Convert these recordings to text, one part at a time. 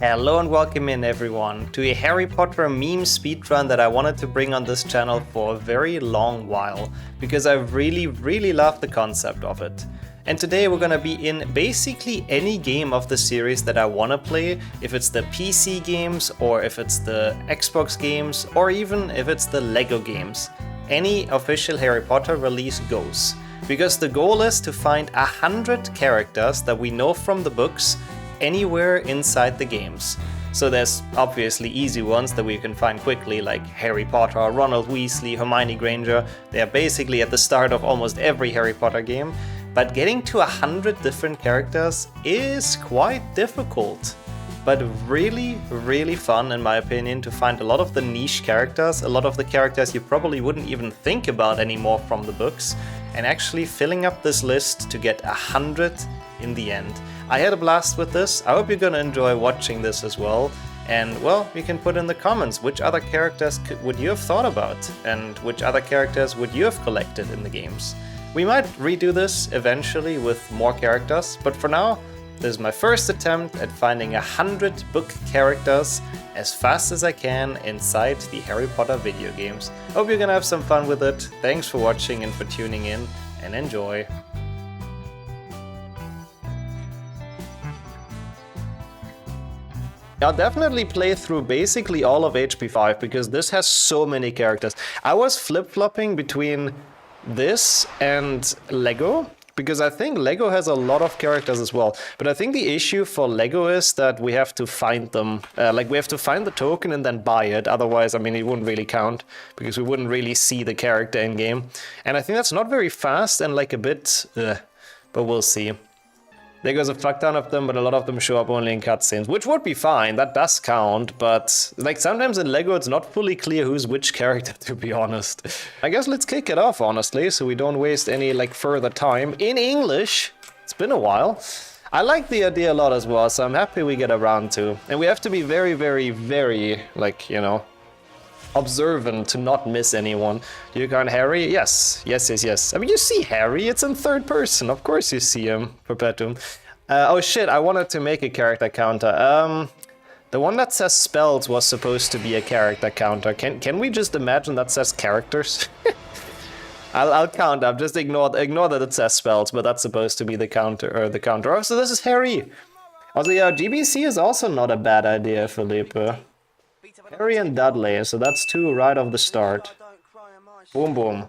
Hello and welcome in everyone to a Harry Potter meme speedrun that I wanted to bring on this channel for a very long while, because I really love the concept of it. And today we're gonna be in basically any game of the series that I wanna play, if it's the PC games, or if it's the Xbox games, or even if it's the LEGO games. Any official Harry Potter release goes. Because the goal is to find 100 characters that we know from the books anywhere inside the games. So there's obviously easy ones that we can find quickly, like Harry Potter, Ronald Weasley, Hermione Granger. They are basically at the start of almost every Harry Potter game. But getting to 100 different characters is quite difficult. But really fun, in my opinion, to find a lot of the niche characters, a lot of the characters you probably wouldn't even think about anymore from the books, and actually filling up this list to get 100 in the end. I had a blast with this. I hope you're gonna enjoy watching this as well. And well, you can put in the comments which other characters would you have thought about, and which other characters would you have collected in the games. We might redo this eventually with more characters, but for now, this is my first attempt at finding 100 book characters as fast as I can inside the Harry Potter video games. Hope you're gonna have some fun with it. Thanks for watching and for tuning in, and enjoy. I'll definitely play through basically all of HP5 because this has so many characters. I was flip-flopping between this and LEGO because I think LEGO has a lot of characters as well. But I think the issue for LEGO is that we have to find them. We have to find the token and then buy it. Otherwise, I mean, it wouldn't really count because we wouldn't really see the character in game. And I think that's not very fast and like a bit, but we'll see. There's a fuck ton of them, but a lot of them show up only in cutscenes, which would be fine, that does count, but like sometimes in LEGO it's not fully clear who's which character, to be honest. I guess let's kick it off, honestly, so we don't waste any like further time. In English, it's been a while. I like the idea a lot as well, so I'm happy we get around to. And we have to be very, like, you know, observant to not miss anyone. Do you count Harry? Yes. I mean, you see Harry, it's in third person. Of course you see him, Perpetuum. Oh shit, I wanted to make a character counter. The one that says spells was supposed to be a character counter. Can we just imagine that says characters? I'll count up, just ignore that it says spells, but that's supposed to be the counter, or the counter. Oh, so this is Harry. Also, yeah, GBC is also not a bad idea, Felipe. Harry and Dudley, so that's two right off the start. Boom.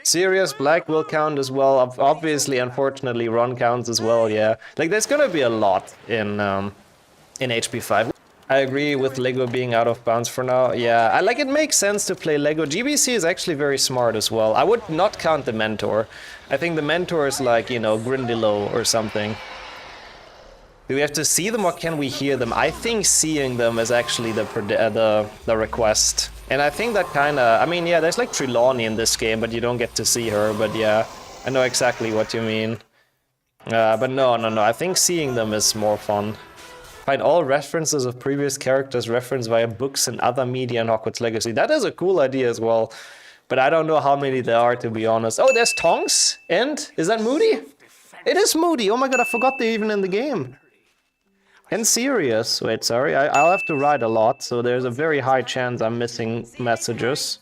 Sirius Black will count as well. Obviously, unfortunately, Ron counts as well, yeah. Like, there's gonna be a lot in HP5. I agree with LEGO being out of bounds for now. Yeah, it makes sense to play LEGO. GBC is actually very smart as well. I would not count the Mentor. I think the Mentor is like, you know, Grindylow or something. Do we have to see them or can we hear them? I think seeing them is actually the request. And I think that kinda, I mean, yeah, there's like Trelawney in this game, but you don't get to see her, but yeah, I know exactly what you mean. But no, I think seeing them is more fun. Find all references of previous characters referenced via books and other media in Hogwarts Legacy. That is a cool idea as well, but I don't know how many there are, to be honest. Oh, there's Tonks, and is that Moody? It is Moody, oh my god, I forgot they're even in the game. And Sirius. Wait, sorry, I'll have to write a lot, so there's a very high chance I'm missing messages.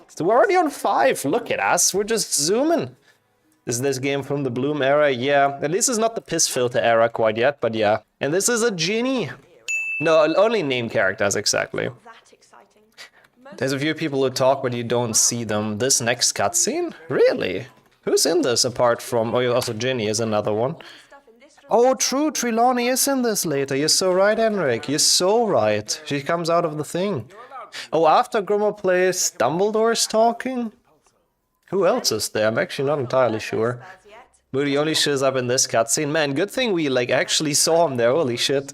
So we're already on 5, look at us, we're just zooming. Is this game from the Bloom era? Yeah, at least it's not the Piss Filter era quite yet, but yeah. And this is a Ginny. No, only name characters, exactly. There's a few people who talk, but you don't see them. This next cutscene? Really? Who's in this apart from... Oh, also Ginny is another one. Oh, true, Trelawney is in this later. You're so right, Henrik. You're so right. She comes out of the thing. Oh, after Grimmauld plays, Dumbledore's talking? Who else is there? I'm actually not entirely sure. Moody only shows up in this cutscene. Man, good thing we, like, actually saw him there. Holy shit.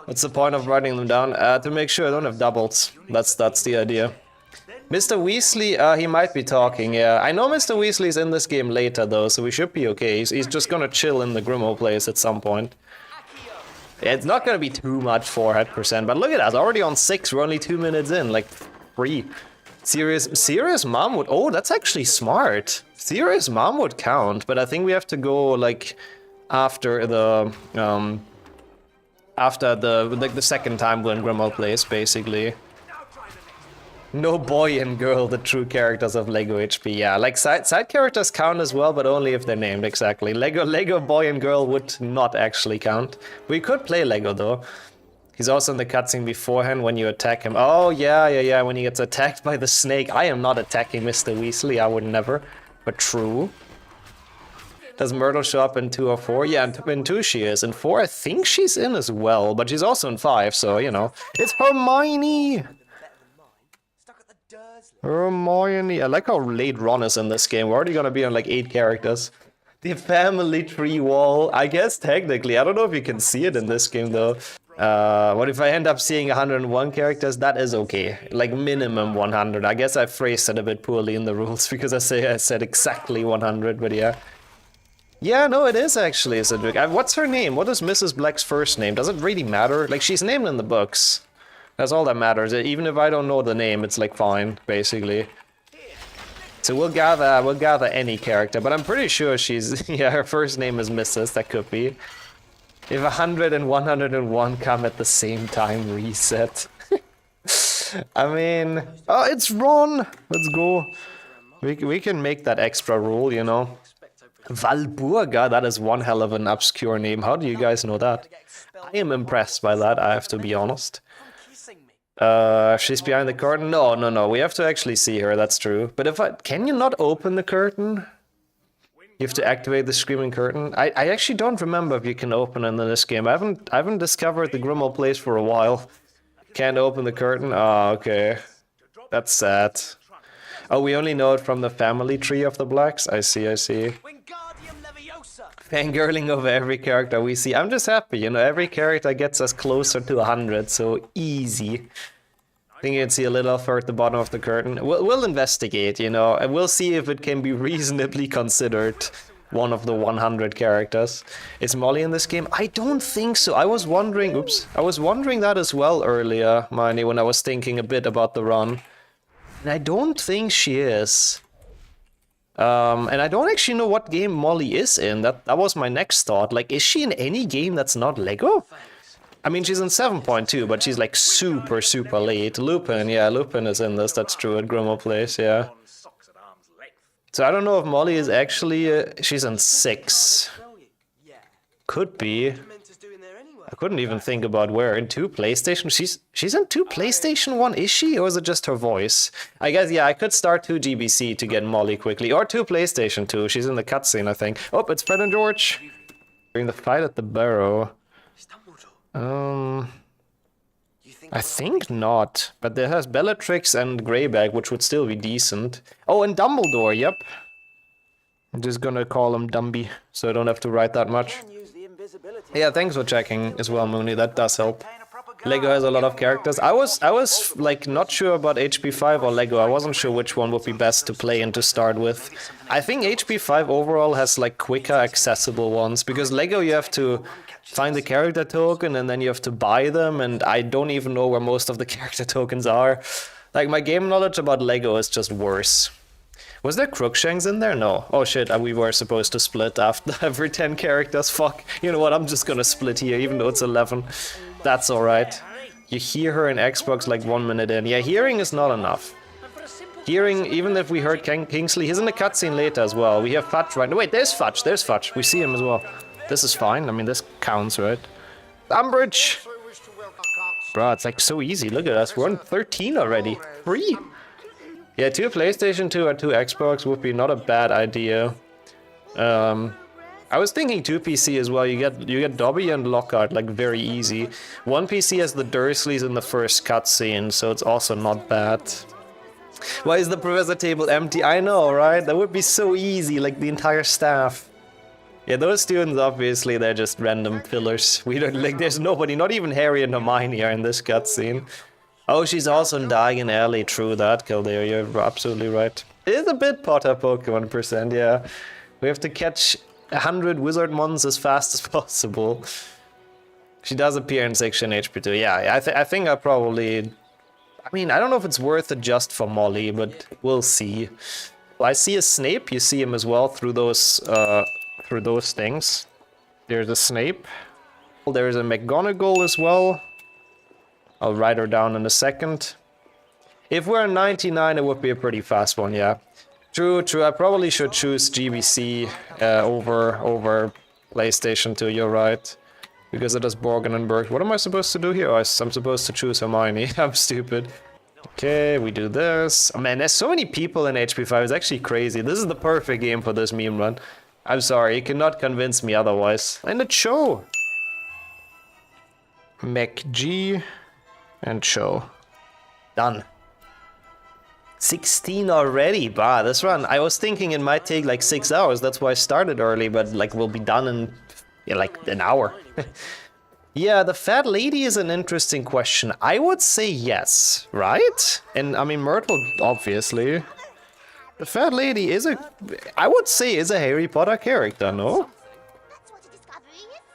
What's the point of writing them down? To make sure I don't have doubles. That's the idea. Mr. Weasley, he might be talking, yeah. I know Mr. Weasley's in this game later, though, so we should be okay. He's just gonna chill in the Grimmauld place at some point. Yeah, it's not gonna be too much 400%, but look at us, already on 6, we're only 2 minutes in, like 3. Serious Mom would... Oh, that's actually smart. Serious Mom would count, but I think we have to go, like, after the after the second time when Grimmauld plays, basically. No boy and girl, the true characters of Lego HP. Yeah, like side characters count as well, but only if they're named, exactly. Lego boy and girl would not actually count. We could play Lego though. He's also in the cutscene beforehand when you attack him. Oh yeah, when he gets attacked by the snake. I am not attacking Mr. Weasley, I would never. But true. Does Myrtle show up in 2 or 4? Yeah, in 2 she is. In 4 I think she's in as well, but she's also in 5, so you know. It's Hermione! Hermione. I like how late Ron is in this game. We're already gonna be on like 8 characters. The family tree wall. I guess technically. I don't know if you can see it in this game though. What if I end up seeing 101 characters? That is okay. Like minimum 100. I guess I phrased it a bit poorly in the rules because I said exactly 100, but yeah. Yeah, no, it is actually Cedric. What's her name? What is Mrs. Black's first name? Does it really matter? Like, she's named in the books. That's all that matters. Even if I don't know the name, it's like fine, basically. So we'll gather any character, but I'm pretty sure she's, yeah, her first name is Mrs. That could be. If 100 and 101 come at the same time, reset. I mean, oh, it's Ron. Let's go. We can make that extra rule, you know. Valburga, that is one hell of an obscure name. How do you guys know that? I am impressed by that, I have to be honest. She's behind the curtain? No, we have to actually see her, that's true. But can you not open the curtain? You have to activate the screaming curtain? I actually don't remember if you can open it in this game. I haven't discovered the Grimmauld place for a while. Can't open the curtain? Oh, okay. That's sad. Oh, we only know it from the family tree of the Blacks? I see. Fangirling over every character we see. I'm just happy, you know, every character gets us closer to 100, so easy. I think you can see a little fur at the bottom of the curtain. We'll investigate, you know, and we'll see if it can be reasonably considered one of the 100 characters. Is Molly in this game? I don't think so. I was wondering that as well earlier, Marnie, when I was thinking a bit about the run. And I don't think she is. And I don't actually know what game Molly is in. That was my next thought. Like, is she in any game that's not Lego? I mean, she's in 7.2, but she's like super late. Lupin is in this. That's true at Grimmauld Place, yeah. So I don't know if Molly is actually... she's in 6. Could be. I couldn't even think about where. In 2 PlayStation? She's in 2 PlayStation 1, is she? Or is it just her voice? I guess, yeah, I could start 2 GBC to get Molly quickly. Or 2 PlayStation 2. She's in the cutscene, I think. Oh, it's Fred and George. During the fight at the Barrow. I think not. But there has Bellatrix and Greyback, which would still be decent. Oh, and Dumbledore, yep. I'm just gonna call him Dumby, so I don't have to write that much. Yeah, thanks for checking as well, Mooney. That does help. Lego has a lot of characters. I was like not sure about HP5 or Lego. I wasn't sure which one would be best to play and to start with. I think HP5 overall has like quicker accessible ones, because Lego you have to find the character token and then you have to buy them, and I don't even know where most of the character tokens are. Like, my game knowledge about Lego is just worse. Was there Crookshanks in there? No. Oh shit, we were supposed to split after every 10 characters. Fuck. You know what, I'm just gonna split here, even though it's 11. That's alright. You hear her in Xbox like 1 minute in. Yeah, hearing is not enough. Hearing, even if we heard Kingsley, he's in the cutscene later as well. We have Fudge right now. Wait, there's Fudge. We see him as well. This is fine. I mean, this counts, right? Umbridge! Bro, it's like so easy. Look at us. We're on 13 already. 3! Yeah, 2 PlayStation 2 or 2 Xbox would be not a bad idea. I was thinking 2 PC as well. You get Dobby and Lockhart like very easy. 1 PC has the Dursleys in the first cutscene, so it's also not bad. Why is the professor table empty? I know, right? That would be so easy, like the entire staff. Yeah, those students, obviously, they're just random fillers. We don't, like, there's nobody, not even Harry and Hermione are in this cutscene. Oh, she's also in Diagon Alley, true that, Kildare, you're absolutely right. It is a bit Potter Pokemon %, yeah. We have to catch 100 Wizardmons as fast as possible. She does appear in Section HP2, yeah, I think I probably... I mean, I don't know if it's worth it just for Molly, but we'll see. Well, I see a Snape, you see him as well through those things. There's a Snape. There's a McGonagall as well. I'll write her down in a second. If we're 99, it would be a pretty fast one, yeah. True, true. I probably should choose GBC over PlayStation 2, you're right. Because it is Borgen and Berg. What am I supposed to do here? Oh, I'm supposed to choose Hermione. I'm stupid. Okay, we do this. Oh, man, there's so many people in HP5. It's actually crazy. This is the perfect game for this meme run. I'm sorry, you cannot convince me otherwise. And a Cho. MacG and Cho. Done. 16 already, bah, this run. I was thinking it might take like 6 hours, that's why I started early, but like we'll be done in like an hour. Yeah, the fat lady is an interesting question. I would say yes, right? And I mean Myrtle, obviously. The fat lady is I would say is a Harry Potter character, no?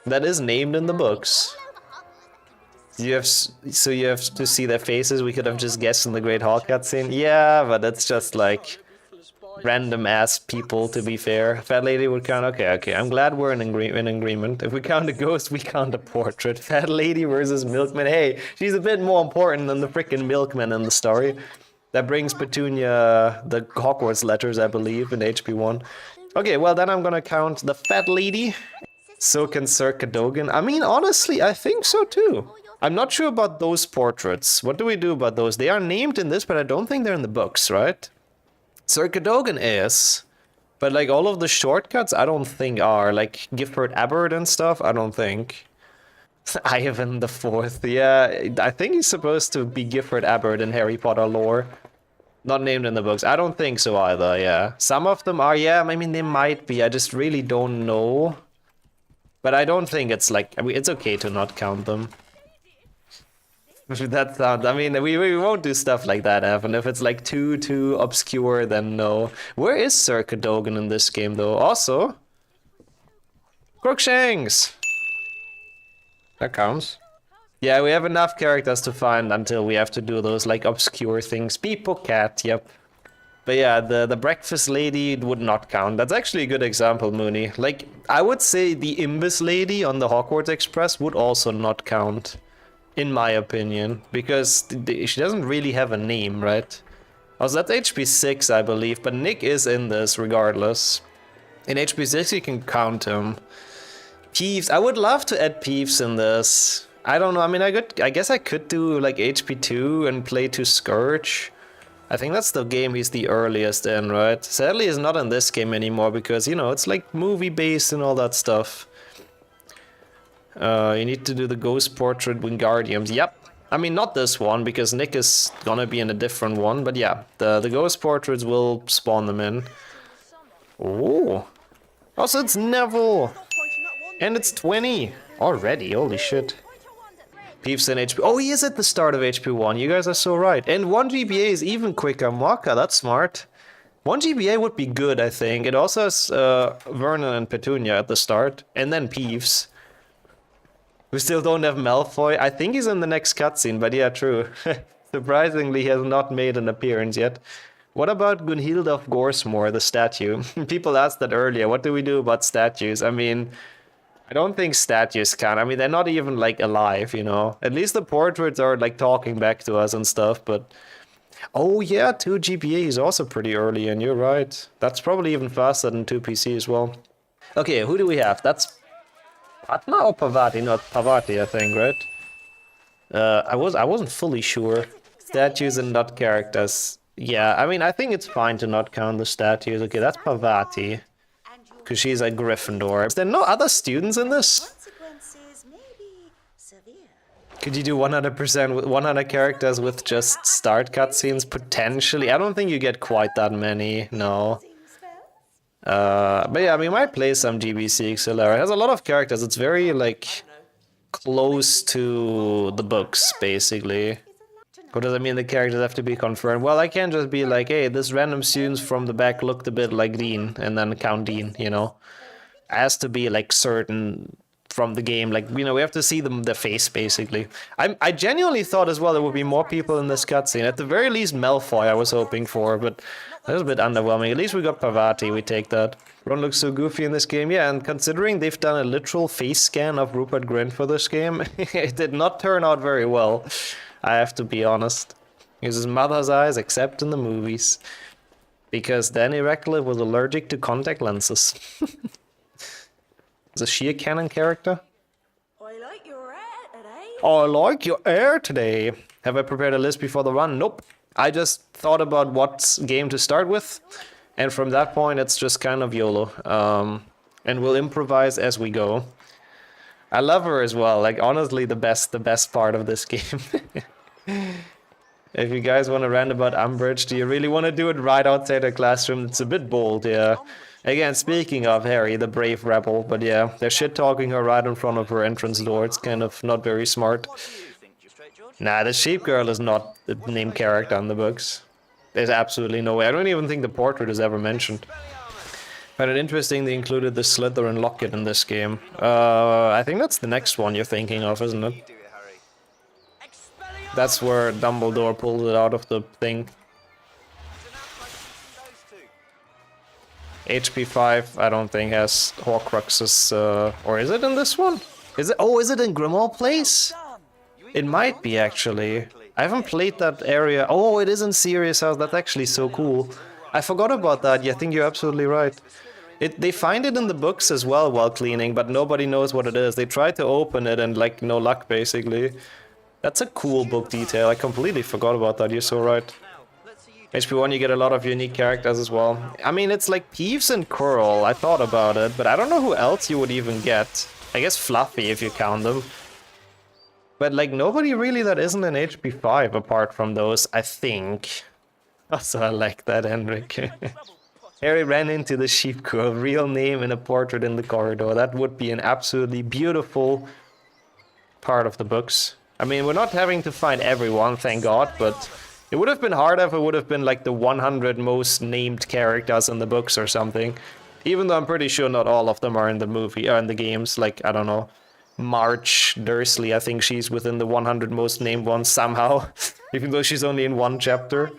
That is named in the books. So you have to see their faces. We could have just guessed in the Great Hall cutscene. Yeah, but it's just like random ass people. To be fair, fat lady would count. Okay. I'm glad we're in agreement. If we count a ghost, we count a portrait. Fat lady versus milkman. Hey, she's a bit more important than the freaking milkman in the story. That brings Petunia the Hogwarts letters, I believe, in HP1. Okay, well then I'm gonna count the fat lady. So can Sir Cadogan. I mean, honestly, I think so too. I'm not sure about those portraits. What do we do about those? They are named in this, but I don't think they're in the books, right? Sir Cadogan is. But like all of the shortcuts, I don't think are. Like Gifford Abbott and stuff, I don't think. Ivan the Fourth, yeah. I think he's supposed to be Gifford Abbott in Harry Potter lore. Not named in the books. I don't think so either, yeah. Some of them are, yeah, I mean, they might be. I just really don't know. But I don't think it's like, I mean, it's okay to not count them. That sounds, I mean, we won't do stuff like that, Evan. If it's like too obscure, then no. Where is Sir Cadogan in this game, though? Also, Crookshanks! That counts. Yeah, we have enough characters to find until we have to do those, like, obscure things. People Cat, yep. But yeah, the breakfast lady would not count. That's actually a good example, Mooney. Like, I would say the Imbus lady on the Hogwarts Express would also not count. In my opinion, because she doesn't really have a name, right? Also, that's HP 6, I believe, but Nick is in this regardless. In HP 6, you can count him. Peeves, I would love to add Peeves in this. I don't know, I mean, I guess I could do like HP 2 and play to Scourge. I think that's the game he's the earliest in, right? Sadly, he's not in this game anymore because, you know, it's like movie-based and all that stuff. You need to do the ghost portrait Wingardiums. Yep. I mean, not this one, because Nick is gonna be in a different one. But yeah, the ghost portraits will spawn them in. Oh. Also, it's Neville. And it's 20. Already, holy shit. Peeves in HP. Oh, he is at the start of HP1. You guys are so right. And 1 GBA is even quicker. Mwaka, that's smart. 1 GBA would be good, I think. It also has Vernon and Petunia at the start. And then Peeves. We still don't have Malfoy. I think he's in the next cutscene, but yeah, true. Surprisingly, he has not made an appearance yet. What about Gunhild of Gorsmore, the statue? People asked that earlier. What do we do about statues? I mean, I don't think statues count. I mean, they're not even, like, alive, you know? At least the portraits are, like, talking back to us and stuff, but... Oh, yeah, 2 GBA is also pretty early, and you're right. That's probably even faster than 2 PC as well. Okay, who do we have? That's... Padma or Pavati? Not Pavati, I think, right? I wasn't fully sure. Statues and not characters. Yeah, I mean, I think it's fine to not count the statues. Okay, that's Pavati. Because she's a Gryffindor. Is there no other students in this? Could you do 100% with 100 characters with just start cutscenes? Potentially. I don't think you get quite that many, no. But yeah, we might play some GBC Accelera. It has a lot of characters. It's very, like, close to the books, basically. What does that mean? The characters have to be confirmed? Well, I can't just be like, hey, this random students from the back looked a bit like Dean, and then count Dean, you know? It has to be, like, certain from the game. Like, you know, we have to see the face, basically. I genuinely thought as well there would be more people in this cutscene. At the very least, Malfoy I was hoping for, but That was a bit underwhelming. At least we got Parvati, we take that. Ron looks so goofy in this game. Yeah, and considering they've done a literal face scan of Rupert Grint for this game, it did not turn out very well. I have to be honest. He has his mother's eyes, except in the movies. Because Danny Radcliffe was allergic to contact lenses. Is a sheer canon character? I like your hair today. I like your hair today. Have I prepared a list before the run? Nope. I just thought about what game to start with. And from that point, it's just kind of YOLO. And we'll improvise as we go. I love her as well. Like, honestly, the best part of this game. If you guys want to rant about Umbridge, do you really want to do it right outside the classroom? It's a bit bold, yeah. Again, speaking of Harry, the brave rebel, but yeah, they're shit-talking her right in front of her entrance door. It's kind of not very smart. Nah, the sheep girl is not the named character in the books. There's absolutely no way. I don't even think the portrait is ever mentioned. But it's interesting they included the Slytherin locket in this game. I think that's the next one you're thinking of, isn't it? That's where Dumbledore pulls it out of the thing. HP 5, I don't think has Horcruxes, or is it in this one? Is it? Oh, is it in Grimmauld Place? It might be, actually. I haven't played that area. Oh, it is in Sirius House. That's actually so cool. I forgot about that. Yeah, I think you're absolutely right. They find it in the books as well while cleaning, but nobody knows what it is. They try to open it and, like, no luck, basically. That's a cool book detail. I completely forgot about that. You're so right. HP 1, you get a lot of unique characters as well. I mean, it's like Peeves and Quirrell. I thought about it, but I don't know who else you would even get. I guess Fluffy, if you count them. But, like, nobody really that isn't an HP 5 apart from those, I think. Also, I like that, Henrik. Harry ran into the sheep girl, real name in a portrait in the corridor. That would be an absolutely beautiful part of the books. I mean, we're not having to find everyone, thank God, but it would have been harder if it would have been like the 100 most named characters in the books or something. Even though I'm pretty sure not all of them are in the movie, or in the games, like, I don't know. March Dursley, I think she's within the 100 most named ones somehow, even though she's only in one chapter.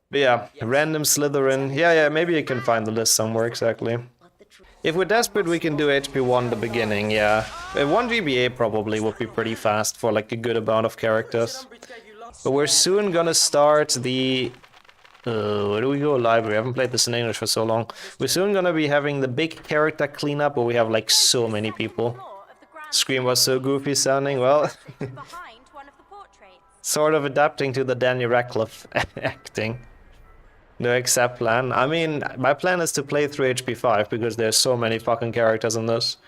But yeah, random Slytherin. Yeah, maybe you can find the list somewhere exactly. If we're desperate, we can do HP 1 the beginning, yeah. 1 GBA probably would be pretty fast for like a good amount of characters. But we're soon gonna start the... where do we go? Library. I haven't played this in English for so long. We're soon gonna be having the big character cleanup where we have like so many people. Scream was so goofy sounding, well... sort of adapting to the Danny Radcliffe acting. No exact plan. I mean, my plan is to play through HP 5 because there's so many fucking characters in this.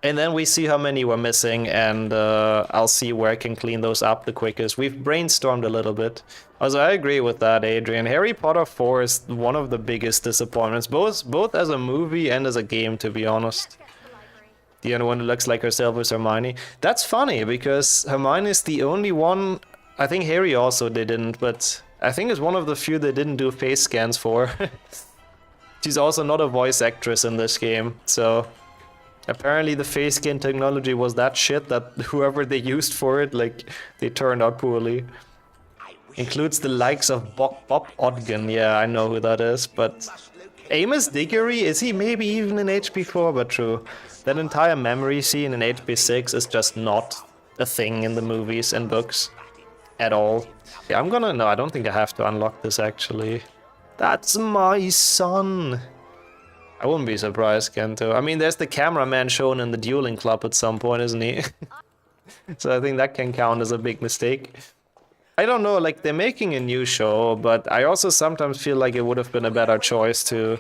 And then we see how many we're missing, and I'll see where I can clean those up the quickest. We've brainstormed a little bit. Also, I agree with that, Adrian. Harry Potter 4 is one of the biggest disappointments, both as a movie and as a game, to be honest. The only one who looks like herself is Hermione. That's funny, because Hermione is the only one... I think Harry also didn't, but I think it's one of the few they didn't do face scans for. She's also not a voice actress in this game, so... apparently the face scan technology was that shit that whoever they used for it, like, they turned out poorly. Includes the likes of Bob Odgen, yeah, I know who that is, but... Amos Diggory, is he maybe even in HP 4? But true. That entire memory scene in HP 6 is just not a thing in the movies and books. At all. Yeah, I'm gonna... no, I don't think I have to unlock this, actually. That's my son! I wouldn't be surprised, Kento. I mean, there's the cameraman shown in the dueling club at some point, isn't he? So I think that can count as a big mistake. I don't know, like, they're making a new show, but I also sometimes feel like it would have been a better choice to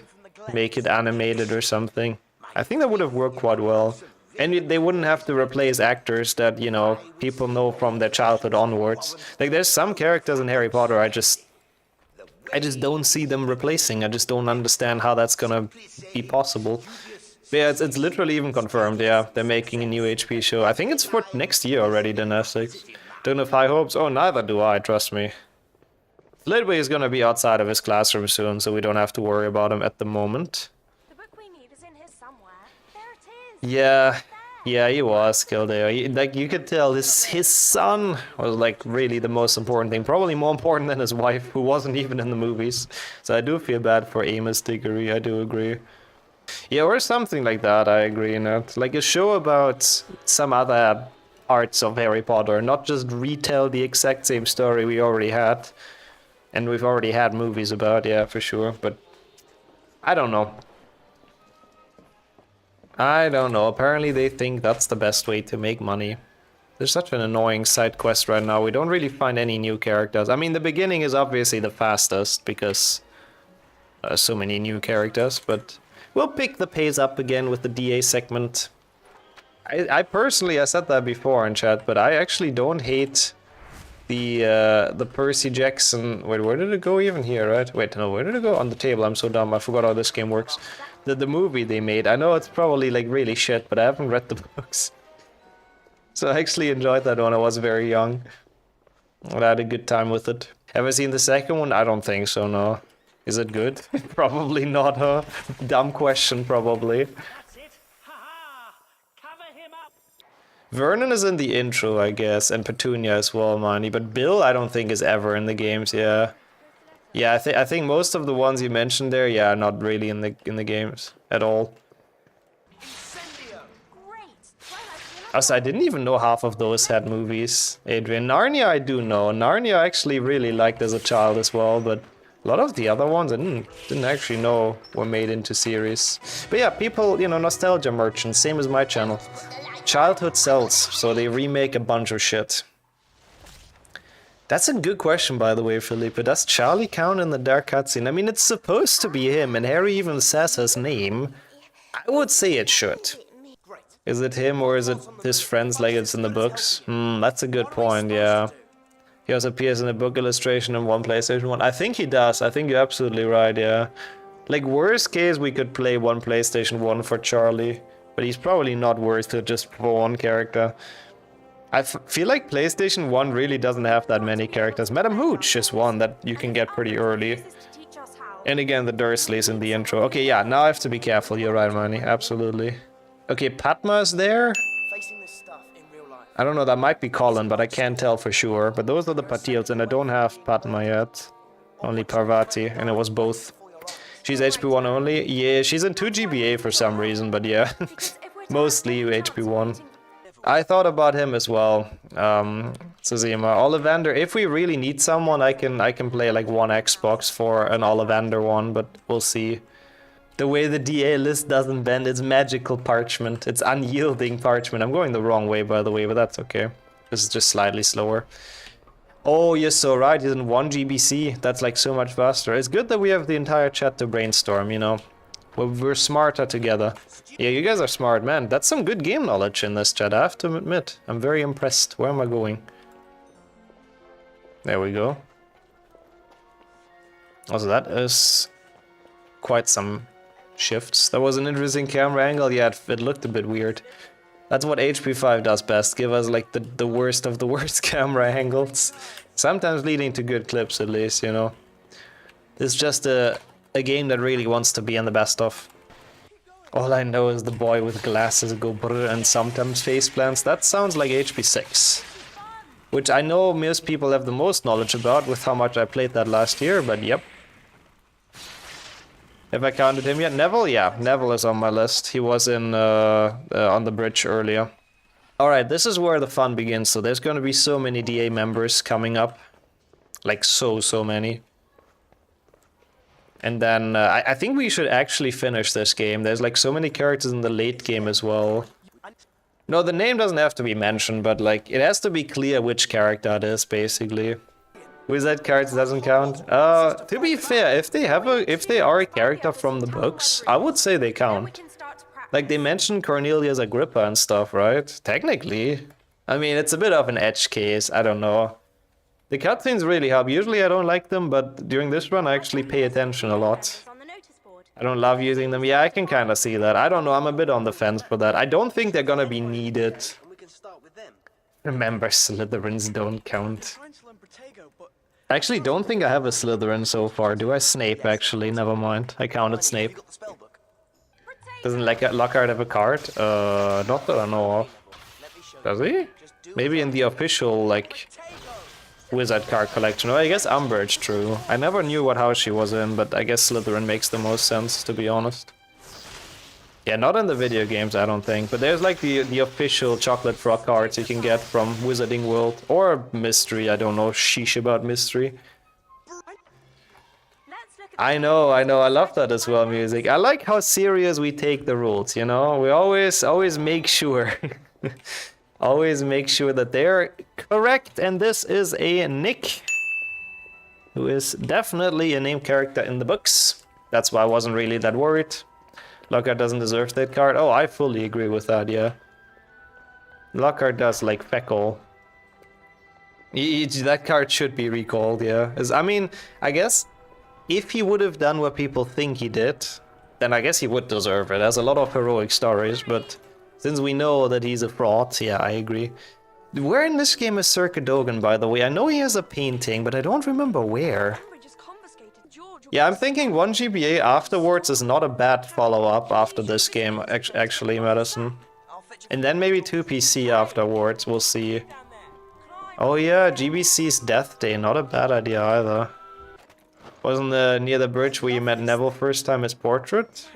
make it animated or something. I think that would have worked quite well. And they wouldn't have to replace actors that, you know, people know from their childhood onwards. Like, there's some characters in Harry Potter I just don't see them replacing. I just don't understand how that's gonna be possible. But yeah, it's literally even confirmed, yeah. They're making a new HP show. I think it's for next year already, the Netflix. Don't have high hopes? Oh, neither do I, trust me. Lidway is gonna be outside of his classroom soon, so we don't have to worry about him at the moment. The book we need is in here somewhere. There it is. Yeah. Yeah, he was killed there. Like you could tell, his son was like really the most important thing. Probably more important than his wife, who wasn't even in the movies. So I do feel bad for Amos Diggory. I do agree. Yeah, or something like that. I agree. Not like a show about some other parts of Harry Potter, not just retell the exact same story we already had, and we've already had movies about. Yeah, for sure. But I don't know. I don't know. Apparently they think that's the best way to make money. There's such an annoying side quest right now. We don't really find any new characters. I mean, the beginning is obviously the fastest because so many new characters, but we'll pick the pace up again with the DA segment. I personally, I said that before in chat, but I actually don't hate the Percy Jackson. Wait, where did it go even here, right? Wait, no, where did it go? On the table. I'm so dumb. I forgot how this game works. The movie they made. I know it's probably like really shit, but I haven't read the books. So I actually enjoyed that when I was very young. I had a good time with it. Ever seen the second one? I don't think so, no. Is it good? Probably not, huh? Dumb question, probably. That's it. Ha ha! Cover him up. Vernon is in the intro, I guess, and Petunia as well, Marnie. But Bill, I don't think is ever in the games. Yeah, yeah. I think most of the ones you mentioned there, yeah, are not really in the games at all. Also, I didn't even know half of those had movies. Adrian, Narnia, I do know. Narnia, I actually really liked as a child as well, but a lot of the other ones I didn't actually know were made into series. But yeah, people, you know, nostalgia merchants, same as my channel. Childhood sells, so they remake a bunch of shit. That's a good question, by the way, Felipe. Does Charlie count in the dark cutscene? I mean, it's supposed to be him, and Harry even says his name. I would say it should. Is it him, or is it his friends like it's in the books? That's a good point, yeah. He also appears in a book illustration in one PlayStation 1. I think he does. I think you're absolutely right, yeah. Like, worst case, we could play one PlayStation 1 for Charlie. But he's probably not worth it just for one character. I feel like PlayStation 1 really doesn't have that many characters. Madam Hooch is one that you can get pretty early. And again, the Dursleys in the intro. Okay, yeah, now I have to be careful. You're right, Manny. Absolutely. Okay, Padma is there. I don't know, that might be Colin, but I can't tell for sure. But those are the Patils, and I don't have Padma yet. Only Parvati, and it was both. She's HP 1 only? Yeah, she's in 2 GBA for some reason, but yeah. Mostly HP 1. I thought about him as well. Suzima. Ollivander, if we really need someone, I can play like one Xbox for an Ollivander one, but we'll see. The way the DA list doesn't bend, it's magical parchment. It's unyielding parchment. I'm going the wrong way, by the way, but that's okay. This is just slightly slower. Oh, you're so right. He's in 1 GBC. That's like so much faster. It's good that we have the entire chat to brainstorm, you know. We're smarter together. Yeah, you guys are smart, man. That's some good game knowledge in this chat, I have to admit. I'm very impressed. Where am I going? There we go. Also, that is quite some shifts. That was an interesting camera angle. Yeah, it looked a bit weird. That's what HP5 does best. Give us like the worst of the worst camera angles. Sometimes leading to good clips at least, you know. It's just a game that really wants to be in the best of. All I know is the boy with glasses go brr and sometimes face plants. That sounds like HP6. Which I know most people have the most knowledge about with how much I played that last year, but yep. Have I counted him yet? Neville? Yeah, Neville is on my list. He was in on the bridge earlier. Alright, this is where the fun begins. So there's going to be so many DA members coming up. Like so many. And then I think we should actually finish this game. There's like so many characters in the late game as well. No, the name doesn't have to be mentioned, but like it has to be clear which character it is, basically. Wizard cards doesn't count. To be fair, if they are a character from the books, I would say they count. Like they mentioned Cornelius Agrippa and stuff, right? Technically. I mean, it's a bit of an edge case, I don't know. The cutscenes really help. Usually I don't like them, but during this run I actually pay attention a lot. I don't love using them. Yeah, I can kind of see that. I don't know, I'm a bit on the fence for that. I don't think they're gonna be needed. Remember, Slytherins don't count. I actually don't think I have a Slytherin so far. Do I? Snape, actually. Never mind. I counted Snape. Doesn't Lockhart have a card? Not that I know of. Does he? Maybe in the official, like, wizard card collection. Oh, I guess Umbridge, true. I never knew what house she was in, but I guess Slytherin makes the most sense, to be honest. Yeah, not in the video games, I don't think. But there's like the official chocolate frog cards you can get from Wizarding World. Or Mystery, I don't know sheesh about Mystery. I know, I love that as well, music. I like how serious we take the rules, you know? We always make sure. Always make sure that they're correct. And this is a Nick, who is definitely a named character in the books. That's why I wasn't really that worried. Lockhart doesn't deserve that card. Oh, I fully agree with that, yeah. Lockhart does, like, feckle. That card should be recalled, yeah. I mean, I guess if he would have done what people think he did, then I guess he would deserve it. There's a lot of heroic stories, but since we know that he's a fraud, yeah, I agree. Where in this game is Sir Cadogan, by the way? I know he has a painting, but I don't remember where. Yeah, I'm thinking 1 GBA afterwards is not a bad follow-up after this game, actually, Madison. And then maybe 2 PC afterwards, we'll see. Oh yeah, GBC's Death Day, not a bad idea either. Wasn't near the bridge where you met Neville first time his portrait?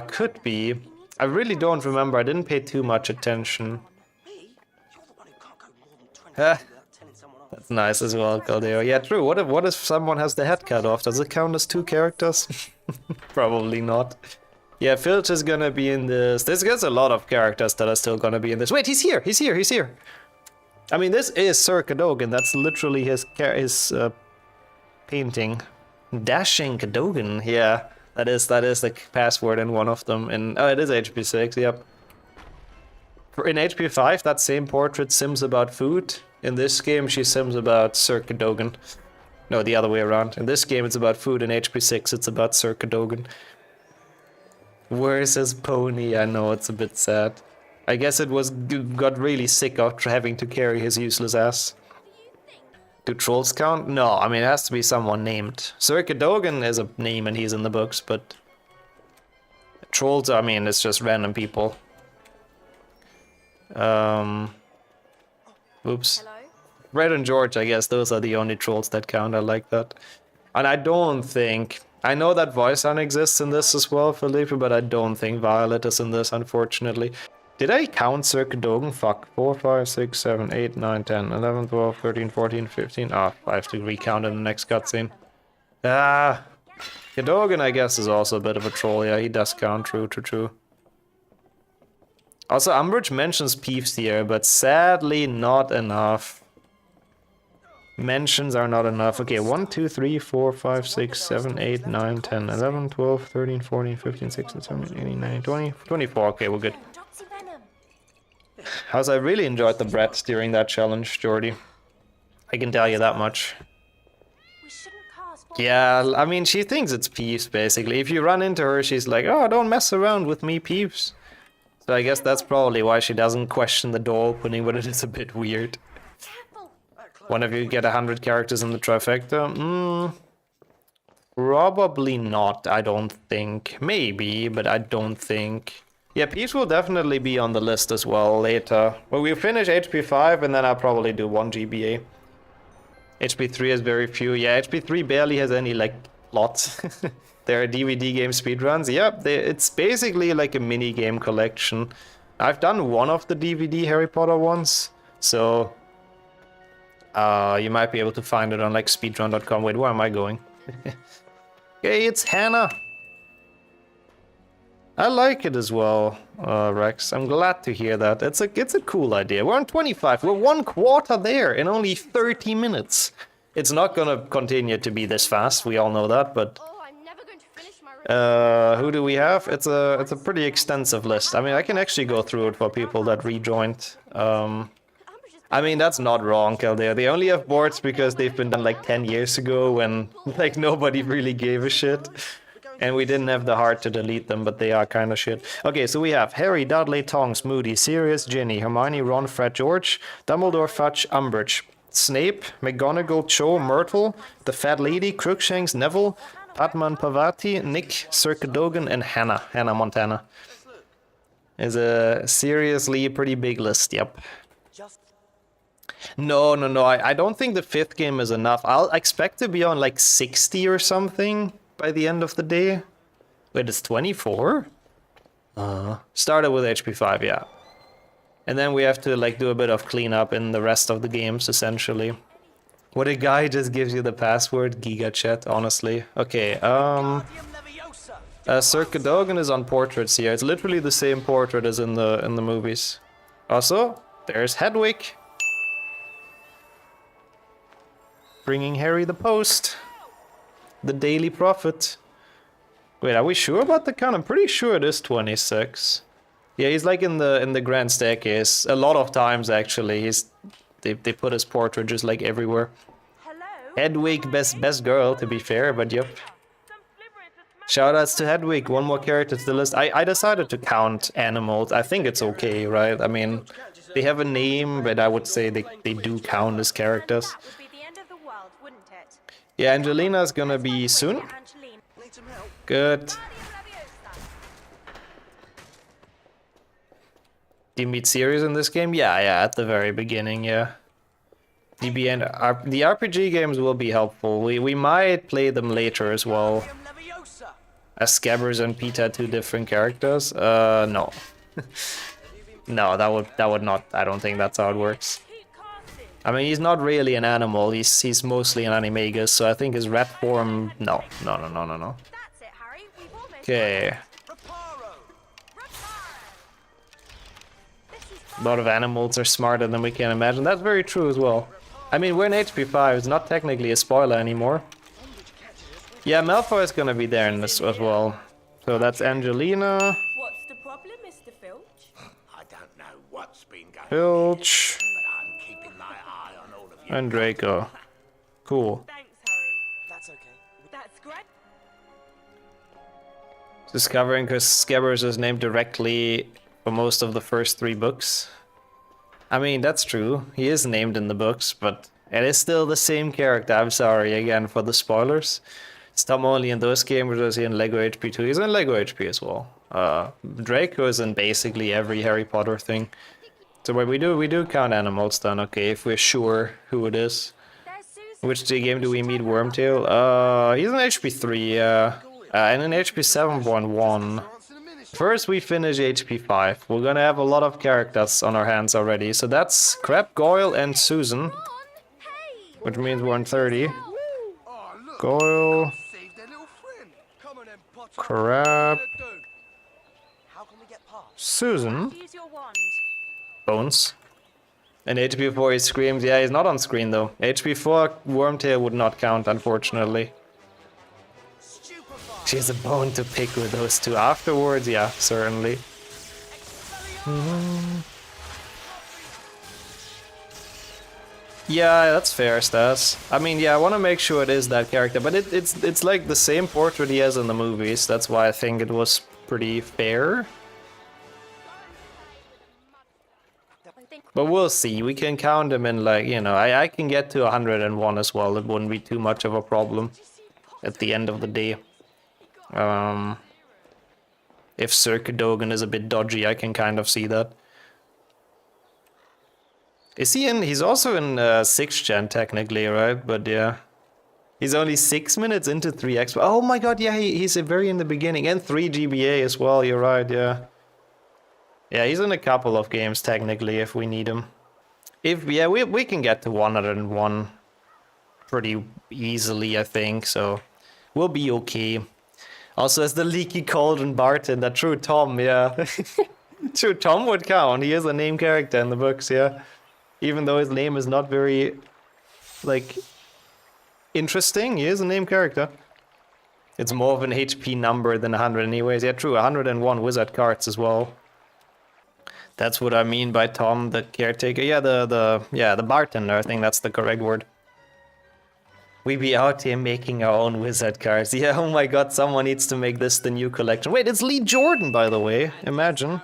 Could be. I really don't remember, I didn't pay too much attention. That's nice as well, Caldeo. Yeah, true. What if someone has the head cut off? Does it count as 2 characters? Probably not. Yeah, Filch is gonna be in this. There's a lot of characters that are still gonna be in this. Wait, he's here! He's here! He's here! I mean, this is Sir Cadogan. That's literally his painting. Dashing Cadogan. Yeah, that is the password in one of them. And oh, it is HP 6. Yep. In HP 5, that same portrait sims about food. In this game, she sims about Sir Cadogan. No, the other way around. In this game, it's about food. In HP 6, it's about Sir Cadogan. Where's his pony? I know, it's a bit sad. I guess it got really sick of having to carry his useless ass. Do trolls count? No, I mean, it has to be someone named. Sir Cadogan is a name and he's in the books, but trolls, I mean, it's just random people. Oops. Hello? Red and George, I guess those are the only trolls that count. I like that. And I don't think... I know that Voiceon exists in this as well, Felipe, but I don't think Violet is in this, unfortunately. Did I count Sir Cadogan? Fuck. 4, 5, 6, 7, 8, 9, 10, 11, 12, 13, 14, 15. Ah, I have to recount in the next cutscene. Ah. Cadogan, I guess, is also a bit of a troll. Yeah, he does count. True. Also, Umbridge mentions Peeves here, but sadly not enough. Mentions are not enough. Okay, 1, 2, 3, 4, 5, 6, 7, 8, 9, 10, 11, 12, 13, 14, 15, 16, 17, 18, 19, 20, 24. Okay, we're good. How's I really enjoyed the Brett during that challenge, Jordy. I can tell you that much. Yeah, I mean, she thinks it's Peeves, basically. If you run into her, she's like, oh, don't mess around with me, Peeves. So I guess that's probably why she doesn't question the door opening, but it is a bit weird. One of you get 100 characters in the trifecta? Probably not, I don't think. Maybe, but I don't think. Yeah, Peeves will definitely be on the list as well later. Well, we'll finish HP 5 and then I'll probably do 1 GBA. HP 3 has very few. Yeah, HP 3 barely has any, like, plots. There are DVD game speedruns. Yep, it's basically like a mini game collection. I've done one of the DVD Harry Potter ones, so you might be able to find it on like speedrun.com. Wait, where am I going? Okay, it's Hannah. I like it as well, Rex. I'm glad to hear that. It's a cool idea. We're on 25. We're 1/4 there in only 30 minutes. It's not gonna continue to be this fast. We all know that, but. Who do we have? It's a pretty extensive list. I mean, I can actually go through it for people that rejoined. I mean, that's not wrong, Caldea. They only have boards because they've been done like 10 years ago when like nobody really gave a shit. And we didn't have the heart to delete them, but they are kind of shit. Okay, so we have Harry, Dudley, Tonks, Moody, Sirius, Ginny, Hermione, Ron, Fred, George, Dumbledore, Fudge, Umbridge, Snape, McGonagall, Cho, Myrtle, the Fat Lady, Crookshanks, Neville, Padman Pavati, Nick, Sir Cadogan, and Hannah Montana. Is a seriously pretty big list, yep. Just No, I don't think the 5th game is enough. I'll expect to be on like 60 or something by the end of the day. Wait, it's 24? Started with HP 5, yeah. And then we have to like do a bit of cleanup in the rest of the games, essentially. What a guy just gives you the password, GigaChat, honestly. Okay, Sir Cadogan is on portraits here. It's literally the same portrait as in the movies. Also, there's Hedwig. Bringing Harry the Post. The Daily Prophet. Wait, are we sure about the count? I'm pretty sure it is 26. Yeah, he's like in the Grand Staircase. A lot of times, actually. They put his portrait just like everywhere. Hello? Hedwig, best girl, to be fair, but yep. Shoutouts to Hedwig, one more character to the list. I decided to count animals. I think it's okay, right? I mean, they have a name, but I would say they do count as characters. That would be the end of the world, wouldn't it? Yeah, Angelina's gonna be soon. Angeline. need some help. Good. Guardian Leviosa. Do you meet Sirius in this game? Yeah, at the very beginning, yeah. The RPG games will be helpful. We might play them later as well. Leviosa. As Scabbers and Peter, two different characters? No. No, that would not. I don't think that's how it works. Keep casting. I mean, he's not really an animal. He's mostly an animagus, so I think his rat form. No. That's it, Harry. We've almost Okay. Reparo. This is A lot of animals are smarter than we can imagine. That's very true as well. I mean, we're in HP 5. It's not technically a spoiler anymore. Yeah, Malfoy is gonna be there in this as well. So that's Angelina, What's the problem, Mr. Filch? I don't know what's been going on, Filch, but I'm keeping my eye on all of you. and Draco. Cool. Thanks, Harry. That's okay. That's great. Discovering because Scabbers is named directly for most of the first 3 books. I mean, that's true. He is named in the books, but it is still the same character. I'm sorry again for the spoilers. It's not only in those games, but also in Lego HP 2. He's in Lego HP as well. Draco is in basically every Harry Potter thing. So what we do count animals then, okay, if we're sure who it is. There's Susan. Which game do we meet Wormtail? He's in HP 3, and in HP 7.1. First we finish HP 5. We're gonna have a lot of characters on our hands already. So that's Crab, Goyle, and Susan, Come on. Hey. which means we're on 30. Oh, look. Goyle, Save their little friend. Come on then, Potter. Crab, What do? How can we get past? Susan, Use your wand. Bones. And HP 4 he screams. Yeah, he's not on screen though. HP 4 Wormtail would not count, unfortunately. Stupefy. She has a bone to pick with those two. Afterwards, yeah, certainly. Yeah, that's fair, Stas. I mean, yeah, I want to make sure it is that character, but it's like the same portrait he has in the movies. That's why I think it was pretty fair. But we'll see. We can count him in, like, you know, I can get to 101 as well. It wouldn't be too much of a problem at the end of the day. If Sir Cadogan is a bit dodgy, I can kind of see that. Is he in? He's also in 6th gen technically, right? But yeah. He's only 6 minutes into 3x. Oh my god, yeah, he's very in the beginning. And 3 GBA as well, you're right, yeah. Yeah, he's in a couple of games technically if we need him. Yeah, we can get to 101 pretty easily, I think, so we'll be okay. Also, as the leaky cauldron bartender, true Tom, yeah. True, Tom would count. He is a name character in the books, yeah. Even though his name is not very, like, interesting, he is a name character. It's more of an HP number than 100 anyways. Yeah, true, 101 wizard cards as well. That's what I mean by Tom, the caretaker. Yeah, the bartender, I think that's the correct word. We be out here making our own wizard cards. Yeah, oh my god, someone needs to make this the new collection. Wait, it's Lee Jordan, by the way. Imagine.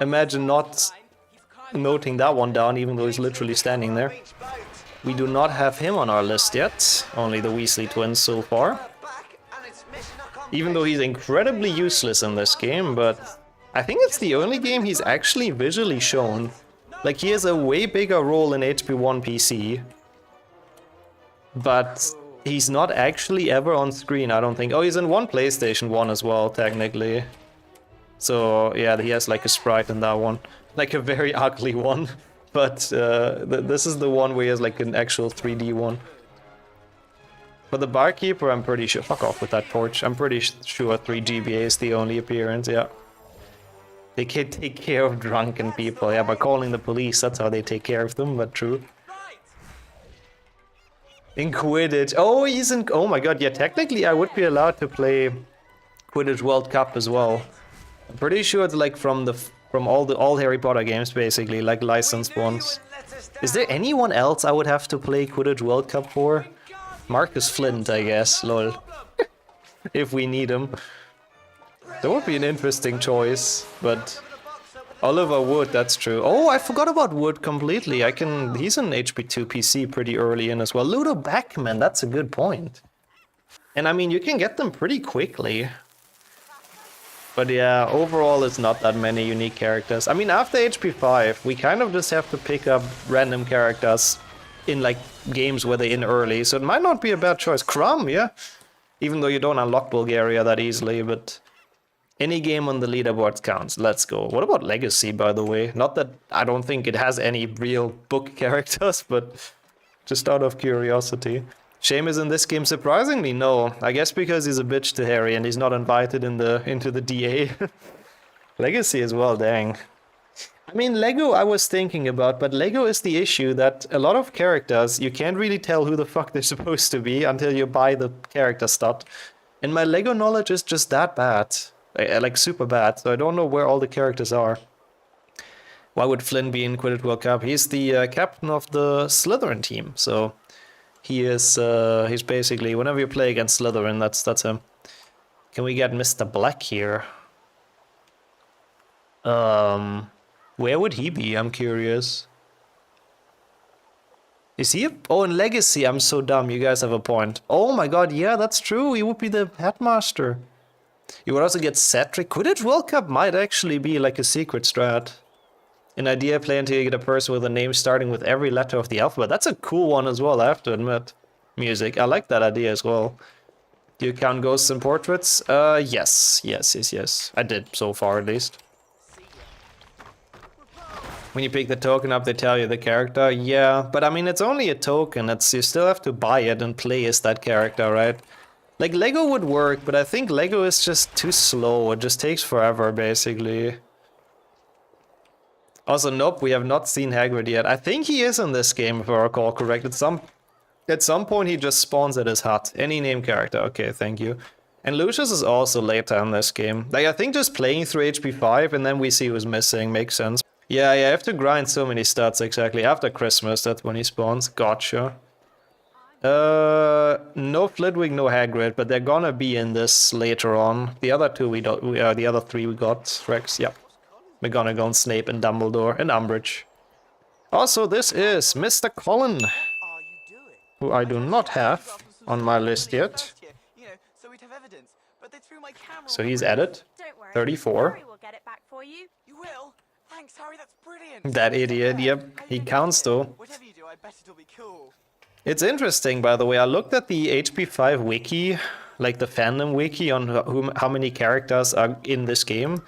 Imagine not noting that one down, even though he's literally standing there. We do not have him on our list yet. Only the Weasley twins so far. Even though he's incredibly useless in this game, but I think it's the only game he's actually visually shown. Like, he has a way bigger role in HP1 PC. But he's not actually ever on screen, I don't think. Oh, he's in one PlayStation 1 as well, technically. So, yeah, he has like a sprite in that one. Like a very ugly one. But this is the one where he has like an actual 3D one. For the barkeeper, I'm pretty sure... Fuck off with that torch. I'm pretty sure 3GBA is the only appearance, yeah. They can take care of drunken people, yeah, by calling the police, that's how they take care of them, but true. In Quidditch, oh, he's in... Oh my god, yeah, technically I would be allowed to play Quidditch World Cup as well. I'm pretty sure it's like from all Harry Potter games, basically, like licensed ones. Is there anyone else I would have to play Quidditch World Cup for? Marcus Flint, I guess, lol. If we need him. That would be an interesting choice, but... Oliver Wood, that's true. Oh, I forgot about Wood completely. He's in HP2 PC pretty early in as well. Ludo Backman, that's a good point. And I mean, you can get them pretty quickly. But yeah, overall it's not that many unique characters. I mean, after HP5, we kind of just have to pick up random characters in like games where they're in early, so it might not be a bad choice. Crumb, yeah. Even though you don't unlock Bulgaria that easily, but any game on the leaderboards counts. Let's go. What about Legacy, by the way? Not that I don't think it has any real book characters, but just out of curiosity. Shame is in this game, surprisingly, no. I guess because he's a bitch to Harry and he's not invited into the DA. Legacy as well, dang. I mean, Lego I was thinking about, but Lego is the issue that a lot of characters, you can't really tell who the fuck they're supposed to be until you buy the character stud. And my Lego knowledge is just that bad. Like, super bad, so I don't know where all the characters are. Why would Flynn be in Quidditch World Cup? He's the captain of the Slytherin team, so... he's basically, whenever you play against Slytherin, that's him. Can we get Mr. Black here? Where would he be? I'm curious. Is he oh, in Legacy, I'm so dumb, you guys have a point. Oh my god, yeah, that's true, he would be the headmaster. You would also get Cedric. Quidditch World Cup might actually be like a secret strat. An idea play until you get a person with a name starting with every letter of the alphabet. That's a cool one as well, I have to admit. Music, I like that idea as well. Do you count ghosts and portraits? Yes. I did, so far at least. When you pick the token up, they tell you the character. Yeah, but I mean, it's only a token. You still have to buy it and play as that character, right? Like, Lego would work, but I think Lego is just too slow. It just takes forever, basically. Also, nope, we have not seen Hagrid yet. I think he is in this game, if I recall correct. At some point, he just spawns at his hut. Any name character. Okay, thank you. And Lucius is also later in this game. Like, I think just playing through HP5 and then we see who's missing makes sense. Yeah, I have to grind so many stats, exactly. After Christmas, that's when he spawns. Gotcha. No Flitwick, no Hagrid, but they're gonna be in this later on. The other two the other three we got. Rex, yep. McGonagall, Snape, and Dumbledore, and Umbridge. Also, this is Mr. Colin, who I do not have on my list yet. So he's added. Don't worry. 34. Harry will get it back for you. You will? Thanks, Harry, that's brilliant. That idiot, yep. He counts though. Whatever you do, I bet it'll be cool. It's interesting, by the way. I looked at the HP5 wiki, like the fandom wiki, on how many characters are in this game.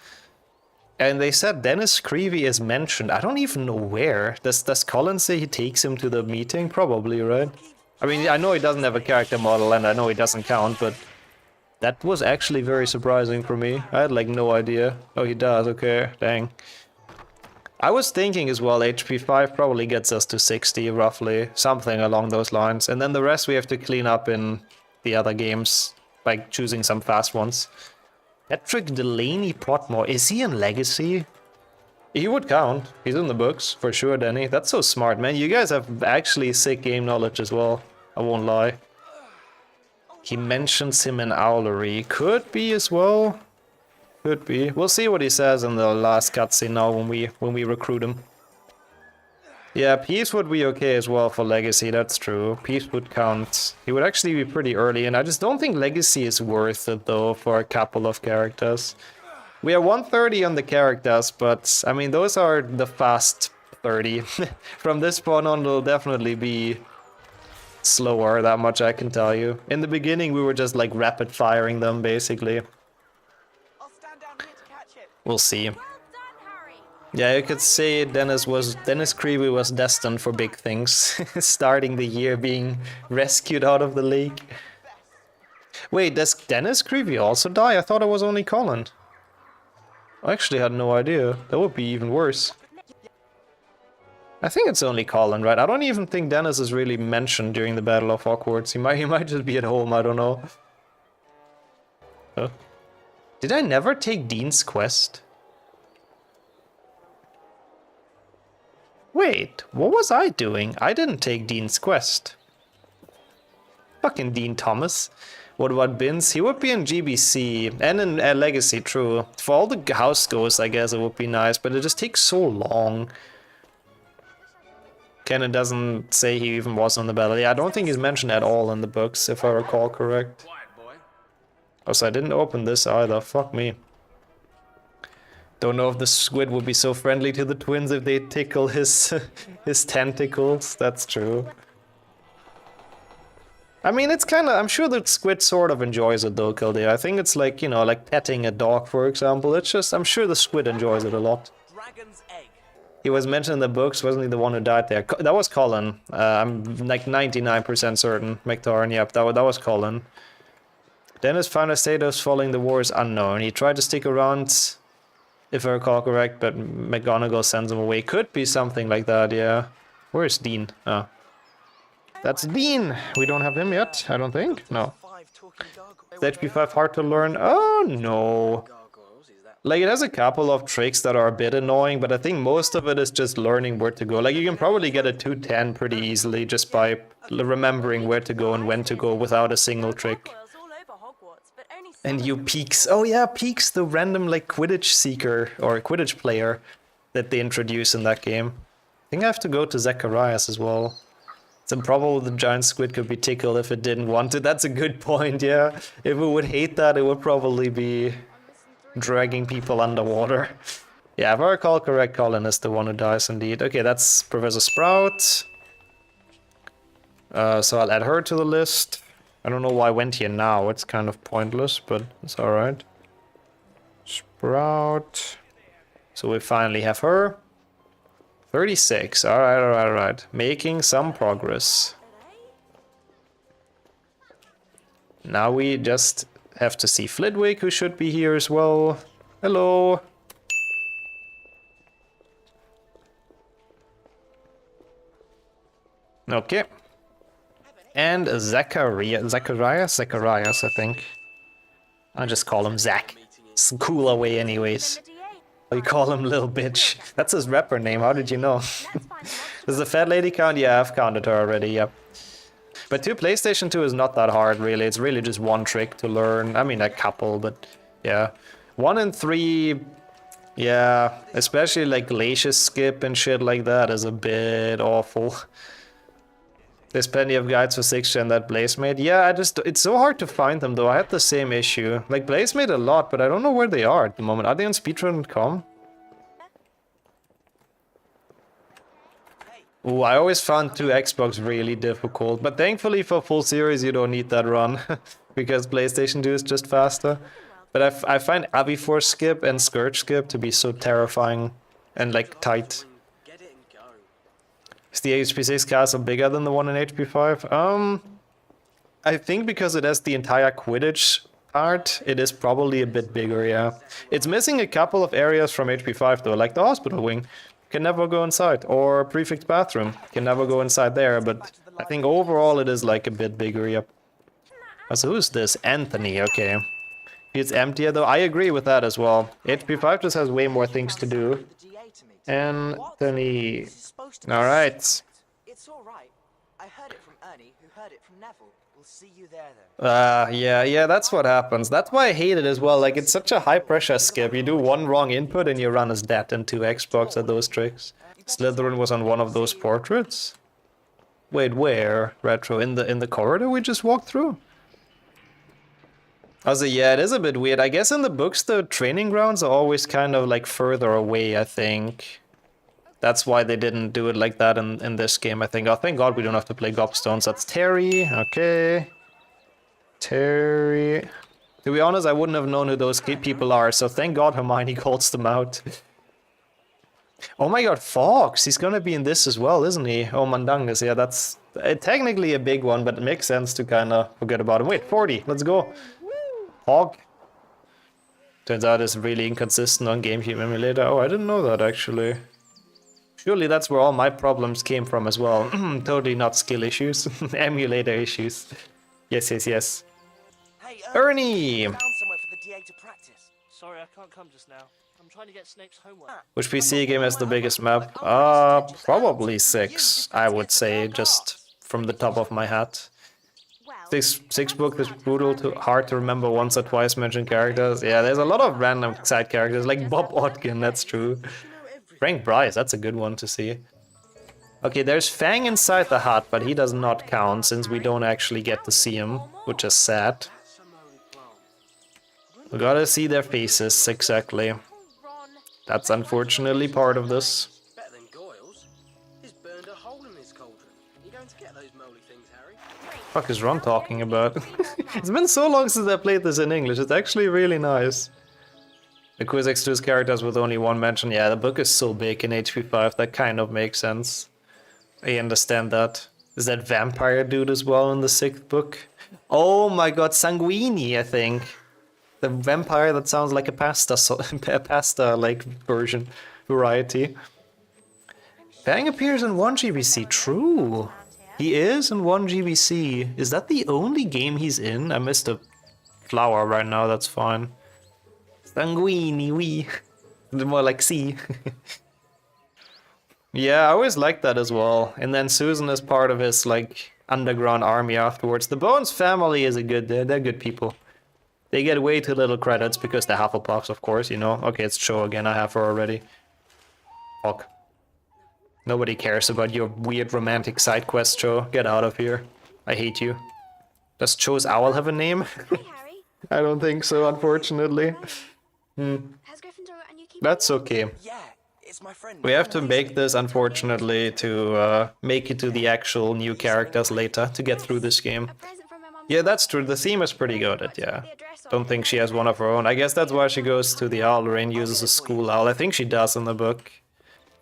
And they said Dennis Creevy is mentioned. I don't even know where. Does Colin say he takes him to the meeting? Probably, right? I mean, I know he doesn't have a character model, and I know he doesn't count, but that was actually very surprising for me. I had, like, no idea. Oh, he does, okay, dang. I was thinking as well, HP5 probably gets us to 60, roughly. Something along those lines. And then the rest we have to clean up in the other games, by choosing some fast ones. Patrick Delaney Potmore, is he in Legacy? He would count. He's in the books, for sure, Danny. That's so smart, man. You guys have actually sick game knowledge as well. I won't lie. He mentions him in Owlery. Could be as well. Could be. We'll see what he says in the last cutscene now when we recruit him. Yeah, Peace would be okay as well for Legacy, that's true. Peace would count. He would actually be pretty early, and I just don't think Legacy is worth it, though, for a couple of characters. We are 130 on the characters, but I mean, those are the fast 30. From this point on, it'll definitely be slower, that much I can tell you. In the beginning, we were just like rapid firing them, basically. I'll stand down here to catch it. We'll see. Well done, Harry. Yeah, you could say Dennis Creevy was destined for big things, starting the year being rescued out of the lake. Wait, does Dennis Creevy also die? I thought it was only Colin. I actually had no idea. That would be even worse. I think it's only Colin, right? I don't even think Dennis is really mentioned during the Battle of Hogwarts. He might just be at home, I don't know. Huh? Did I never take Dean's quest? Wait, what was I doing? I didn't take Dean's quest. Fucking Dean Thomas. What about Bins? He would be in GBC and in Legacy, true. For all the house goes, I guess it would be nice, but it just takes so long. Canon doesn't say he even was on the battle. Yeah, I don't think he's mentioned at all in the books, if I recall correct. Also, I didn't open this either. Fuck me. Don't know if the squid would be so friendly to the twins if they tickle his his tentacles. That's true. I mean, it's kind of... I'm sure the squid sort of enjoys it though, Kildare. I think it's like, you know, like petting a dog, for example. It's just... I'm sure the squid enjoys it a lot. Dragon's egg. He was mentioned in the books, wasn't he the one who died there? That was Colin. I'm like 99% certain. McTarn, yep, that was Colin. Dennis found a status following the war is unknown. He tried to stick around, if I recall correct, but McGonagall sends him away. Could be something like that, yeah. Where's Dean? Oh. That's Dean! We don't have him yet, I don't think. No. 5 talking gargoyles. Is HP5 hard to learn? Oh, no. Like, it has a couple of tricks that are a bit annoying, but I think most of it is just learning where to go. Like, you can probably get a 210 pretty easily just by remembering where to go and when to go without a single trick. Gargoyles all over Hogwarts, but only And some you of them Peaks. Oh yeah, Peaks, the random like Quidditch seeker or Quidditch player that they introduce in that game. I think I have to go to Zacharias as well. It's improbable the giant squid could be tickled if it didn't want to. That's a good point, yeah. If it would hate that, it would probably be dragging people underwater. Yeah, if I recall correct, Colin is the one who dies indeed. Okay, that's Professor Sprout. So I'll add her to the list. I don't know why I went here now. It's kind of pointless, but it's alright. Sprout. So we finally have her. 36. Alright. Making some progress. Now we just have to see Flitwick, who should be here as well. Hello. Okay. And Zacharias, I think. I'll just call him Zach. It's a cooler way anyways. We call him Little Bitch. That's his rapper name, how did you know? Does the fat lady count? Yeah, I've counted her already, yep. But PlayStation 2 is not that hard, really. It's really just one trick to learn. I mean, a couple, but yeah. 1 and 3, yeah. Especially like Glacius Skip and shit like that is a bit awful. There's plenty of guides for 6th gen that Blaze made. Yeah, it's so hard to find them though. I had the same issue. Like Blaze made a lot, but I don't know where they are at the moment. Are they on speedrun.com? Ooh, I always found 2 Xbox really difficult, but thankfully for full series you don't need that run, because PlayStation 2 is just faster. But I find Avifor Skip and Scourge Skip to be so terrifying and like tight. Is the HP6 castle bigger than the one in HP5? I think because it has the entire Quidditch part, it is probably a bit bigger, yeah. It's missing a couple of areas from HP5 though, like the hospital wing. Can never go inside, or prefect bathroom. Can never go inside there, but I think overall it is like a bit bigger, yep. So who's this? Anthony, okay. It's emptier though, I agree with that as well. HP5 just has way more things to do. Anthony. Alright. It's alright. I heard it from Ernie, who heard it from Neville. We'll see you there then. Yeah, that's what happens. That's why I hate it as well. Like, it's such a high pressure skip. You do one wrong input and you run as dead in 2 Xbox at those tricks. Slytherin was on one of those portraits? Wait, where? Retro, in the corridor we just walked through? Also, yeah, it is a bit weird. I guess in the books, the training grounds are always kind of like further away, I think. That's why they didn't do it like that in this game, I think. Oh, thank God we don't have to play Gobstones. That's Terry. Okay. Terry. To be honest, I wouldn't have known who those people are, so thank God Hermione calls them out. Oh my God, Fox! He's gonna be in this as well, isn't he? Oh, Mandangus, yeah, that's technically a big one, but it makes sense to kind of forget about him. Wait, 40, let's go. Hog. Turns out it's really inconsistent on GameCube emulator. Oh, I didn't know that, actually. Surely that's where all my problems came from as well. Totally not skill issues, emulator issues. Yes, yes, yes. Hey, Ernie! found somewhere for the DA to practice. Sorry, I can't come just now. I'm trying to get Snape's homework. Which PC game has the biggest map? Probably 6, I would say, just from the top of my head. Well, 6 book is brutal, hard to remember once or twice mentioned characters. Yeah, there's a lot of random side characters, like Bob Odkin, that's true. Frank Bryce, that's a good one to see. Okay, there's Fang inside the hut, but he does not count since we don't actually get to see him, which is sad. We gotta see their faces, exactly. Ron, That's unfortunately part of this. Better than Goyle's. He's burned a hole in his cauldron. You going to get those moly things, Harry? Fuck is Ron talking about? It's been so long since I played this in English, it's actually really nice. The quiz X2's characters with only one mention. Yeah, the book is so big in HP5, that kind of makes sense. I understand that. Is that vampire dude as well in the 6th book? Oh my God, Sanguini, I think. The vampire that sounds like a pasta like version variety. Fang appears in 1 GBC. True. He is in 1 GBC. Is that the only game he's in? I missed a flower right now, that's fine. Sanguini, wee. More like C. Yeah, I always liked that as well. And then Susan is part of his like underground army afterwards. The Bones family is they're good people. They get way too little credits because they're Hufflepuffs, of course, you know. Okay, it's Cho again, I have her already. Fuck. Nobody cares about your weird romantic side quest, Cho. Get out of here. I hate you. Does Cho's owl have a name? hey Harry. I don't think so, unfortunately. Has Gryffindor and you keep That's okay. Yeah, it's my friend. We have to make this, unfortunately, to make it to the actual new characters later to get through this game. a present from my mum? Yeah, that's true. The theme is pretty good, yeah. Don't think she has one of her own. I guess that's why she goes to the owl. Lorraine uses a school owl. I think she does in the book.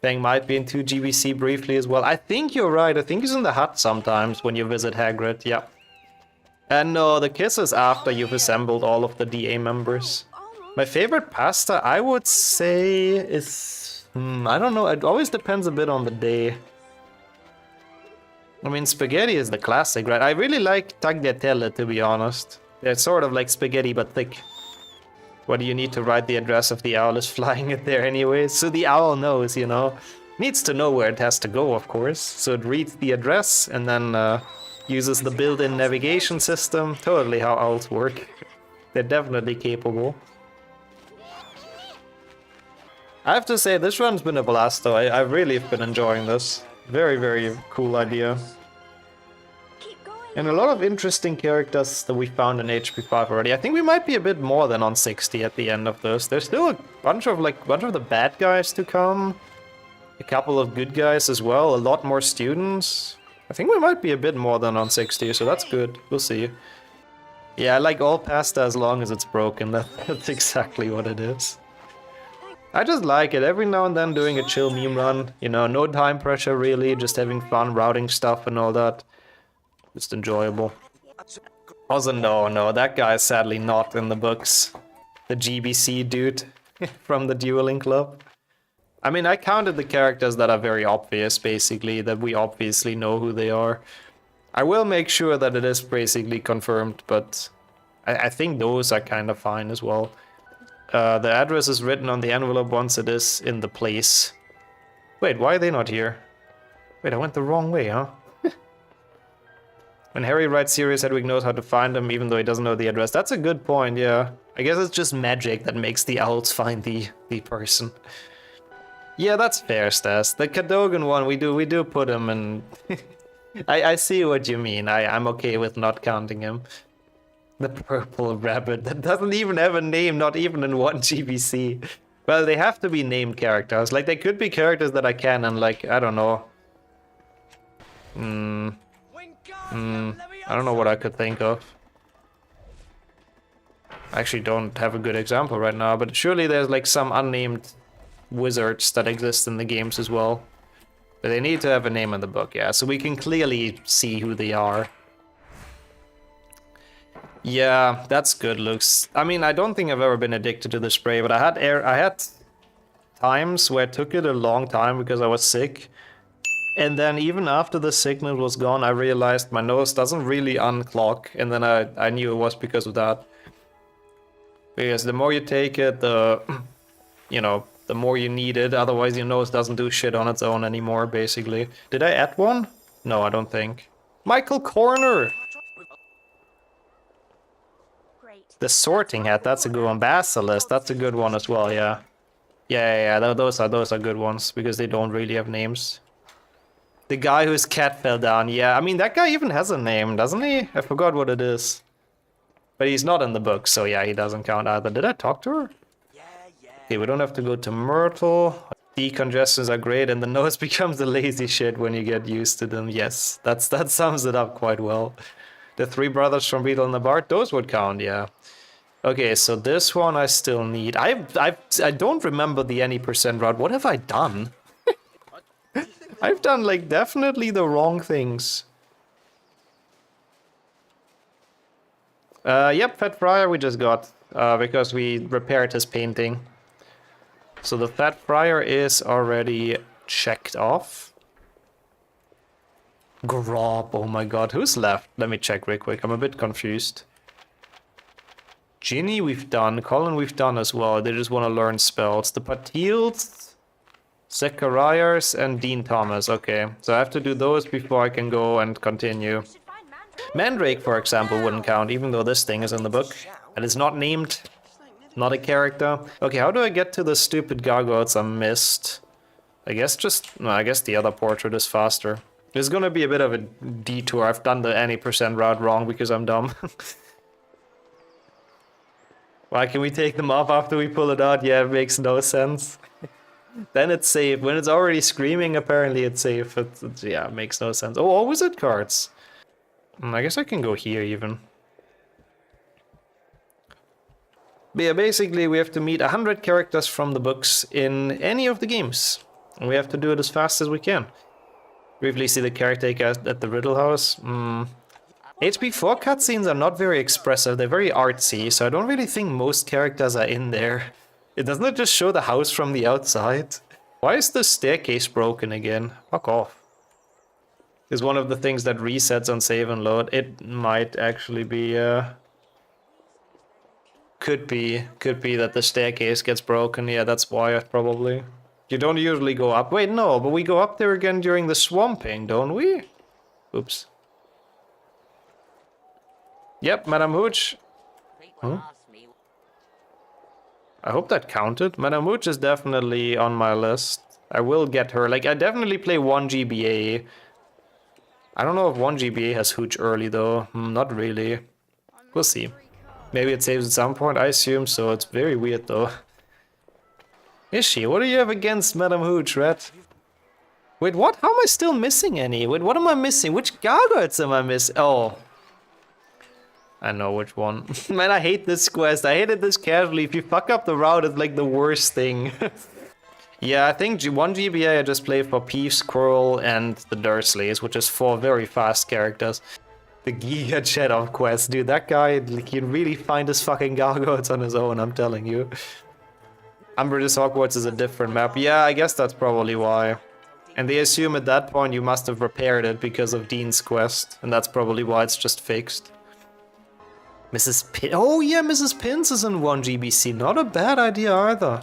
Fang might be in 2 GBC briefly as well. I think you're right. I think he's in the hut sometimes when you visit Hagrid, yeah. And no, the kiss is after you've assembled all of the DA members. My favorite pasta, I would say, is... I don't know, it always depends a bit on the day. I mean, spaghetti is the classic, right? I really like tagliatelle, to be honest. They're sort of like spaghetti, but thick. What do you need to write the address if the owl is flying it there anyway? So the owl knows, you know. Needs to know where it has to go, of course. So it reads the address and then uses the built-in navigation system. Totally how owls work. They're definitely capable. I have to say, this run's been a blast though. I really have been enjoying this. Very, very cool idea. Keep going. And a lot of interesting characters that we found in HP5 already. I think we might be a bit more than on 60 at the end of this. There's still a bunch of the bad guys to come. A couple of good guys as well. A lot more students. I think we might be a bit more than on 60, so that's good. We'll see. Yeah, I like all pasta as long as it's broken. That's exactly what it is. I just like it. Every now and then doing a chill meme run. You know, no time pressure really. Just having fun routing stuff and all that. Just enjoyable. Also, no, that guy is sadly not in the books. The GBC dude from the Dueling Club. I mean, I counted the characters that are very obvious, basically, that we obviously know who they are. I will make sure that it is basically confirmed, but I think those are kind of fine as well. The address is written on the envelope once it is in the place. Wait, why are they not here? Wait, I went the wrong way, huh? When Harry writes Sirius, Hedwig knows how to find him, even though he doesn't know the address. That's a good point, yeah. I guess it's just magic that makes the owls find the person. Yeah, that's fair, Stas. The Cadogan one, we do put him in... I see what you mean. I'm okay with not counting him. The purple rabbit. That doesn't even have a name, not even in one GBC. Well, they have to be named characters. Like, they could be characters that I can, and like, I don't know. I don't know what I could think of. I actually don't have a good example right now, but surely there's like some unnamed wizards that exist in the games as well. But they need to have a name in the book, yeah, so we can clearly see who they are. Yeah, that's good, Lux. I mean, I don't think I've ever been addicted to the spray, but I had times where it took it a long time because I was sick. And then even after the sickness was gone, I realized my nose doesn't really unclog, and then I knew it was because of that. Because the more you take it, the more you need it, otherwise your nose doesn't do shit on its own anymore, basically. Did I add one? No, I don't think. Michael Corner! Great. The sorting hat, that's a good one. Basilisk, that's a good one as well, yeah. Yeah, those are good ones, because they don't really have names. The guy whose cat fell down, yeah. I mean, that guy even has a name, doesn't he? I forgot what it is. But he's not in the book, so yeah, he doesn't count either. Did I talk to her? Yeah. Okay, we don't have to go to Myrtle. Decongestants are great, and the nose becomes a lazy shit when you get used to them. Yes, that sums it up quite well. The three brothers from Beetle and the Bard, those would count, yeah. Okay, so this one I still need. I don't remember the any percent route. What have I done? I've done, like, definitely the wrong things. Yep, Fat Friar we just got, because we repaired his painting. So the Fat Friar is already checked off. Grob, oh my god, who's left? Let me check real quick, I'm a bit confused. Ginny we've done, Colin we've done as well, they just want to learn spells. The Patils, Zacharias, and Dean Thomas, okay. So I have to do those before I can go and continue. Should find Mandrake. Mandrake, for example, wouldn't count, even though this thing is in the book. And it's not named, not a character. Okay, how do I get to the stupid gargoyles I missed? I guess the other portrait is faster. It's gonna be a bit of a detour. I've done the any percent route wrong because I'm dumb. Why can we take them off after we pull it out? Yeah, it makes no sense. Then it's safe. When it's already screaming, apparently it's safe. Yeah, it makes no sense. Oh, all wizard cards. I guess I can go here even. But yeah, basically we have to meet 100 characters from the books in any of the games. And we have to do it as fast as we can. Briefly see the caretaker at the Riddle House. HP4 cutscenes are not very expressive, they're very artsy, so I don't really think most characters are in there. It doesn't it just show the house from the outside? Why is the staircase broken again? Fuck off. Is one of the things that resets on save and load. It might actually be, Could be that the staircase gets broken, yeah, that's why probably. You don't usually go up. Wait, no, but we go up there again during the swamping, don't we? Oops. Yep, Madame Hooch. Huh? I hope that counted. Madame Hooch is definitely on my list. I will get her. Like, I definitely play 1 GBA. I don't know if 1 GBA has Hooch early, though. Not really. We'll see. Maybe it saves at some point. I assume so. It's very weird, though. Is she? What do you have against Madame Hooch, Red? Wait, what? How am I still missing any? Wait, what am I missing? Which gargoyles am I missing? Oh. I know which one. Man, I hate this quest. I hated this casually. If you fuck up the route, it's like the worst thing. Yeah, I think 1 GBA I just played for Peeve, Squirrel, and the Dursleys, which is 4 very fast characters. The Giga Cheddar quest, dude, that guy, like, he can really find his fucking gargoyles on his own, I'm telling you. Umbridge's Hogwarts is a different map. Yeah, I guess that's probably why. And they assume at that point you must have repaired it because of Dean's quest, and that's probably why it's just fixed. Mrs. Pin. Oh yeah, Mrs. Pins is in 1 GBC. Not a bad idea either.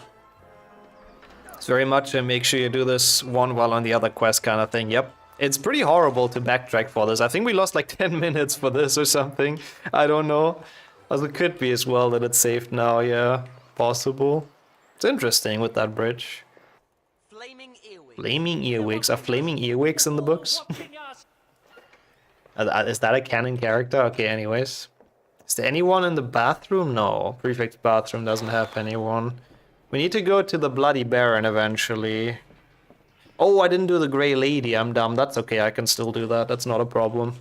It's very much a make sure you do this one while on the other quest kind of thing. Yep. It's pretty horrible to backtrack for this. I think we lost like 10 minutes for this or something. I don't know. Also, it could be as well that it's saved now. Yeah, possible. It's interesting with that bridge. Flaming earwigs. Flaming earwigs. Are flaming earwigs in the books? Is that a canon character? Okay, anyways. Is there anyone in the bathroom? No, prefect's bathroom doesn't have anyone. We need to go to the Bloody Baron eventually. Oh, I didn't do the Grey Lady, I'm dumb. That's okay, I can still do that, that's not a problem.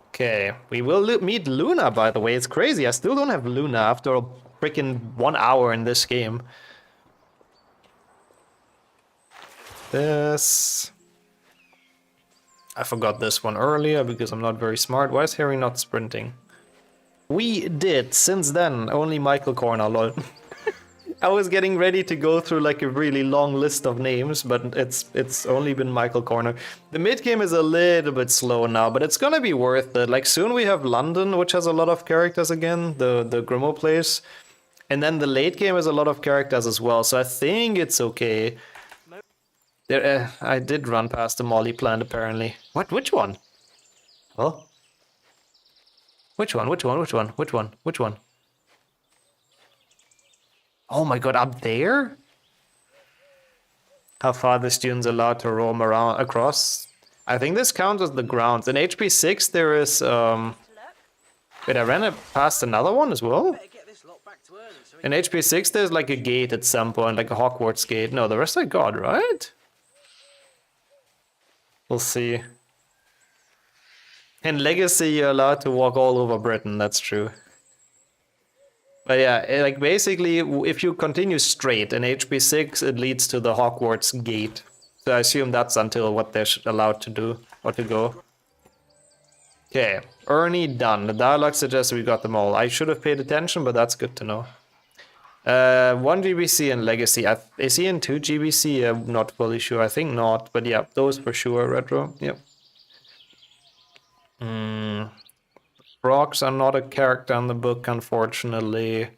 Okay, we will meet Luna, by the way. It's crazy, I still don't have Luna after a freaking 1 hour in this game. This... I forgot this one earlier because I'm not very smart. Why is Harry not sprinting? We did, since then, only Michael Corner, lol. I was getting ready to go through like a really long list of names, but it's only been Michael Corner. The mid game is a little bit slow now, but it's gonna be worth it. Like soon we have London, which has a lot of characters again, the Grimo place. And then the late game has a lot of characters as well, so I think it's okay. There, I did run past the Molly plant apparently. What? Which one? Well? Which one? Which one? Which one? Which one? Which one? Oh my god, up there? How far the students allowed to roam around across? I think this counts as the grounds. In HP 6 there is wait, I ran it past another one as well? In HP 6 there's like a gate at some point, like a Hogwarts gate. No, the rest I got, right? We'll see. In Legacy, you're allowed to walk all over Britain, that's true. But yeah, like basically, if you continue straight in HP 6, it leads to the Hogwarts gate. So I assume that's until what they're allowed to do, or to go. Okay, Ernie done. The dialogue suggests we got them all. I should have paid attention, but that's good to know. 1 GBC and Legacy. Is he in 2 GBC? I'm not fully sure. I think not. But yeah, those for sure. Retro. Yep. Frogs are not a character in the book, unfortunately.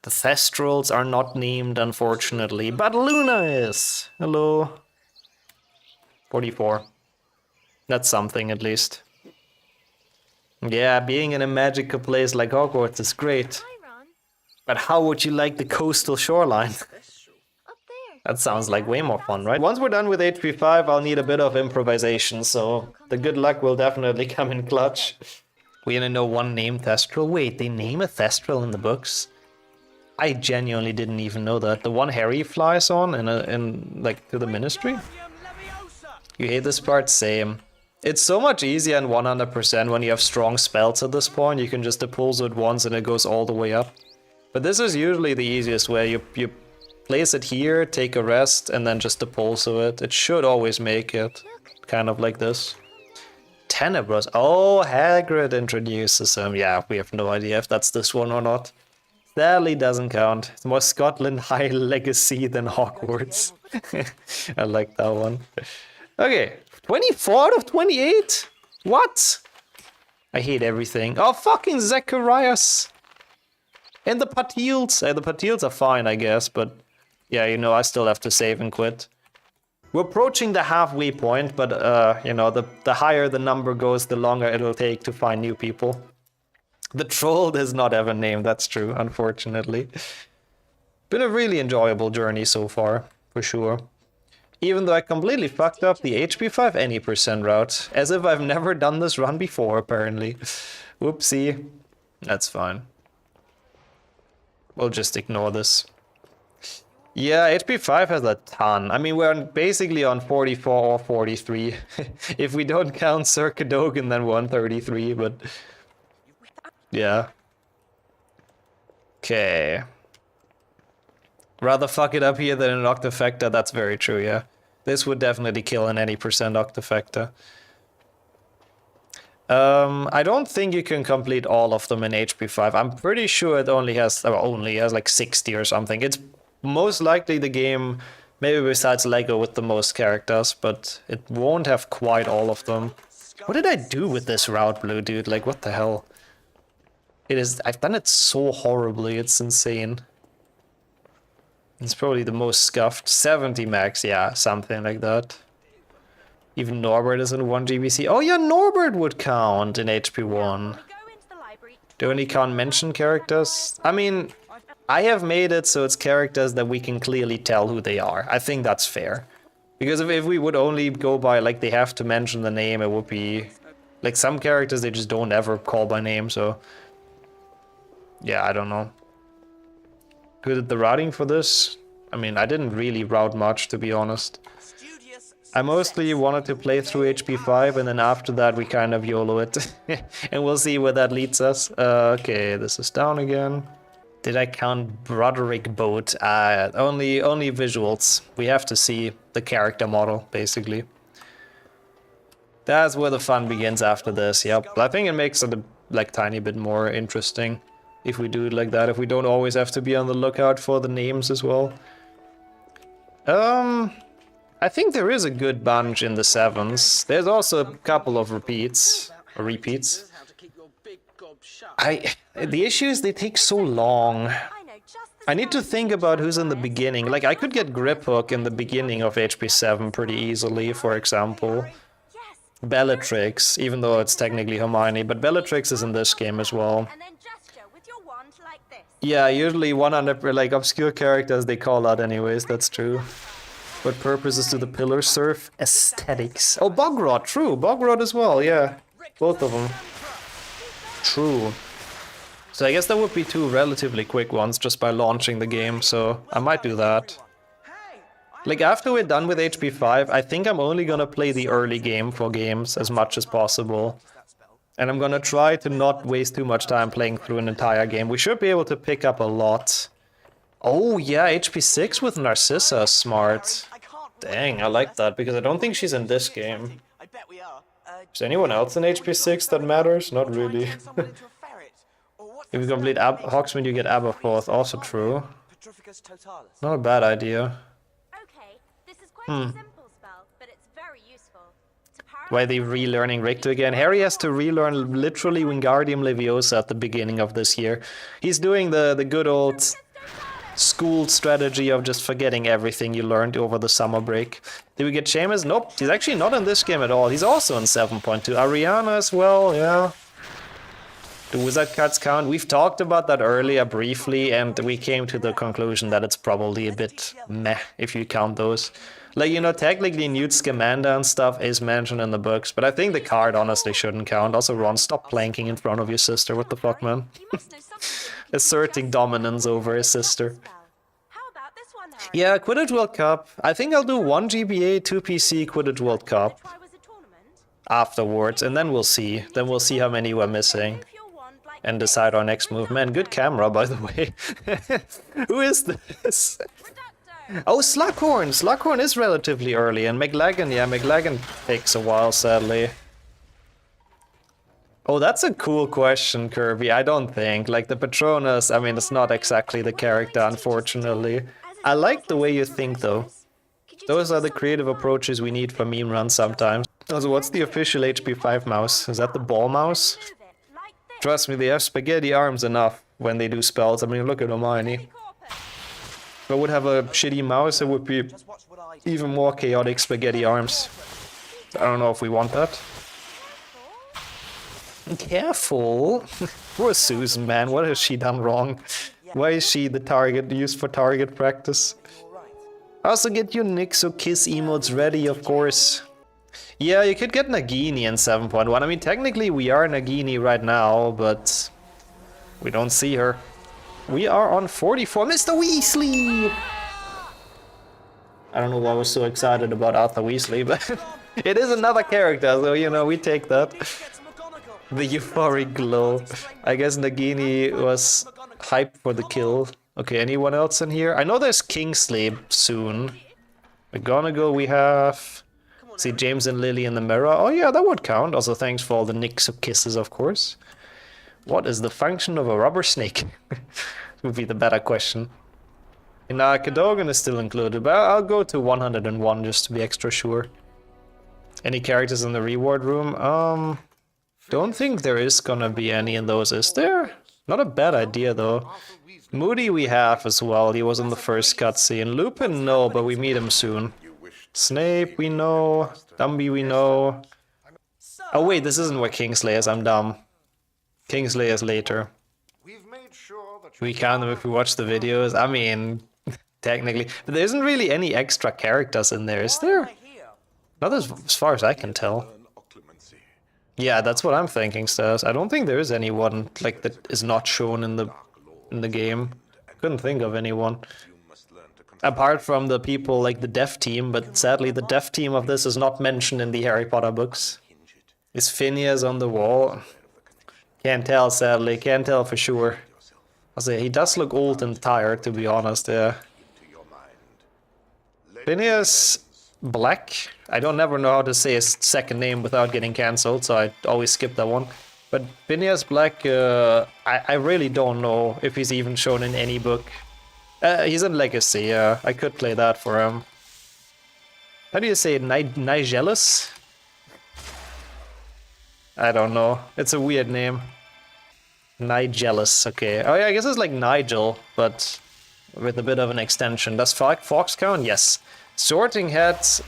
The Thestrals are not named, unfortunately. But Luna is. Hello. 44. That's something, at least. Yeah, being in a magical place like Hogwarts is great. But how would you like the coastal shoreline? That sounds like way more fun, right? Once we're done with HP 5, I'll need a bit of improvisation, so the good luck will definitely come in clutch. We only know one named Thestral. Wait, they name a Thestral in the books? I genuinely didn't even know that. The one Harry flies on in like to the Ministry? You hate this part? Same. It's so much easier in 100% when you have strong spells at this point. You can just depulse it once and it goes all the way up. But this is usually the easiest way. You place it here, take a rest, and then just depulse it. It should always make it. Kind of like this. Tenebros. Oh, Hagrid introduces him. Yeah, we have no idea if that's this one or not. Sadly doesn't count. It's more Scotland High Legacy than Hogwarts. I like that one. Okay, 24 out of 28? What? I hate everything. Oh, fucking Zacharias! And the Patils. The Patils are fine, I guess, but yeah, you know, I still have to save and quit. We're approaching the halfway point, but you know, the higher the number goes, the longer it'll take to find new people. The troll is not ever named, that's true, unfortunately. Been a really enjoyable journey so far, for sure. Even though I completely fucked up the HP 5 any % route, as if I've never done this run before, apparently. Whoopsie. That's fine. We'll just ignore this. Yeah, HP 5 has a ton. I mean, we're basically on 44 or 43. If we don't count Sir Cadogan, then we're on 33, but... yeah. Okay. Rather fuck it up here than an Octafecta, that's very true, yeah. This would definitely kill an any % Octafecta. I don't think you can complete all of them in HP 5. I'm pretty sure it only has like 60 or something. It's most likely the game, maybe besides Lego, with the most characters, but it won't have quite all of them. What did I do with this route, Blue, dude? Like, what the hell? I've done it so horribly, it's insane. It's probably the most scuffed. 70 max, yeah, something like that. Even Norbert is in 1 GBC. Oh yeah, Norbert would count in HP 1. Do only count mention characters? I mean, I have made it so it's characters that we can clearly tell who they are. I think that's fair. Because if we would only go by, like, they have to mention the name, it would be... Like some characters they just don't ever call by name, so yeah, I don't know. Who did the routing for this? I mean, I didn't really route much, to be honest. Studious I mostly wanted to play through HP5 and then after that we kind of YOLO it. And we'll see where that leads us. Okay, this is down again. Did I count Broderick Boat? Only visuals. We have to see the character model, basically. That's where the fun begins after this, yep. But I think it makes it a like tiny bit more interesting if we do it like that, if we don't always have to be on the lookout for the names as well. I think there is a good bunch in the 7s. There's also a couple of repeats. The issue is they take so long. I need to think about who's in the beginning. Like, I could get Grip Hook in the beginning of HP7 pretty easily, for example. Bellatrix, even though it's technically Hermione, but Bellatrix is in this game as well. And then gesture with your wand like this. Yeah, usually 100 like obscure characters they call out anyways, that's true. What purposes do the pillars serve? Aesthetics. Oh, Bogrod, true. Bogrod as well, yeah. Both of them. True. So I guess that would be 2 relatively quick ones just by launching the game, so I might do that. Like after we're done with HP5, I think I'm only gonna play the early game for games as much as possible. And I'm gonna try to not waste too much time playing through an entire game. We should be able to pick up a lot. Oh yeah, HP6 with Narcissa, smart. Dang, I like that, because I don't think she's in this game. I bet we are. Is anyone else in HP6 that matters? Not really. If you complete Hogsmeade, you get Aberforth, also true. Not a bad idea. Okay, this is quite a simple spell, but it's very useful. Why are they relearning Richter again? Harry has to relearn literally Wingardium Leviosa at the beginning of this year. He's doing the good old school strategy of just forgetting everything you learned over the summer break. Did we get Seamus? Nope, he's actually not in this game at all. He's also in 7.2. Ariana as well, yeah. Do wizard cards count? We've talked about that earlier briefly, and we came to the conclusion that it's probably a bit meh if you count those. Like, you know, technically Newt Scamander and stuff is mentioned in the books, but I think the card honestly shouldn't count. Also, Ron, stop planking in front of your sister. What the fuck, man? Asserting dominance over his sister. How about this one, Harry? Yeah, Quidditch World Cup. I think I'll do 1 GBA, 2 PC Quidditch World Cup Try was a tournament. afterwards, and then we'll see. Then we'll see how many we're missing. Move your wand like And decide our next move. Man, good camera, by the way. Who is this? Reducto. Oh, Slughorn! Slughorn is relatively early, and McLagan, yeah, McLagan takes a while, sadly. Oh, that's a cool question, Kirby. I don't think. Like, the Patronus, I mean, it's not exactly the character, unfortunately. I like the way you think, though. Those are the creative approaches we need for Memerun sometimes. Also, what's the official HP5 mouse? Is that the ball mouse? Move it like this. Trust me, they have spaghetti arms enough when they do spells. I mean, look at Hermione. If I would have a shitty mouse, it would be even more chaotic spaghetti arms. I don't know if we want that. Careful! Poor Susan, man. What has she done wrong? Why is she the target used for target practice? Also get your Nixo-Kiss emotes ready, of course. Yeah, you could get Nagini in 7.1. I mean, technically we are Nagini right now, but we don't see her. We are on 44. Mr. Weasley! I don't know why I was so excited about Arthur Weasley, but it is another character, so, you know, we take that. The euphoric glow. I guess Nagini was hyped for the kill. Okay, anyone else in here? I know there's Kingsley soon. McGonagall we have. See James and Lily in the mirror. Oh yeah, that would count. Also thanks for all the nicks of kisses, of course. What is the function of a rubber snake? Would be the better question. Nah, Cadogan is still included, but I'll go to 101 just to be extra sure. Any characters in the reward room? Don't think there is gonna be any in those, is there? Not a bad idea though. Moody we have as well, he was in the first cutscene. Lupin no, but we meet him soon. Snape we know, Dumby we know. Oh wait, this isn't where Kingsley is, I'm dumb. Kingsley is later. We count them if we watch the videos. I mean, technically. But there isn't really any extra characters in there, is there? Not as far as I can tell. Yeah, that's what I'm thinking, Stas. I don't think there is anyone like that is not shown in the game. Couldn't think of anyone. Apart from the people like the dev team, but sadly the dev team of this is not mentioned in the Harry Potter books. Is Phineas on the wall? Can't tell, sadly. Can't tell for sure. I say he does look old and tired, to be honest. Yeah. Phineas Black. I don't never know how to say his second name without getting cancelled, so I always skip that one. But Phineas Black, I really don't know if he's even shown in any book. He's in Legacy. Yeah, I could play that for him. How do you say it? Nigelus? I don't know. It's a weird name. Nigelus, okay. Oh yeah, I guess it's like Nigel, but with a bit of an extension. Does Fox count? Yes. Sorting Hat,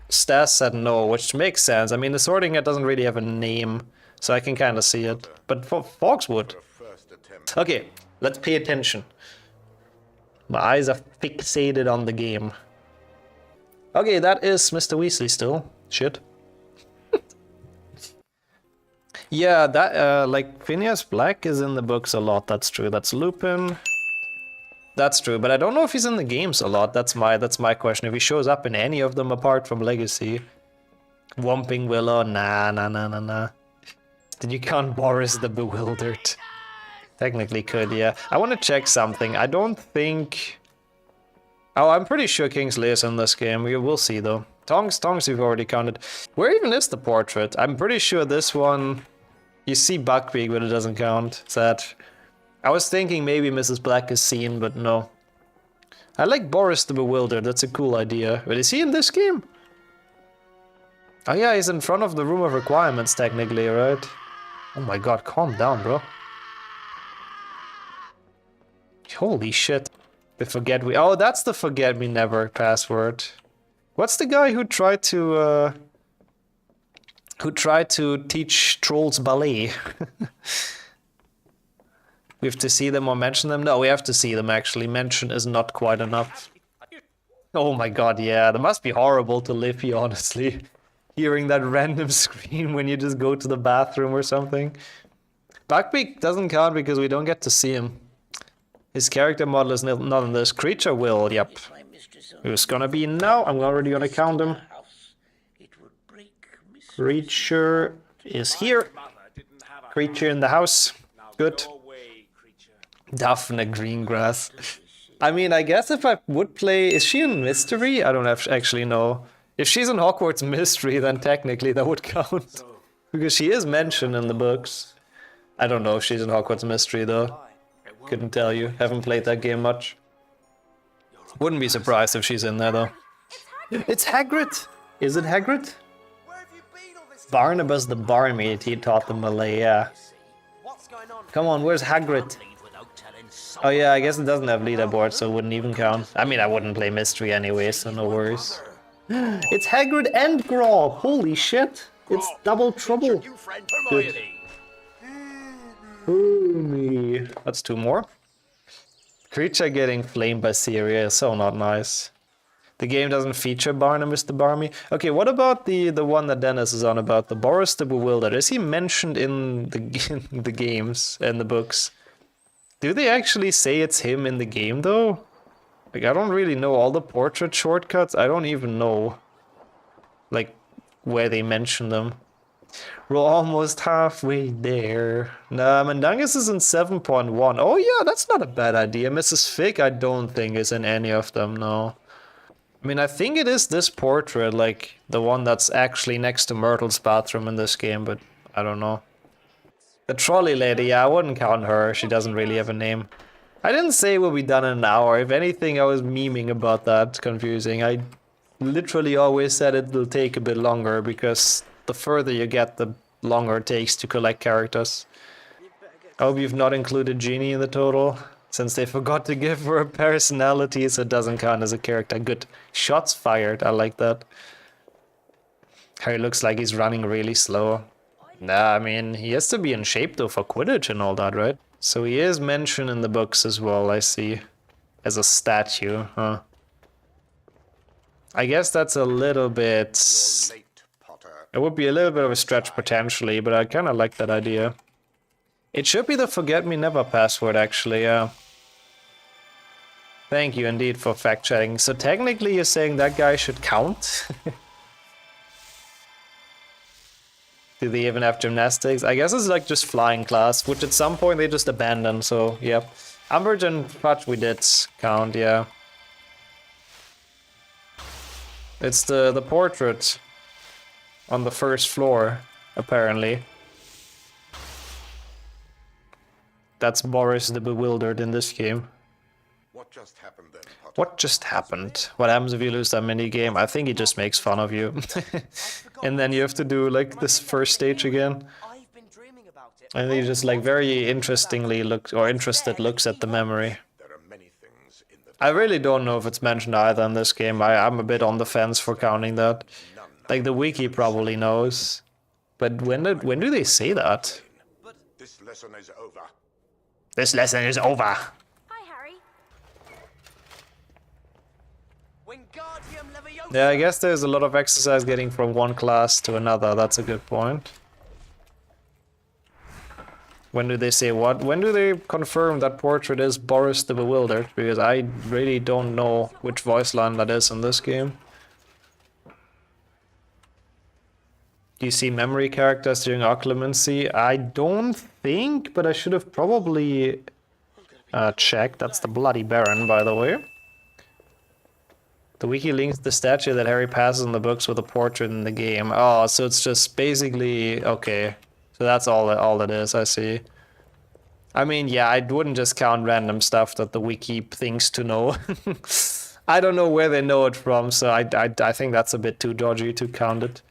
Stas said no, which makes sense. I mean, the Sorting Hat doesn't really have a name, so I can kind of see it. But Fox would. Okay, let's pay attention. My eyes are fixated on the game. Okay, that is Mr. Weasley still. Shit. Yeah, that, like, Phineas Black is in the books a lot, that's true. That's Lupin. That's true, but I don't know if he's in the games a lot. That's my question. If he shows up in any of them apart from Legacy. Whomping Willow, nah. Did you count Boris the Bewildered? Technically could, yeah. I want to check something. I don't think... Oh, I'm pretty sure Kingsley is in this game. We will see, though. Tongs we've already counted. Where even is the portrait? I'm pretty sure this one... You see Buckbeak, but it doesn't count. Sad. I was thinking maybe Mrs. Black is seen, but no. I like Boris the Bewildered. That's a cool idea. But is he in this game? Oh yeah, he's in front of the Room of Requirements, technically, right? Oh my god, calm down, bro. Holy shit. Oh, that's the Forget Me Never password. What's the guy who tried to teach trolls ballet? We have to see them or mention them? No, we have to see them, actually. Mention is not quite enough. Oh my god, yeah. That must be horrible to live here, honestly. Hearing that random scream when you just go to the bathroom or something. Buckbeak doesn't count because we don't get to see him. His character model is not in this. Creature will, yep. Who's gonna be now? I'm already gonna count him. Creature is here. Creature in the house. Good. Daphne Greengrass. I mean, I guess if I would play... Is she in Mystery? I don't actually know. If she's in Hogwarts Mystery, then technically that would count. Because she is mentioned in the books. I don't know if she's in Hogwarts Mystery, though. Couldn't tell you. Haven't played that game much. Wouldn't be surprised if she's in there, though. It's Hagrid! Is it Hagrid? Barnabas the barmaid, he taught them Malay, yeah. Come on, where's Hagrid? Oh yeah, I guess it doesn't have leaderboard, so it wouldn't even count. I mean, I wouldn't play Mystery anyway, so no worries. It's Hagrid and Grob! Holy shit! It's double trouble! Good. Hermione. That's two more. Creature getting flamed by Syria is so not nice. The game doesn't feature Barnabas the Barmy. Okay, what about the one that Dennis is on about, the Boris the Bewildered? Is he mentioned in the games and the books? Do they actually say it's him in the game though? Like, I don't really know all the portrait shortcuts. I don't even know, like, where they mention them. We're almost halfway there. Nah, Mandungus is in 7.1. Oh yeah, that's not a bad idea. Mrs. Fig, I don't think is in any of them, no. I mean, I think it is this portrait, like, the one that's actually next to Myrtle's bathroom in this game, but I don't know. The trolley lady, yeah, I wouldn't count her. She doesn't really have a name. I didn't say we'll be done in an hour. If anything, I was memeing about that. Confusing. I literally always said it will take a bit longer because the further you get, the longer it takes to collect characters. I hope you've not included Jeannie in the total, since they forgot to give her a personality, so it doesn't count as a character. Good. Shots fired. I like that. Harry looks like he's running really slow. Nah, I mean, he has to be in shape though for Quidditch and all that, right? So he is mentioned in the books as well, I see. As a statue, huh? I guess that's a little bit... It would be a little bit of a stretch potentially, but I kind of like that idea. It should be the Forget Me Never password, actually, yeah. Thank you indeed for fact-checking. So technically you're saying that guy should count? Do they even have gymnastics? I guess it's like just flying class, which at some point they just abandoned, so yep. Umbridge and Fudge we did count, yeah. It's the portrait on the first floor, apparently. That's Boris the Bewildered in this game. What just happened then, Potter? What just happened? What happens if you lose that mini game? I think he just makes fun of you. And then you have to do like this first stage again. I've been dreaming about it. And he just like very interestingly looks at the memory. There are many things in the I really don't know if it's mentioned either in this game. I'm a bit on the fence for counting that. Like the wiki probably knows. But when do they say that? This lesson is over. This lesson is over. Hi, Harry. Wingardium Leviosa. Yeah, I guess there's a lot of exercise getting from one class to another. That's a good point. When do they say what? When do they confirm that portrait is Boris the Bewildered? Because I really don't know which voice line that is in this game. Do you see memory characters during occlumency? I don't think, but I should have probably checked. That's the Bloody Baron, by the way. The wiki links the statue that Harry passes in the books with a portrait in the game. Oh, so it's just basically... Okay. So that's all it is, I see. I mean, yeah, I wouldn't just count random stuff that the wiki thinks to know. I don't know where they know it from, so I think that's a bit too dodgy to count it.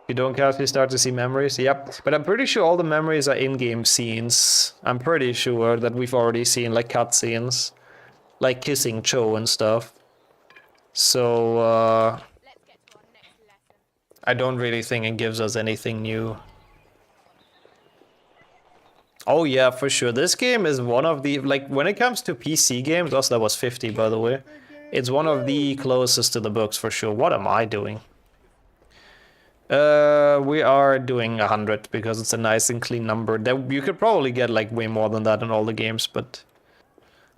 You don't count, you start to see memories? Yep. But I'm pretty sure all the memories are in-game scenes. I'm pretty sure that we've already seen, like, cutscenes. Like kissing Cho and stuff. So, I don't really think it gives us anything new. Oh yeah, for sure. This game is one of the, like, when it comes to PC games, also that was 50, by the way. It's one of the closest to the books, for sure. What am I doing? We are doing 100 because it's a nice and clean number. You could probably get like way more than that in all the games, but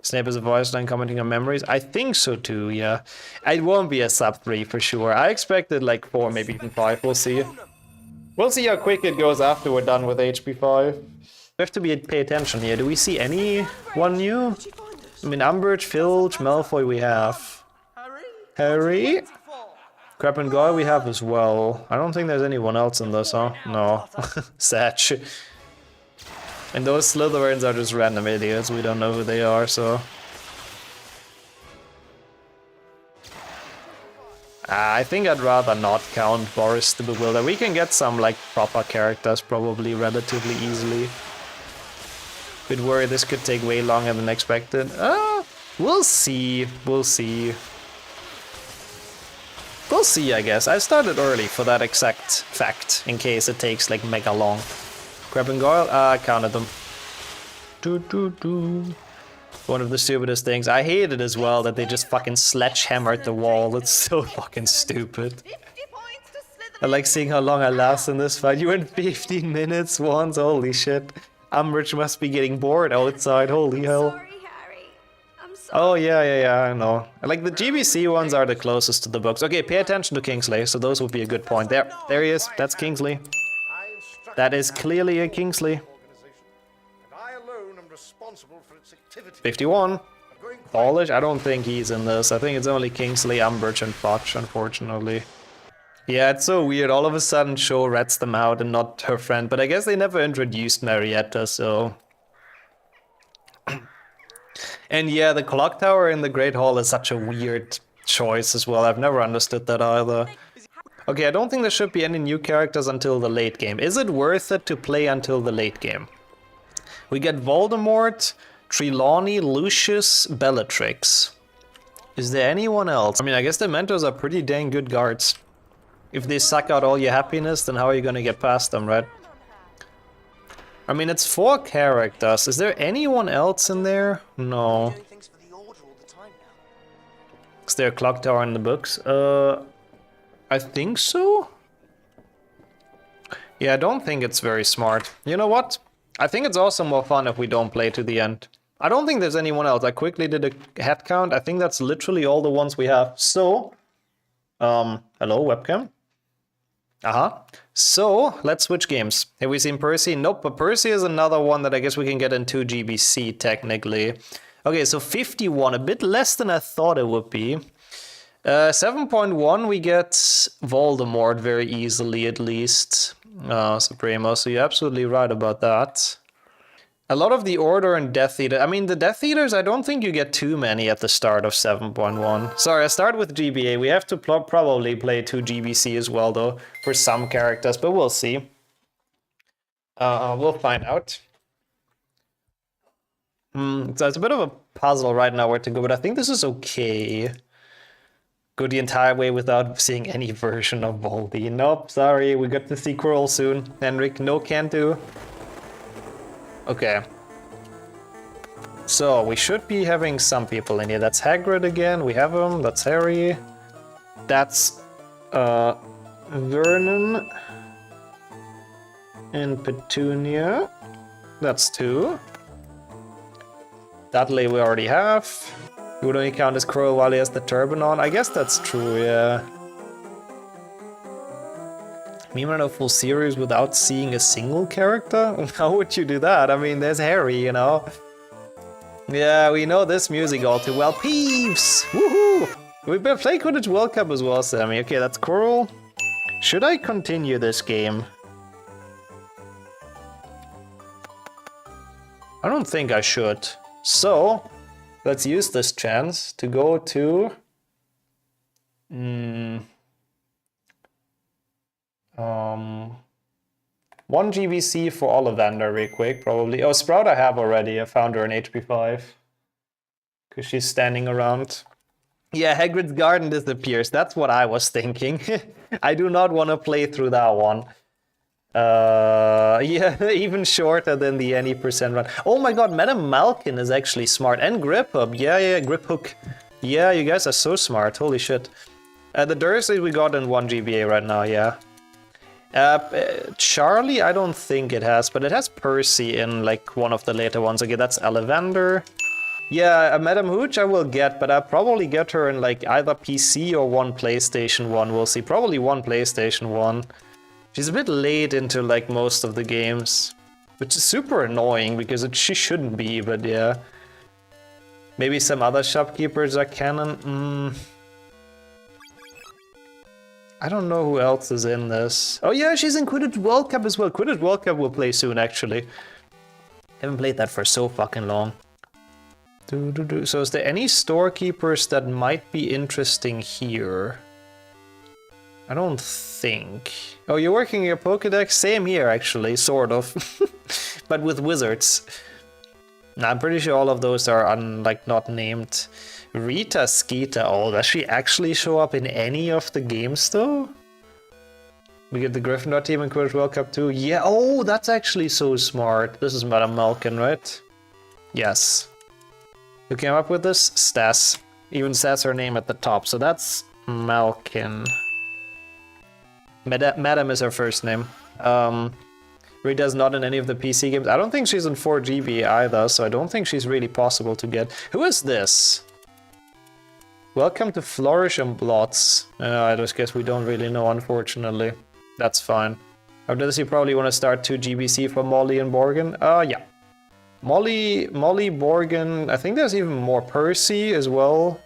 Snape is a voice line commenting on memories. I think so too, yeah. It won't be a sub 3 for sure. I expected like 4, maybe even 5. We'll see. We'll see how quick it goes after we're done with HP5. We have to pay attention here. Do we see anyone new? I mean, Umbridge, Filch, Malfoy we have. Harry? Crab and Goyle we have as well. I don't think there's anyone else in this, huh? No. Satch. And those Slytherins are just random idiots. We don't know who they are, so... I think I'd rather not count Boris the Bewildered. We can get some, like, proper characters probably relatively easily. Bit worried this could take way longer than expected. We'll see. We'll see. We'll see, I guess. I started early for that exact fact, in case it takes like mega long. Crab and Goyle? I counted them. One of the stupidest things. I hate it as well that they just fucking sledgehammered the wall. It's so fucking stupid. I like seeing how long I last in this fight. You went 15 minutes once? Holy shit. Umbridge must be getting bored outside. Holy hell. Sorry, Harry. I'm sorry. Oh, yeah, I know. Like, the GBC ones are the closest to the books. Okay, pay attention to Kingsley, so those would be a good point. There he is. That's Kingsley. That is clearly a Kingsley. And I alone am responsible for its activity. 51. Polish? I don't think he's in this. I think it's only Kingsley, Umbridge, and Fudge, unfortunately. Yeah, it's so weird. All of a sudden, Cho rats them out and not her friend. But I guess they never introduced Marietta, so... And yeah, the clock tower in the Great Hall is such a weird choice as well. I've never understood that either. Okay, I don't think there should be any new characters until the late game. Is it worth it to play until the late game? We get Voldemort, Trelawney, Lucius, Bellatrix. Is there anyone else? I mean, I guess the Mentors are pretty dang good guards. If they suck out all your happiness, then how are you gonna get past them, right? I mean, it's 4 characters. Is there anyone else in there? No. Doing things for the order all the time now. Is there a clock tower in the books? I think so? Yeah, I don't think it's very smart. You know what? I think it's also more fun if we don't play to the end. I don't think there's anyone else. I quickly did a head count. I think that's literally all the ones we have. So, hello, webcam. So, let's switch games. Have we seen Percy? Nope, but Percy is another one that I guess we can get in 2 GBC, technically. Okay, so 51, a bit less than I thought it would be. 7.1, we get Voldemort very easily, at least. Supremo, so you're absolutely right about that. A lot of the Order and Death Eater. I mean, the Death Eaters, I don't think you get too many at the start of 7.1. Sorry, I start with GBA. We have to probably play 2 GBC as well, though, for some characters, but we'll see. We'll find out. So it's a bit of a puzzle right now where to go, but I think this is okay. Go the entire way without seeing any version of Voldy. Nope, sorry, we got to see Quirrell soon. Henrik, no can do. Okay. So, we should be having some people in here. That's Hagrid again, we have him, that's Harry. That's, Vernon. And Petunia. That's 2. Dudley we already have. You would only count as Quirrell while he has the turban on. I guess that's true, yeah. Memerun a full series without seeing a single character? How would you do that? I mean, there's Harry, you know. Yeah, we know this music all too well. Peeves! Woohoo! We've been playing Quidditch World Cup as well, Sammy. Okay, that's Quirrell. Should I continue this game? I don't think I should. So, let's use this chance to go to... 1 GBC for Ollivander real quick, probably. Oh, Sprout I have already. I found her in HP 5. Because she's standing around. Yeah, Hagrid's garden disappears. That's what I was thinking. I do not want to play through that one. Yeah, even shorter than the any percent run. Oh my god, Madam Malkin is actually smart. And Grip Hook. Yeah, Grip Hook. Yeah, you guys are so smart. Holy shit. The Dursley we got in 1 GBA right now, yeah. Charlie, I don't think it has, but it has Percy in like one of the later ones. Okay, that's Ollivander. Yeah, Madam Hooch I will get, but I'll probably get her in like either PC or 1 PlayStation 1. We'll see. Probably 1 PlayStation 1. She's a bit late into like most of the games, which is super annoying because she shouldn't be, but yeah. Maybe some other shopkeepers are canon. I don't know who else is in this. Oh yeah, she's in Quidditch World Cup as well. Quidditch World Cup we'll play soon, actually. Haven't played that for so fucking long. So is there any storekeepers that might be interesting here? I don't think. Oh, you're working your Pokédex? Same here, actually, sort of. But with wizards. Nah, I'm pretty sure all of those are not named. Rita Skeeter. Oh, does she actually show up in any of the games though? We get the Gryffindor team in Quidditch World Cup too. Yeah, oh, that's actually so smart. This is Madame Malkin, right? Yes. Who came up with this? Stas. Even says her name at the top, so that's Malkin. Madam is her first name. Rita's not in any of the PC games. I don't think she's in 4GB either, so I don't think she's really possible to get. Who is this? Welcome to Flourish and Blots. I just guess we don't really know, unfortunately. That's fine. After this, you probably want to start 2 GBC for Molly and Borgin. Yeah. Molly, Borgin. I think there's even more Percy as well.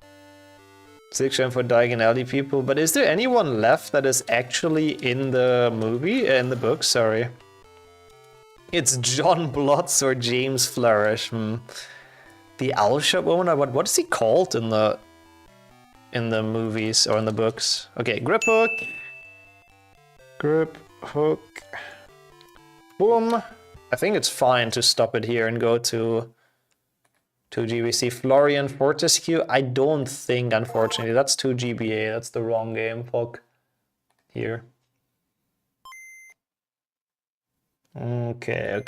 6 for Diagon Alley people. But is there anyone left that is actually in the movie? In the book, sorry. It's John Blotz or James Flourish. The owl shop owner. What is he called in the movies or in the books? Okay, Grip Hook. Grip Hook. Boom. I think it's fine to stop it here and go to GBC. Florian Fortescue. I don't think, unfortunately. That's 2 GBA. That's the wrong game. Fuck. Here. Okay,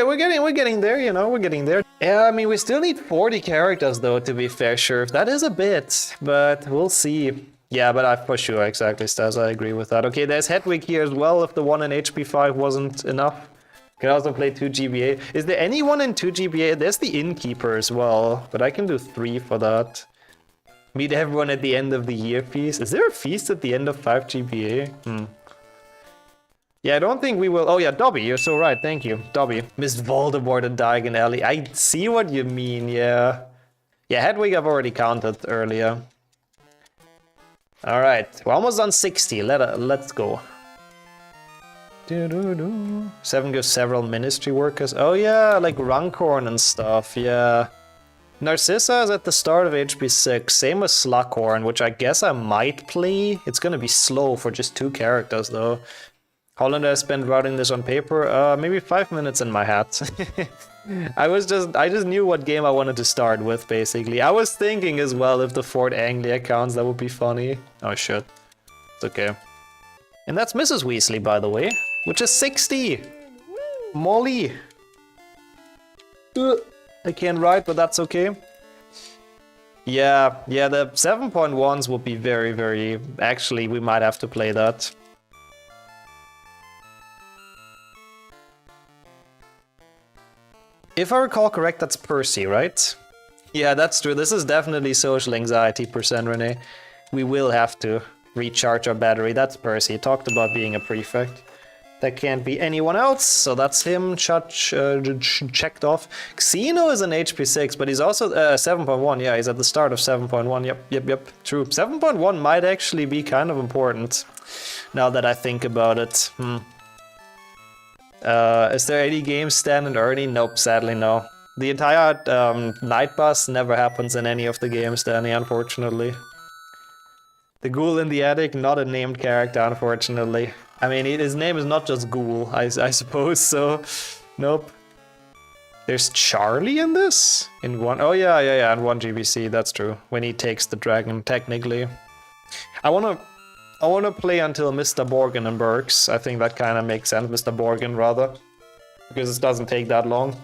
we're getting there, you know, we're getting there. Yeah, I mean, we still need 40 characters though, to be fair, sure. That is a bit, but we'll see. Yeah, but I for sure, exactly, Stas, I agree with that. Okay, there's Hedwig here as well, if the one in HP5 wasn't enough. Can also play 2 GBA. Is there anyone in 2 GBA? There's the Innkeeper as well, but I can do 3 for that. Meet everyone at the end of the year feast. Is there a feast at the end of 5 GBA? Yeah, I don't think we will... Oh yeah, Dobby, you're so right, thank you. Dobby. Miss Voldemort and Diagon Alley. I see what you mean, yeah. Yeah, Hedwig I've already counted earlier. Alright, we're almost on 60. Let's go. 7 gives several ministry workers. Oh yeah, like Runcorn and stuff, yeah. Narcissa is at the start of HP6, same as Slughorn, which I guess I might play. It's gonna be slow for just 2 characters though. Hollander I spent writing this on paper, maybe 5 minutes in my hat. I just knew what game I wanted to start with, basically. I was thinking as well, if the Fort Anglia counts, that would be funny. Oh shit. It's okay. And that's Mrs. Weasley, by the way, which is 60! Molly! I can't write, but that's okay. Yeah, the 7.1s would be very, very... Actually, we might have to play that. If I recall correct, that's Percy, right? Yeah, that's true. This is definitely social anxiety %, Renee. We will have to recharge our battery. That's Percy. He talked about being a prefect. That can't be anyone else, so that's him checked off. Xeno is an HP6, but he's also 7.1. Yeah, he's at the start of 7.1. Yep, true. 7.1 might actually be kind of important, now that I think about it. Is there any game Stan and Ernie? Nope, sadly no. The entire night bus never happens in any of the games, Danny, unfortunately. The ghoul in the attic, not a named character, unfortunately. I mean, his name is not just Ghoul, I suppose, so... Nope. There's Charlie in this? In one... Oh yeah, in 1 GBC, that's true. When he takes the dragon, technically. I wanna play until Mr. Borgin and Burks. I think that kinda makes sense, Mr. Borgin, rather. Because it doesn't take that long.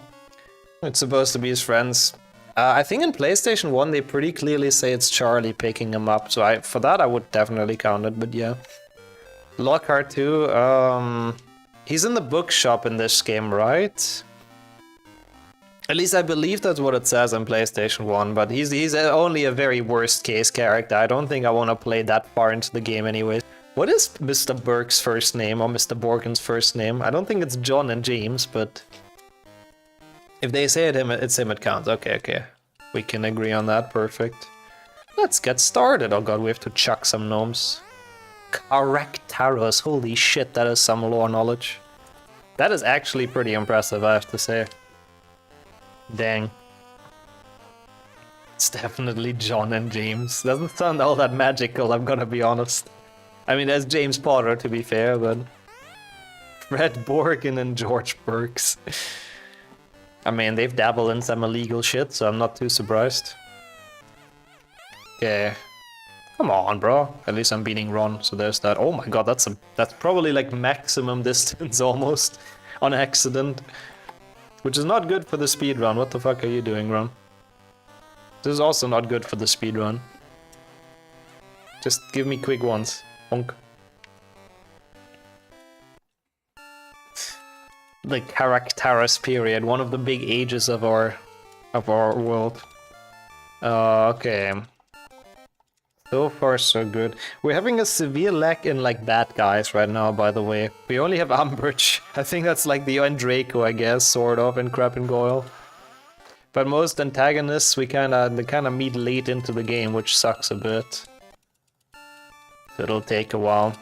It's supposed to be his friends. I think in PlayStation 1 they pretty clearly say it's Charlie picking him up, so for that I would definitely count it, but yeah. Lockhart too, he's in the bookshop in this game, right? At least I believe that's what it says on PlayStation 1, but he's only a very worst case character. I don't think I want to play that far into the game anyways. What is Mr. Burke's first name, or Mr. Borgen's first name? I don't think it's John and James, but... If they say it's him, it counts. Okay. We can agree on that, perfect. Let's get started. Oh god, we have to chuck some gnomes. Caractaros, holy shit, that is some lore knowledge. That is actually pretty impressive, I have to say. Dang. It's definitely John and James. Doesn't sound all that magical, I'm gonna be honest. I mean, there's James Potter, to be fair, but... Fred Borgin and George Burks. I mean, they've dabbled in some illegal shit, so I'm not too surprised. Okay. Come on, bro. At least I'm beating Ron, so there's that. Oh my god, that's probably like maximum distance almost on accident. Which is not good for the speedrun. What the fuck are you doing, Ron? This is also not good for the speedrun. Just give me quick ones. Bonk. The Caractaris period, one of the big ages of our world. Okay. So far so good. We're having a severe lack in like bad guys right now, by the way. We only have Umbridge. I think that's like the and Draco, I guess, sort of, and Crab and Goyle. But most antagonists they kinda meet late into the game, which sucks a bit. So it'll take a while.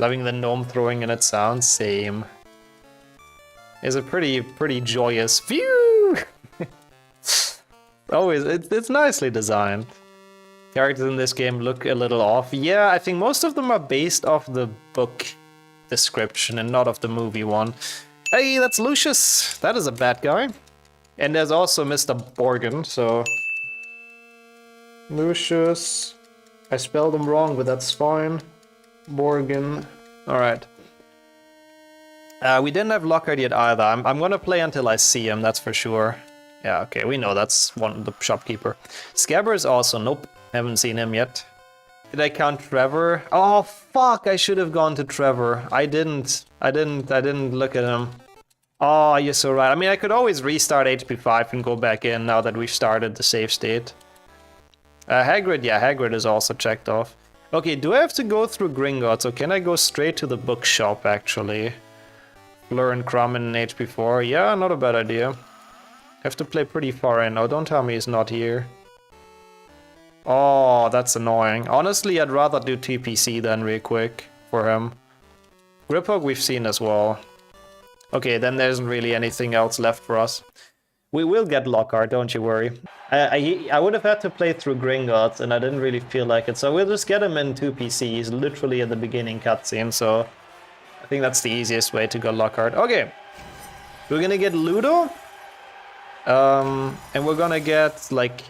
Loving the gnome throwing in its sound, same. Is a pretty joyous phew. Always, it's nicely designed. Characters in this game look a little off. Yeah, I think most of them are based off the book description and not of the movie one. Hey, that's Lucius. That is a bad guy. And there's also Mr. Borgin, so... Lucius. I spelled him wrong, but that's fine. Borgin. Alright. We didn't have Lockhart yet either. I'm gonna play until I see him, that's for sure. Yeah, okay, we know that's the shopkeeper. Scabber is also, nope, haven't seen him yet. Did I count Trevor? Oh fuck! I should have gone to Trevor. I didn't look at him. Oh, you're so right. I mean, I could always restart HP5 and go back in now that we've started the save state. Hagrid, yeah, Hagrid is also checked off. Okay, do I have to go through Gringotts, or can I go straight to the bookshop, actually? Fleur and Crumb in HP4. Yeah, not a bad idea. Have to play pretty far in. Oh, don't tell me he's not here. Oh, that's annoying. Honestly, I'd rather do TPC then real quick for him. Griphook we've seen as well. Okay, then there isn't really anything else left for us. We will get Lockhart, don't you worry. I would have had to play through Gringotts, and I didn't really feel like it, so we'll just get him in 2PC. He's literally at the beginning cutscene, so I think that's the easiest way to get Lockhart. Okay, we're gonna get Ludo, and we're gonna get like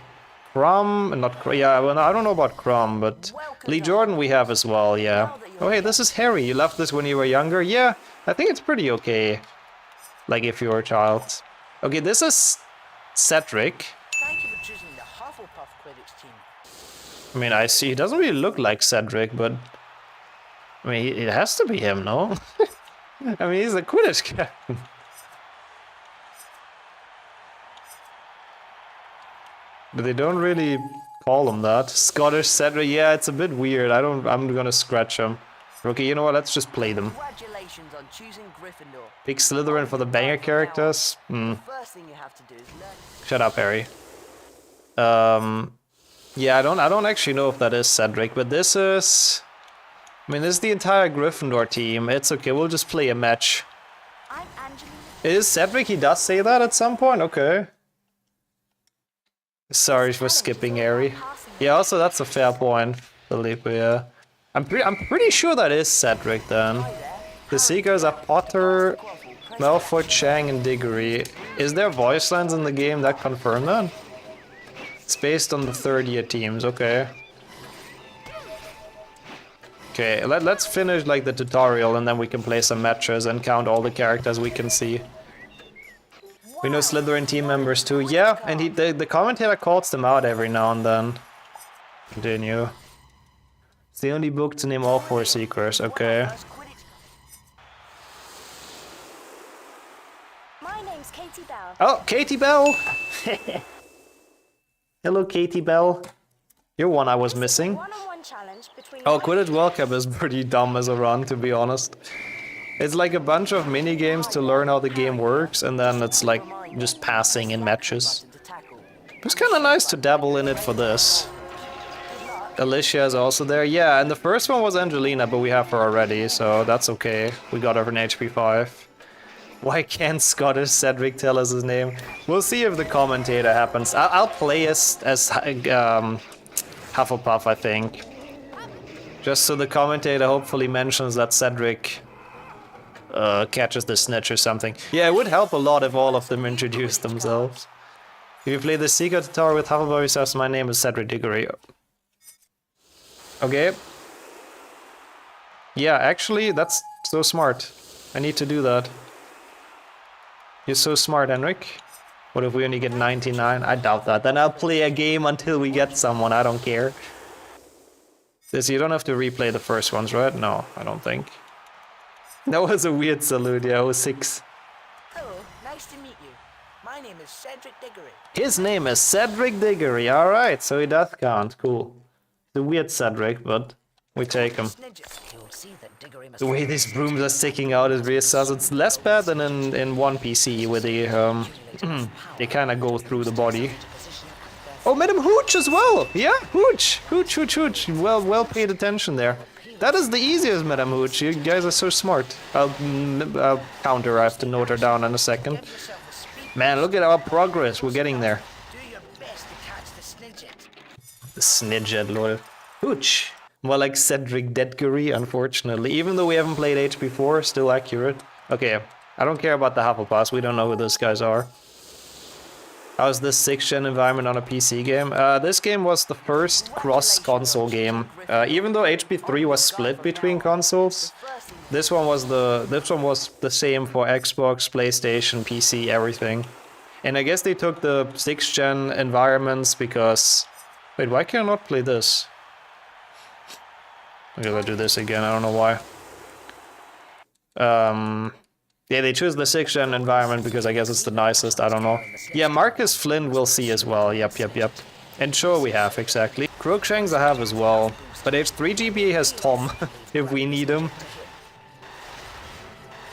Crumb, and not yeah. Well, I don't know about Crumb, but Lee Jordan we have as well. Yeah. Oh hey, this is Harry. You loved this when you were younger. Yeah, I think it's pretty okay. Like if you were a child. Okay, this is Cedric. Thank you for choosing the Hufflepuff Quidditch team. I mean, I see he doesn't really look like Cedric, but I mean, it has to be him, no? I mean, he's a Quidditch captain. But they don't really call him that. Scottish Cedric, yeah, it's a bit weird. I'm gonna scratch him. Okay, you know what? Let's just play them. Congratulations on choosing Gryffindor. Pick Slytherin for the banger characters. First thing you have to do is learn. Shut up, Harry. Yeah, I don't actually know if that is Cedric, but this is. I mean, this is the entire Gryffindor team. It's okay. We'll just play a match. I'm Angelina. It is Cedric. He does say that at some point. Okay. Sorry for skipping Harry. Yeah, also that's a fair point, Felipe. Yeah. I'm pretty sure that is Cedric then. The Seekers are Potter, Malfoy, Chang, and Diggory. Is there voice lines in the game that confirm that? It's based on the third-year teams. Okay. Okay, let's finish like the tutorial and then we can play some matches and count all the characters we can see. We know Slytherin team members too. Yeah, and the commentator calls them out every now and then. Continue. It's the only book to name all 4 Seekers. Okay. My name's Katie Bell. Oh, Katie Bell! Hello, Katie Bell. You're one I was missing. One-on-one challenge between Oh, Quidditch World Cup is pretty dumb as a run, to be honest. It's like a bunch of mini games to learn how the game works, and then it's like just passing in matches. It's kind of nice to dabble in it for this. Alicia is also there. Yeah, and the first one was Angelina, but we have her already, so that's okay. We got her in HP5. Why can't Scottish Cedric tell us his name? We'll see if the commentator happens. I'll play as Hufflepuff, I think. Just so the commentator hopefully mentions that Cedric catches the snitch or something. Yeah, it would help a lot if all of them introduced themselves. If you play the Seeker tutorial with Hufflepuff yourselves, my name is Cedric Diggory. Okay. Yeah, actually, that's so smart. I need to do that. You're so smart, Henrik. What if we only get 99? I doubt that. Then I'll play a game until we get someone. I don't care. This, you don't have to replay the first ones, right? No, I don't think. That was a weird salute, yeah, 06. Hello, nice to meet you. My name is Cedric Diggory. His name is Cedric Diggory. Alright, so he does count. Cool. It's a weird Cedric, but we take him. The way these brooms are sticking out is really sus. It's less bad than in one PC where they they kind of go through the body. Oh, Madam Hooch as well. Yeah, Hooch. Hooch. Well paid attention there. That is the easiest, Madam Hooch. You guys are so smart. I'll counter. I have to note her down in a second. Man, look at our progress. We're getting there. The Snidget, lol. Hooch. More like Cedric Dedgery, unfortunately. Even though we haven't played HP4, still accurate. Okay, I don't care about the Hufflepuffs. We don't know who those guys are. How's this 6th-gen environment on a PC game? This game was the first cross-console game. Even though HP3 was split between consoles, this one was the same for Xbox, PlayStation, PC, everything. And I guess they took the 6th-gen environments because... Wait, why can I not play this? I'm gonna do this again, I don't know why. Yeah, they choose the 6th gen environment because I guess it's the nicest, I don't know. Yeah, Marcus Flynn we'll see as well, yep. And sure we have, exactly. Crookshanks I have as well. But H3 GBA has Tom, if we need him.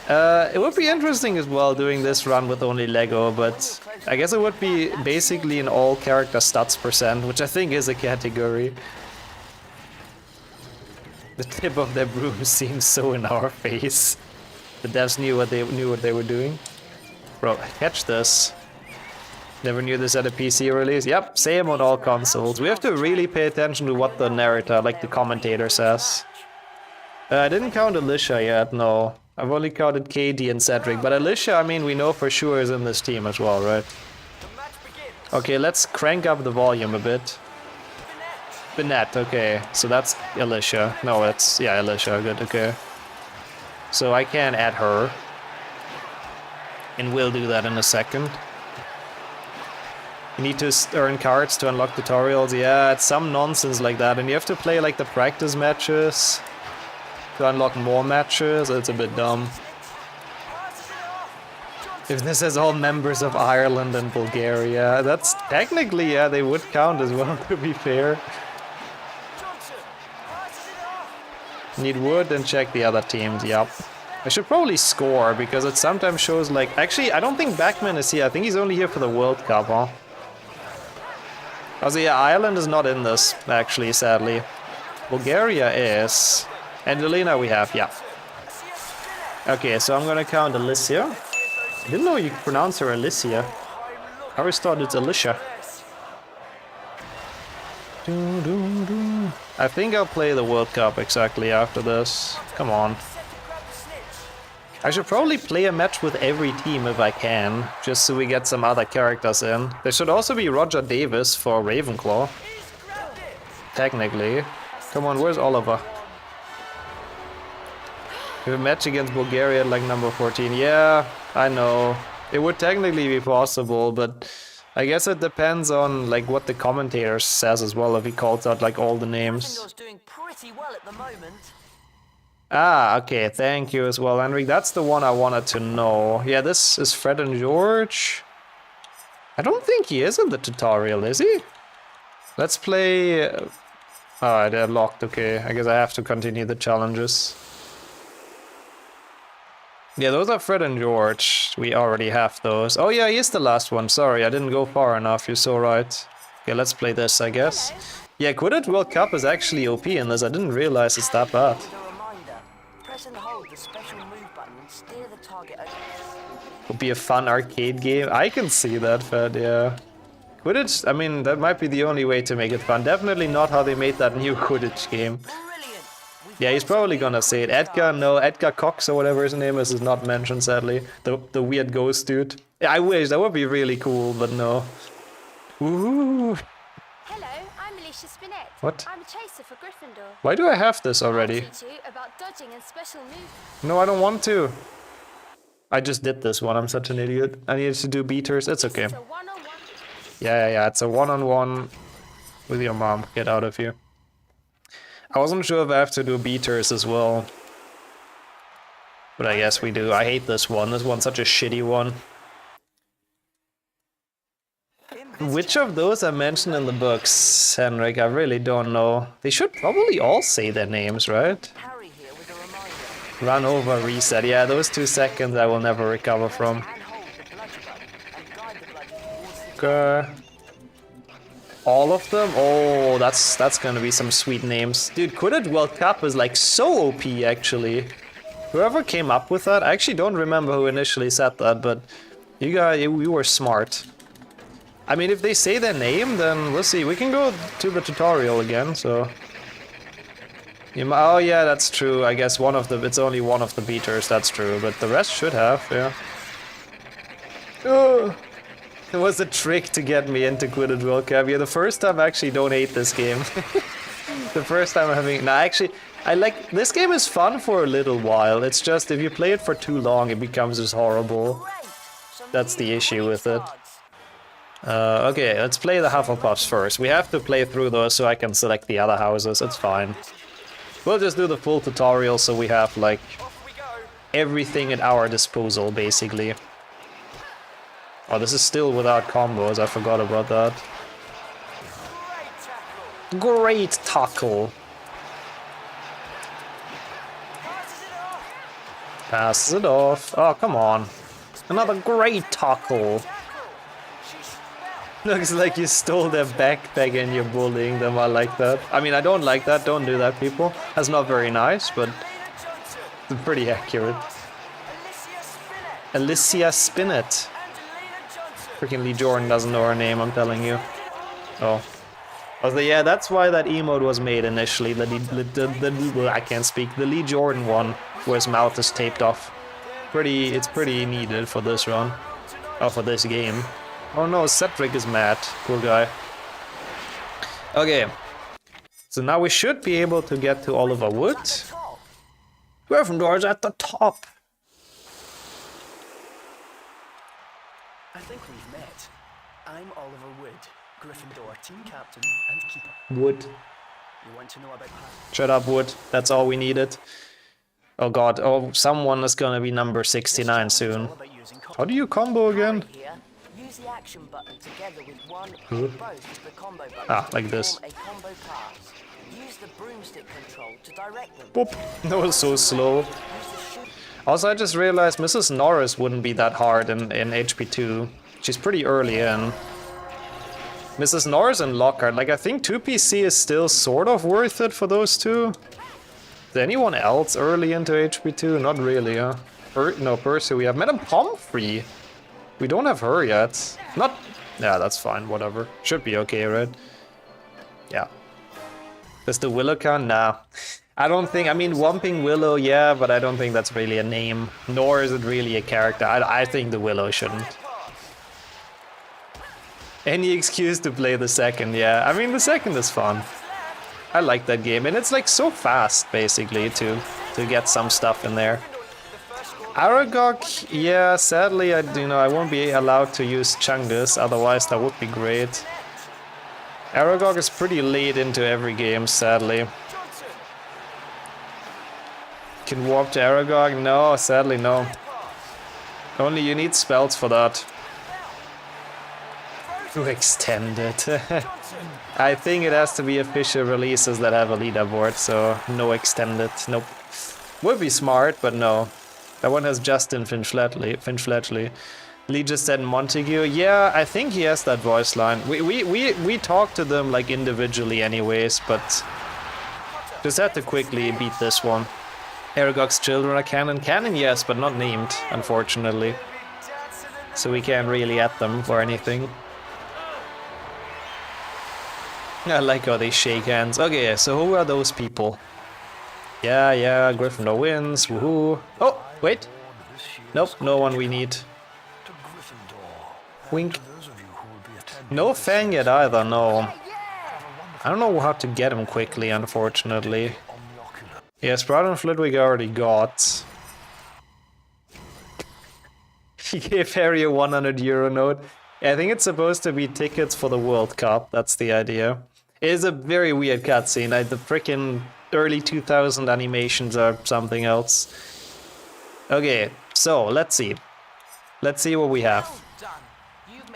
It would be interesting as well doing this run with only Lego, but I guess it would be basically an all character stats %, which I think is a category. The tip of their broom seems so in our face. The devs knew what they were doing. Bro, catch this. Never knew this at a PC release. Yep, same on all consoles. We have to really pay attention to what the narrator, like the commentator, says. I didn't count Alicia yet, no. I've only counted KD and Cedric, but Alicia, I mean, we know for sure is in this team as well, right? Okay, let's crank up the volume a bit. Bennett, okay, so that's Alicia. No, it's, yeah, Alicia, good, okay. So I can add her. And we'll do that in a second. You need to earn cards to unlock tutorials. Yeah, it's some nonsense like that. And you have to play like the practice matches to unlock more matches. It's a bit dumb. If this is all members of Ireland and Bulgaria, that's technically, yeah, they would count as well, to be fair. Need wood and check the other teams, yep. I should probably score, because it sometimes shows like... Actually, I don't think Backman is here. I think he's only here for the World Cup, huh? Also, yeah, Ireland is not in this, actually, sadly. Bulgaria is... Angelina we have, yeah. Okay, so I'm gonna count Alicia. I didn't know you could pronounce her Alicia. I always thought it's Alicia. I think I'll play the World Cup exactly after this. Come on. I should probably play a match with every team if I can, just so we get some other characters in. There should also be Roger Davis for Ravenclaw. Technically. Come on, where's Oliver? We have a match against Bulgaria at like number 14. Yeah, I know. It would technically be possible, but I guess it depends on like what the commentator says as well, if he calls out like all the names. Doing pretty well at the moment. Ah, okay, thank you as well, Henrik. That's the one I wanted to know. Yeah, this is Fred and George. I don't think he is in the tutorial, is he? Let's play... Oh, they're locked, okay. I guess I have to continue the challenges. Yeah, those are Fred and George. We already have those. Oh yeah, he is the last one. Sorry, I didn't go far enough. You're so right. Okay, let's play this, I guess. Yeah, Quidditch World Cup is actually OP in this. I didn't realize it's that bad. Would be a fun arcade game. I can see that, Fed, yeah. Quidditch, I mean, that might be the only way to make it fun. Definitely not how they made that new Quidditch game. Yeah, he's probably gonna say it. Edgar, no, Edgar Cox or whatever his name is not mentioned, sadly. The weird ghost dude. Yeah, I wish, that would be really cool, but no. Ooh. Hello, I'm Alicia Spinett. What? I'm a chaser for Gryffindor. Why do I have this already? I'll teach you about dodging and special moves. No, I don't want to. I just did this one, I'm such an idiot. I needed to do beaters, it's okay. It's a one-on-one. Yeah, it's a one-on-one with your mom. Get out of here. I wasn't sure if I have to do beaters as well. But I guess we do. I hate this one. This one's such a shitty one. Which of those are mentioned in the books, Henrik? I really don't know. They should probably all say their names, right? Run over, reset. Yeah, those 2 seconds I will never recover from. Okay. All of them? Oh, that's gonna be some sweet names. Dude, Quidditch World Cup is like so OP, actually. Whoever came up with that, I actually don't remember who initially said that, but you guys, you were smart. I mean, if they say their name, then we'll see. We can go to the tutorial again, so... Oh yeah, that's true. I guess it's only one of the beaters, that's true, but the rest should have, yeah. Oh. It was a trick to get me into Quidditch World Cup. Yeah, the first time I actually don't hate this game. The first time I'm having... No, actually, I like... This game is fun for a little while. It's just, if you play it for too long, it becomes just horrible. That's the issue with it. Okay, let's play the Hufflepuffs first. We have to play through those so I can select the other houses. It's fine. We'll just do the full tutorial so we have like everything at our disposal, basically. Oh, this is still without combos, I forgot about that. Great tackle. Passes it off. Oh, come on. Another great tackle. Looks like you stole their backpack and you're bullying them. I like that. I mean, I don't like that. Don't do that, people. That's not very nice, but it's pretty accurate. Alicia Spinett. Freaking Lee Jordan doesn't know her name, I'm telling you. Oh. Yeah, that's why that emote was made initially. I can't speak. The Lee Jordan one, where his mouth is taped off. It's pretty needed for this run. Oh, for this game. Oh no, Cedric is mad. Poor guy. Okay. So now we should be able to get to Oliver Wood. Gryffindor's at the top. I think we've met. I'm Oliver Wood, Gryffindor team captain and keeper. Wood. You want to know about past? Shut up, Wood. That's all we needed. Oh god, oh, someone is gonna be number 69 soon. How do you combo again? Use the action button together with one or both of the combo buttons. Ah, like this. To form a combo class. Use the broomstick control to direct them. Boop. That was so slow. Also, I just realized Mrs. Norris wouldn't be that hard in HP2. She's pretty early in. Mrs. Norris and Lockhart, like I think 2PC is still sort of worth it for those two. Is there anyone else early into HP2? Not really, huh? No, Percy, we have Madame Pomfrey. We don't have her yet. Not... Yeah, that's fine, whatever. Should be okay, right? Yeah. Does the Willow count? Nah. I don't think... I mean, Whomping Willow, yeah, but I don't think that's really a name. Nor is it really a character. I think the Willow shouldn't. Any excuse to play the second, yeah. I mean, the second is fun. I like that game, and it's like so fast, basically, to get some stuff in there. Aragog, yeah, sadly, I won't be allowed to use Chungus, otherwise that would be great. Aragog is pretty late into every game, sadly. Can warp to Aragog? No, sadly no. Only you need spells for that. To extend it. I think it has to be official releases that have a leaderboard, so no extended, nope. Would be smart, but no. That one has Justin Finch-Fletchley. Lee just said Montague. Yeah, I think he has that voice line. We talked to them like individually anyways, but just had to quickly beat this one. Aragog's children are canon. Canon, yes, but not named, unfortunately. So we can't really add them or anything. I like how they shake hands. Okay, so who are those people? Yeah, Gryffindor wins, woohoo. Oh, wait. Nope, no one we need. Wink. No Fang yet either, no. I don't know how to get him quickly, unfortunately. Yeah, Sprout and Flitwick I already got. He gave Harry a 100 euro note. I think it's supposed to be tickets for the World Cup, that's the idea. It is a very weird cutscene, the frickin' early 2000 animations are something else. Okay, so let's see. Let's see what we have.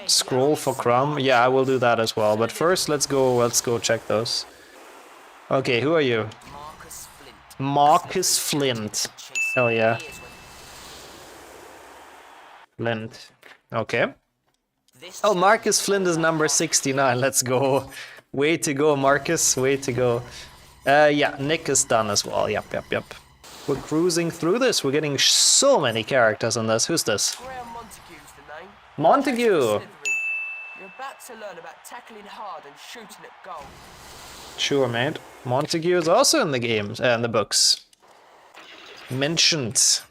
Scroll for Crumb? Yeah, I will do that as well, but first let's go check those. Okay, who are you? Marcus Flint. Hell yeah. Flint. Okay. Oh, Marcus Flint is number 69. Let's go. Way to go, Marcus. Way to go. Yeah, Nick is done as well. Yep. We're cruising through this. We're getting so many characters in this. Who's this? Montague. You're about to learn about tackling hard and shooting at goal. Sure, mate. Montague is also in the games and the books. Mentioned.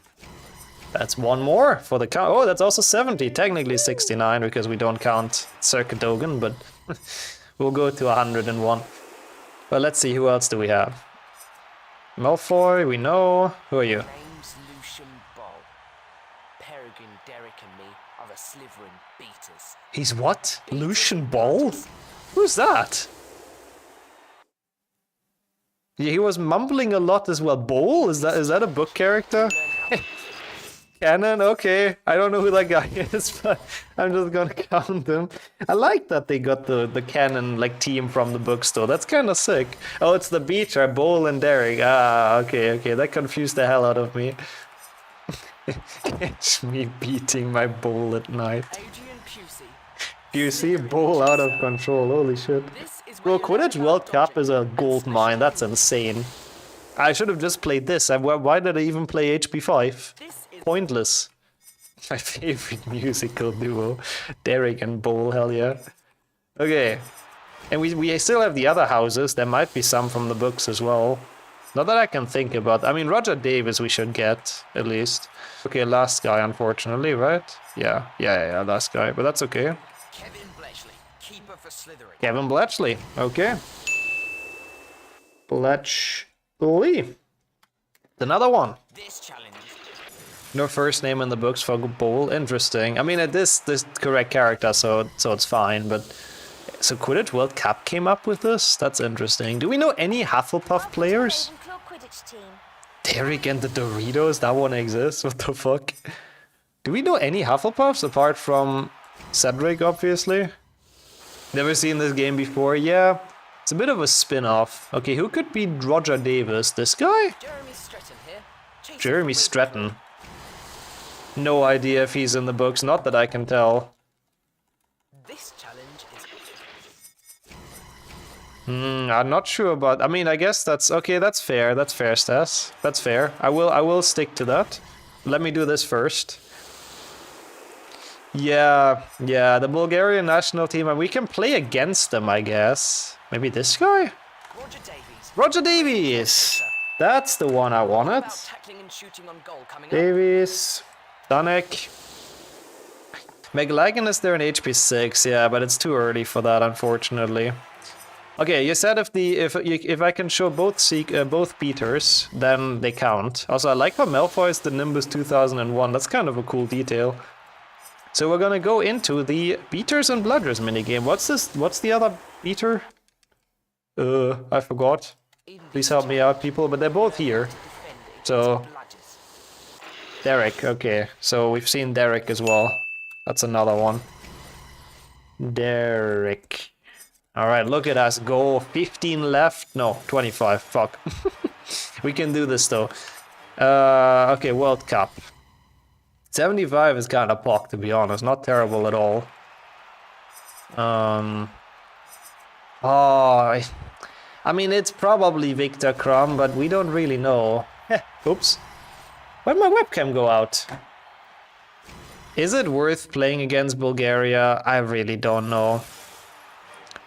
That's one more for the count. Oh, that's also 70. Technically 69 because we don't count Circuit Dogan, but we'll go to 101. But let's see, who else do we have? Malfoy, we know. Who are you? Name's Lucian Ball. Peregrine, Derek and me are the Slytherin beaters. He's what? Lucian Ball? Who's that? Yeah, he was mumbling a lot as well. Bowl? Is that a book character? Canon? Okay. I don't know who that guy is, but I'm just gonna count him. I like that they got the canon like team from the bookstore. That's kind of sick. Oh, it's the Beecher, Bowl and Derek. Ah, okay. That confused the hell out of me. It's me beating my bowl at night. Pusey, bowl out of control. Holy shit. Bro, Quidditch World Cup is a gold mine. That's insane. I should have just played this. Why did I even play HP5? Pointless. My favorite musical duo. Derek and Bowl, hell yeah. Okay. And we still have the other houses. There might be some from the books as well. Not that I can think about. I mean, Roger Davis we should get, at least. Okay, last guy, unfortunately, right? Yeah, last guy. But that's okay. Kevin Bletchley, keeper for Slytherin. Kevin Bletchley. Okay. Bletchley. Another one. This challenge. No first name in the books for Bowl. Interesting. I mean, it is this correct character, so it's fine. But so Quidditch World Cup came up with this. That's interesting. Do we know any Hufflepuff players? Quidditch team. Derek and the Doritos. That one exists. What the fuck? Do we know any Hufflepuffs apart from Cedric? Obviously. Never seen this game before. Yeah, it's a bit of a spin-off. Okay, who could be Roger Davis? This guy? Jeremy Stratton here. Jeremy Stratton. No idea if he's in the books, not that I can tell. This challenge is... I'm not sure about... I mean, I guess that's... Okay, that's fair. That's fair, Stas. That's fair. I will stick to that. Let me do this first. Yeah, the Bulgarian national team, and we can play against them, I guess. Maybe this guy? Roger Davies. Roger Davies! That's the one I wanted. Tackling and shooting on goal coming Davies... Danek. McLagan is there in HP 6, yeah, but it's too early for that, unfortunately. Okay, you said if I can show both beaters, then they count. Also, I like how Malfoy is the Nimbus 2001. That's kind of a cool detail. So we're gonna go into the beaters and bludgers minigame. What's the other beater? I forgot. Please help me out, people. But they're both here. So. Derek, okay. So we've seen Derek as well. That's another one. Derek. Alright, look at us go. 15 left. No, 25. Fuck. We can do this though. Okay, World Cup. 75 is kind of pock, to be honest. Not terrible at all. I mean, it's probably Victor Krum, but we don't really know. Oops. Where'd my webcam go out? Is it worth playing against Bulgaria? I really don't know.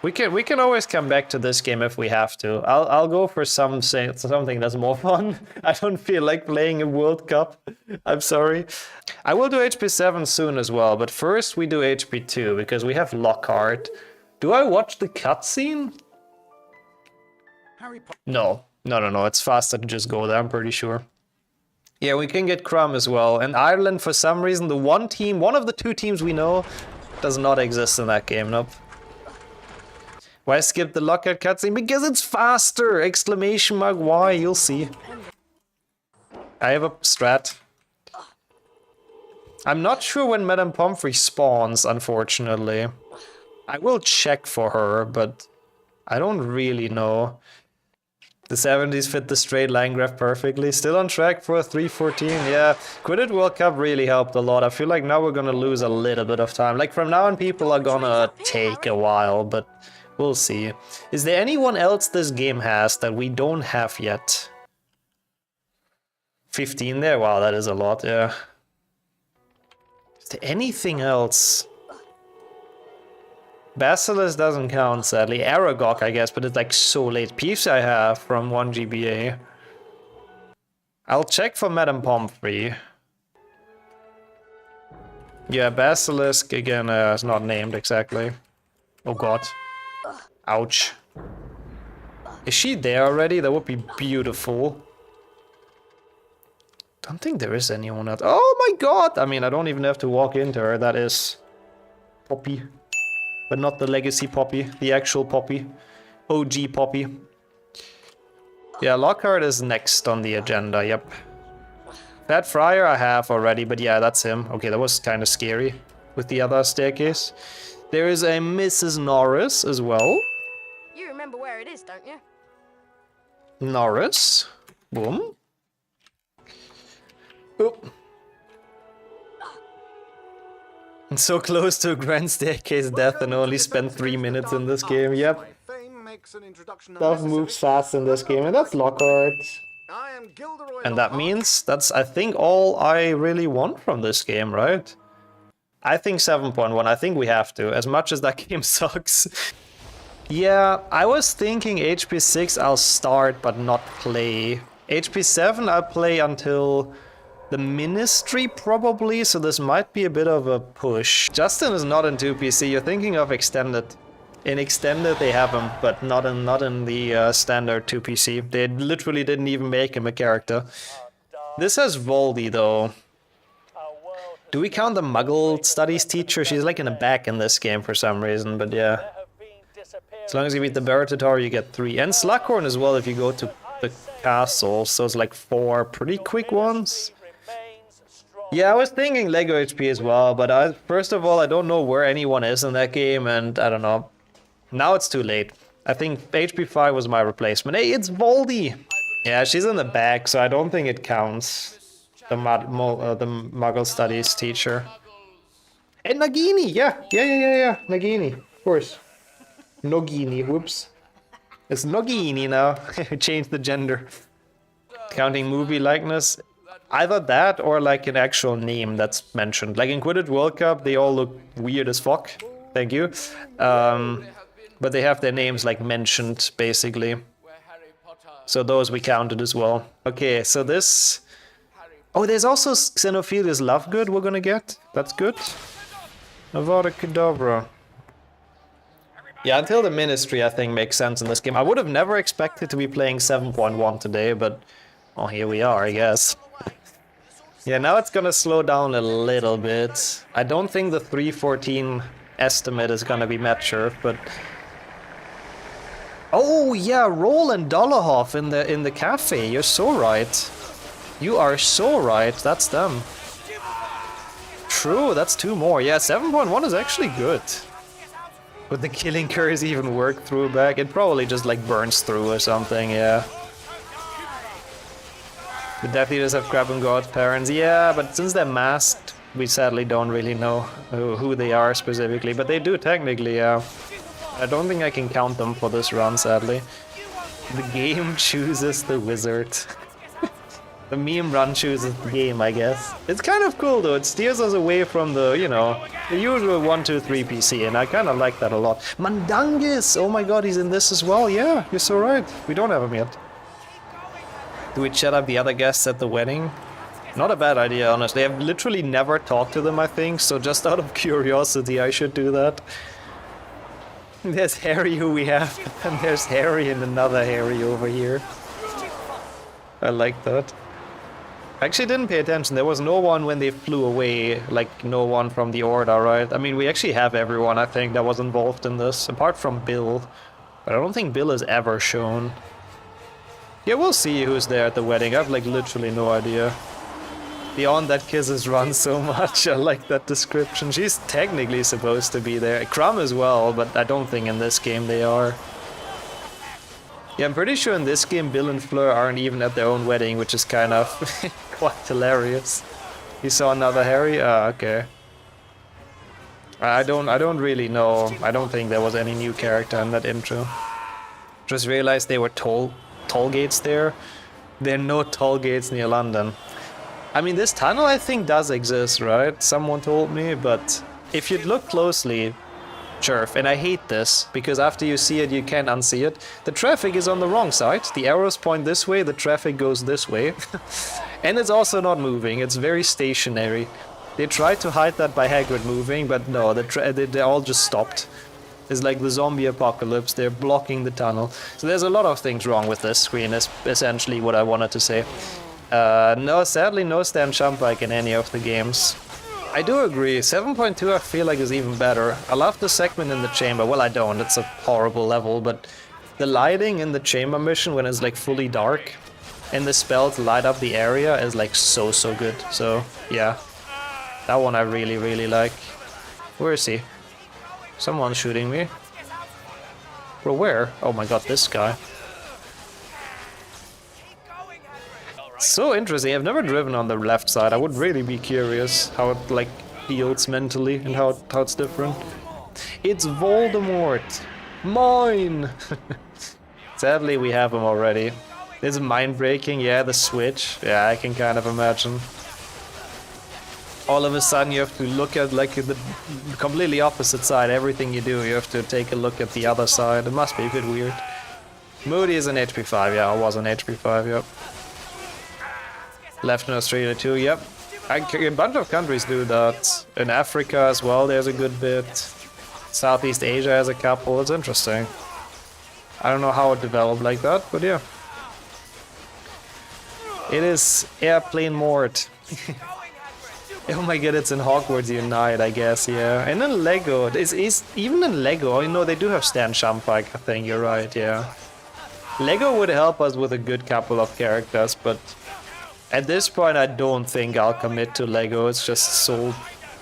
We can always come back to this game if we have to. I'll go for something that's more fun. I don't feel like playing a World Cup. I'm sorry. I will do HP 7 soon as well, but first we do HP 2 because we have Lockhart. Do I watch the cutscene? No. It's faster to just go there, I'm pretty sure. Yeah, we can get Krum as well. And Ireland, for some reason, the one of the two teams we know, does not exist in that game, nope. Why skip the Lockhart cutscene? Because it's faster! Exclamation mark, why? You'll see. I have a strat. I'm not sure when Madame Pomfrey spawns, unfortunately. I will check for her, but I don't really know. The 70s fit the straight line graph perfectly. Still on track for a 314. Yeah, Quidditch World Cup really helped a lot. I feel like now we're gonna lose a little bit of time. Like from now on, people are gonna take a while, but we'll see. Is there anyone else this game has that we don't have yet? 15 there? Wow, that is a lot, yeah. Is there anything else? Basilisk doesn't count, sadly. Aragog, I guess, but it's like so late. Peeves I have from 1GBA. I'll check for Madame Pomfrey. Yeah, Basilisk, again, is not named exactly. Oh god. Ouch. Is she there already? That would be beautiful. Don't think there is anyone else. Oh my god! I mean, I don't even have to walk into her. That is Poppy. But not the legacy Poppy, the actual Poppy. OG Poppy. Yeah, Lockhart is next on the agenda, yep. Pat Fryer I have already, but yeah, that's him. Okay, that was kind of scary with the other staircase. There is a Mrs. Norris as well. You remember where it is, don't you? Norris. Boom. Oop. So close to a grand staircase death and only spent 3 minutes in this game, yep. Stuff moves fast in this game, and that's Lockhart. And that means that's, I think, all I really want from this game, right? I think 7.1, I think we have to, as much as that game sucks. Yeah, I was thinking HP 6 I'll start but not play. HP 7 I'll play until the Ministry probably, so this might be a bit of a push. Justin is not in 2PC, you're thinking of Extended. In Extended they have him, but not in the standard 2PC. They literally didn't even make him a character. This has Voldy though. Do we count the Muggle Studies teacher? She's like in the back in this game for some reason, but yeah. As long as you beat the Barra tutorial, you get 3. And Slughorn as well if you go to the castle, so it's like 4 pretty quick ones. Yeah, I was thinking Lego HP as well, but first of all, I don't know where anyone is in that game, and I don't know. Now it's too late. I think HP 5 was my replacement. Hey, it's Voldy! Yeah, she's in the back, so I don't think it counts. The Muggle Studies teacher. And Nagini, yeah. Nagini, of course. Nogini, whoops. It's Nogini now. Change the gender. Counting movie likeness. Either that or like an actual name that's mentioned. Like in Quidditch World Cup, they all look weird as fuck. Thank you. But they have their names like mentioned, basically. So those we counted as well. Okay, so this... Oh, there's also Xenophilius Lovegood we're gonna get. That's good. Avada Kedavra. Yeah, until the Ministry, I think, makes sense in this game. I would have never expected to be playing 7.1 today, but... Oh, here we are, I guess. Yeah, now it's gonna slow down a little bit. I don't think the 3:14 estimate is gonna be met, sure, but... Oh, yeah, Roland Dolohov in the cafe. You're so right. You are so right. That's them. True, that's 2 more. Yeah, 7.1 is actually good. Would the killing curse even work through back? It probably just like burns through or something, yeah. The Death Eaters have Grab God's parents. Yeah, but since they're masked, we sadly don't really know who they are specifically. But they do technically, yeah. I don't think I can count them for this run, sadly. The game chooses the wizard. The meme run chooses the game, I guess. It's kind of cool though, it steers us away from the, you know, the usual 1, 2, 3 PC, and I kind of like that a lot. Mandangis! Oh my god, he's in this as well, yeah, you're so right. We don't have him yet. Do we chat up the other guests at the wedding? Not a bad idea, honestly. I've literally never talked to them, I think, so just out of curiosity I should do that. There's Harry who we have, and there's Harry and another Harry over here. I like that. I actually didn't pay attention. There was no one when they flew away, like no one from the Order, right? I mean, we actually have everyone, I think, that was involved in this, apart from Bill. But I don't think Bill is ever shown. Yeah, we'll see who's there at the wedding. I have like literally no idea. Beyond that kisses run so much. I like that description. She's technically supposed to be there. Crumb as well, but I don't think in this game they are. Yeah, I'm pretty sure in this game Bill and Fleur aren't even at their own wedding, which is kind of quite hilarious. You saw another Harry? Ah, okay. I don't really know. I don't think there was any new character in that intro. Just realized they were toll gates there. There are no toll gates near London. I mean, this tunnel I think does exist, right? Someone told me, but if you'd look closely, Churf, and I hate this, because after you see it, you can't unsee it. The traffic is on the wrong side. The arrows point this way, the traffic goes this way. And it's also not moving, it's very stationary. They tried to hide that by Hagrid moving, but no, they all just stopped. It's like the zombie apocalypse, they're blocking the tunnel. So there's a lot of things wrong with this screen, is essentially what I wanted to say. No, sadly no stand jump bike in any of the games. I do agree, 7.2 I feel like is even better. I love the segment in the chamber, well I don't, it's a horrible level, but The lighting in the chamber mission when it's like fully dark and the spells light up the area is like so good. So yeah, that one I really like. Where is he? Someone's shooting me. Bro, where? Oh my god, this guy. So interesting. I've never driven on the left side. I would really be curious how it like feels mentally and how it's different. It's Voldemort. Mine. Sadly, we have him already. Is it mind breaking? Yeah, the switch. Yeah, I can kind of imagine. All of a sudden, you have to look at like the completely opposite side. Everything you do, you have to take a look at the other side. It must be a bit weird. Moody is an HP 5. Yeah, I was an HP 5. Yep. Left in Australia too. Yep. A bunch of countries do that. In Africa as well, there's a good bit. Southeast Asia has a couple. It's interesting. I don't know how it developed like that, but yeah. It is Airplane Mort. Oh my god, it's in Hogwarts Unite, I guess, yeah. And in Lego, it's even in Lego, you know, they do have Stan Shumpike, I think, you're right, yeah. Lego would help us with a good couple of characters, but at this point I don't think I'll commit to Lego. It's just so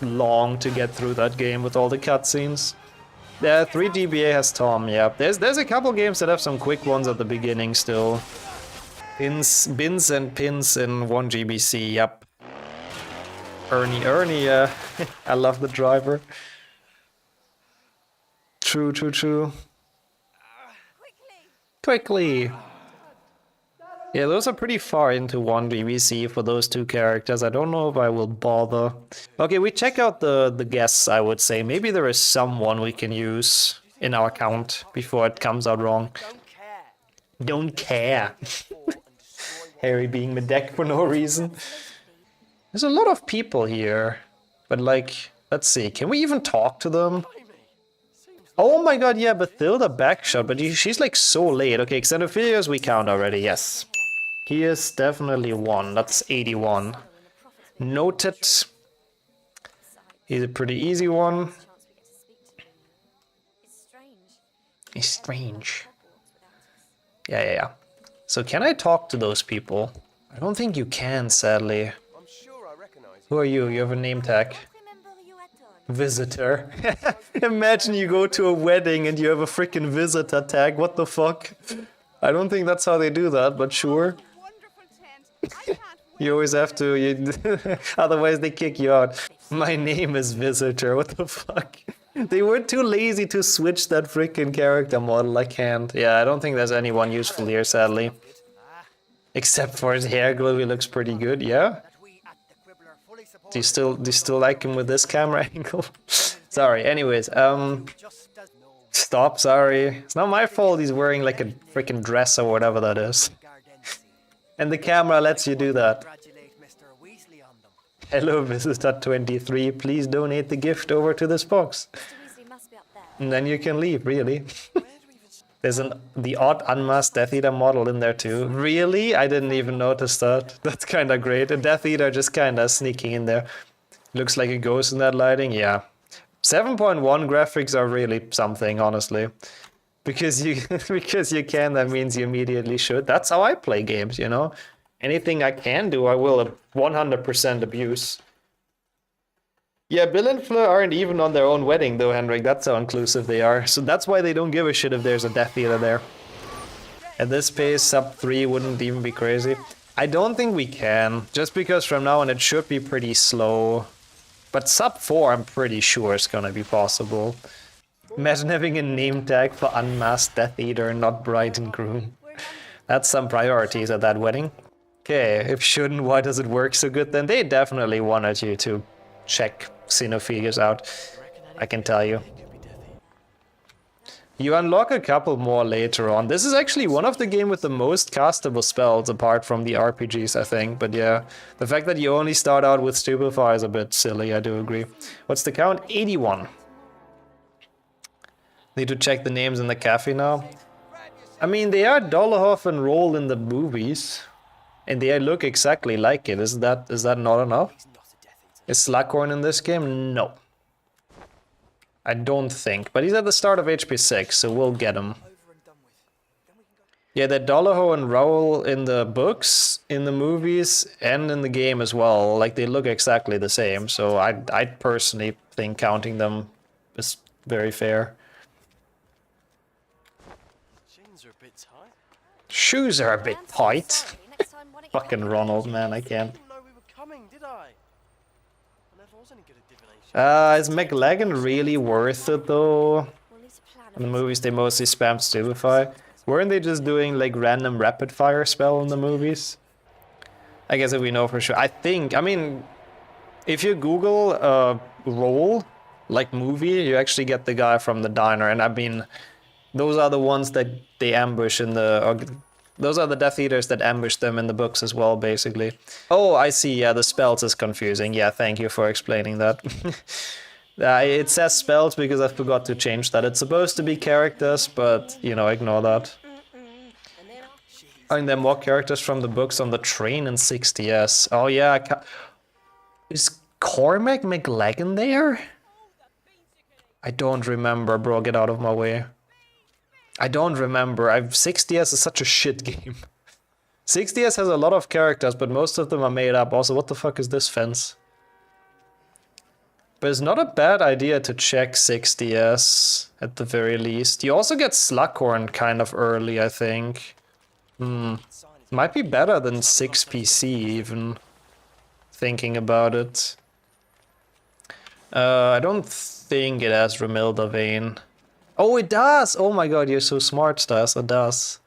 long to get through that game with all the cutscenes. Yeah, 3GBA has Tom, yeah. There's a couple games that have some quick ones at the beginning still. Bins and pins in 1GBC, yep. Ernie, yeah. I love the driver. True. Quickly! Yeah, those are pretty far into 1GBC for those two characters. I don't know if I will bother. Okay, we check out the guests, I would say. Maybe there is someone we can use in our account before it comes out wrong. Don't care. Harry being the deck for no reason. There's a lot of people here. But like, let's see, can we even talk to them? Oh my god, yeah, Bathilda backshot, but she's like so late. Okay, Xenophilius we count already, yes. He is definitely 1, that's 81. Noted. He's a pretty easy one. He's strange. Yeah. So can I talk to those people? I don't think you can, sadly. Who are you? You have a name tag. Visitor. Imagine you go to a wedding and you have a freaking visitor tag. What the fuck? I don't think that's how they do that, but sure. You always have to, otherwise they kick you out. My name is Visitor, what the fuck? They were too lazy to switch that freaking character model, I can't. Yeah, I don't think there's anyone useful here, sadly. Except for his hair glue, he looks pretty good, yeah? Do you still like him with this camera angle? Sorry, anyways, stop, sorry. It's not my fault he's wearing like a freaking dress or whatever that is. And the camera lets you do that. Hello, Visitor 23, please donate the gift over to this box. And then you can leave, really. There's the odd unmasked Death Eater model in there too. Really? I didn't even notice that. That's kinda great. A Death Eater just kinda sneaking in there. Looks like a ghost in that lighting, yeah. 7.1 graphics are really something, honestly. Because you can, that means you immediately should. That's how I play games, you know? Anything I can do, I will 100% abuse. Yeah, Bill and Fleur aren't even on their own wedding though, Henrik. That's how inclusive they are. So that's why they don't give a shit if there's a Death Eater there. At this pace, sub 3 wouldn't even be crazy. I don't think we can, just because from now on it should be pretty slow. But sub 4 I'm pretty sure is gonna be possible. Imagine having a name tag for unmasked Death Eater, not bride and groom. That's some priorities at that wedding. Okay, if shouldn't, why does it work so good then? They definitely wanted you to check Xenophilius out, I can tell you. You unlock a couple more later on. This is actually one of the game with the most castable spells apart from the RPGs, I think. But yeah, the fact that you only start out with Stupefy is a bit silly, I do agree. What's the count? 81. Need to check the names in the cafe now. I mean, they are Dolohov and Roll in the movies. And they look exactly like it. Is that not enough? Is Slughorn in this game? No. I don't think. But he's at the start of HP 6, so we'll get him. Yeah, that Dollaho and Raoul in the books, in the movies, and in the game as well, like they look exactly the same. So I personally think counting them is very fair. Jeans are a bit tight. Shoes are a bit I'm so tight. sorry. Next time, why don't you Fucking get Ronald, man, I I can't. didn't know we were coming, did I? I never was any good at divination. Is McLagan really worth it though? We'll need to plan In the movies, they mostly spam Stupefy. Weren't they just doing like random rapid fire spell in the movies? I guess if we know for sure. I mean, if you Google roll, like movie, you actually get the guy from the diner. And I mean, those are the ones that they ambush in the... those are the Death Eaters that ambush them in the books as well, basically. Oh, I see. Yeah, the spells is confusing. Yeah, thank you for explaining that. It says spells because I forgot to change that. It's supposed to be characters, but, you know, ignore that. And then more characters from the books on the train in 60s. Oh, yeah. Is Cormac McLagan there? I don't remember, bro. Get out of my way. I don't remember. 60s is such a shit game. 60s has a lot of characters, but most of them are made up. Also, what the fuck is this fence? But it's not a bad idea to check 60s at the very least. You also get Slughorn kind of early, I think. Might be better than 6PC even, thinking about it. I don't think it has Remilda Vein. Oh, it does! Oh my god, you're so smart, Stas. It does.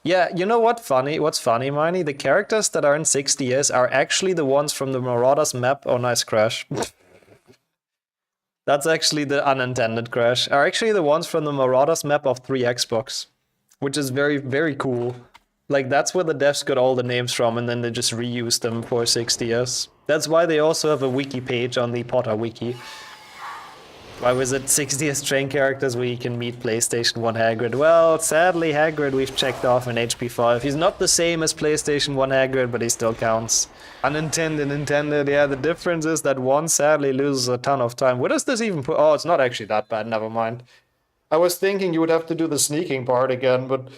Yeah, you know what funny? What's funny, Miney? The characters that are in 60s are actually the ones from the Marauders map. Oh, nice crash. That's actually the unintended crash. Are actually the ones from the Marauders map of 3Xbox. Which is very, very cool. Like, that's where the devs got all the names from, and then they just reused them for 60s. That's why they also have a wiki page on the Potter wiki. Why was it 60s train characters where you can meet PlayStation 1 Hagrid? Well, sadly, Hagrid we've checked off in HP5. He's not the same as PlayStation 1 Hagrid, but he still counts. Unintended, intended, yeah, the difference is that one sadly loses a ton of time. Where does this even put? Oh, it's not actually that bad, never mind. I was thinking you would have to do the sneaking part again, but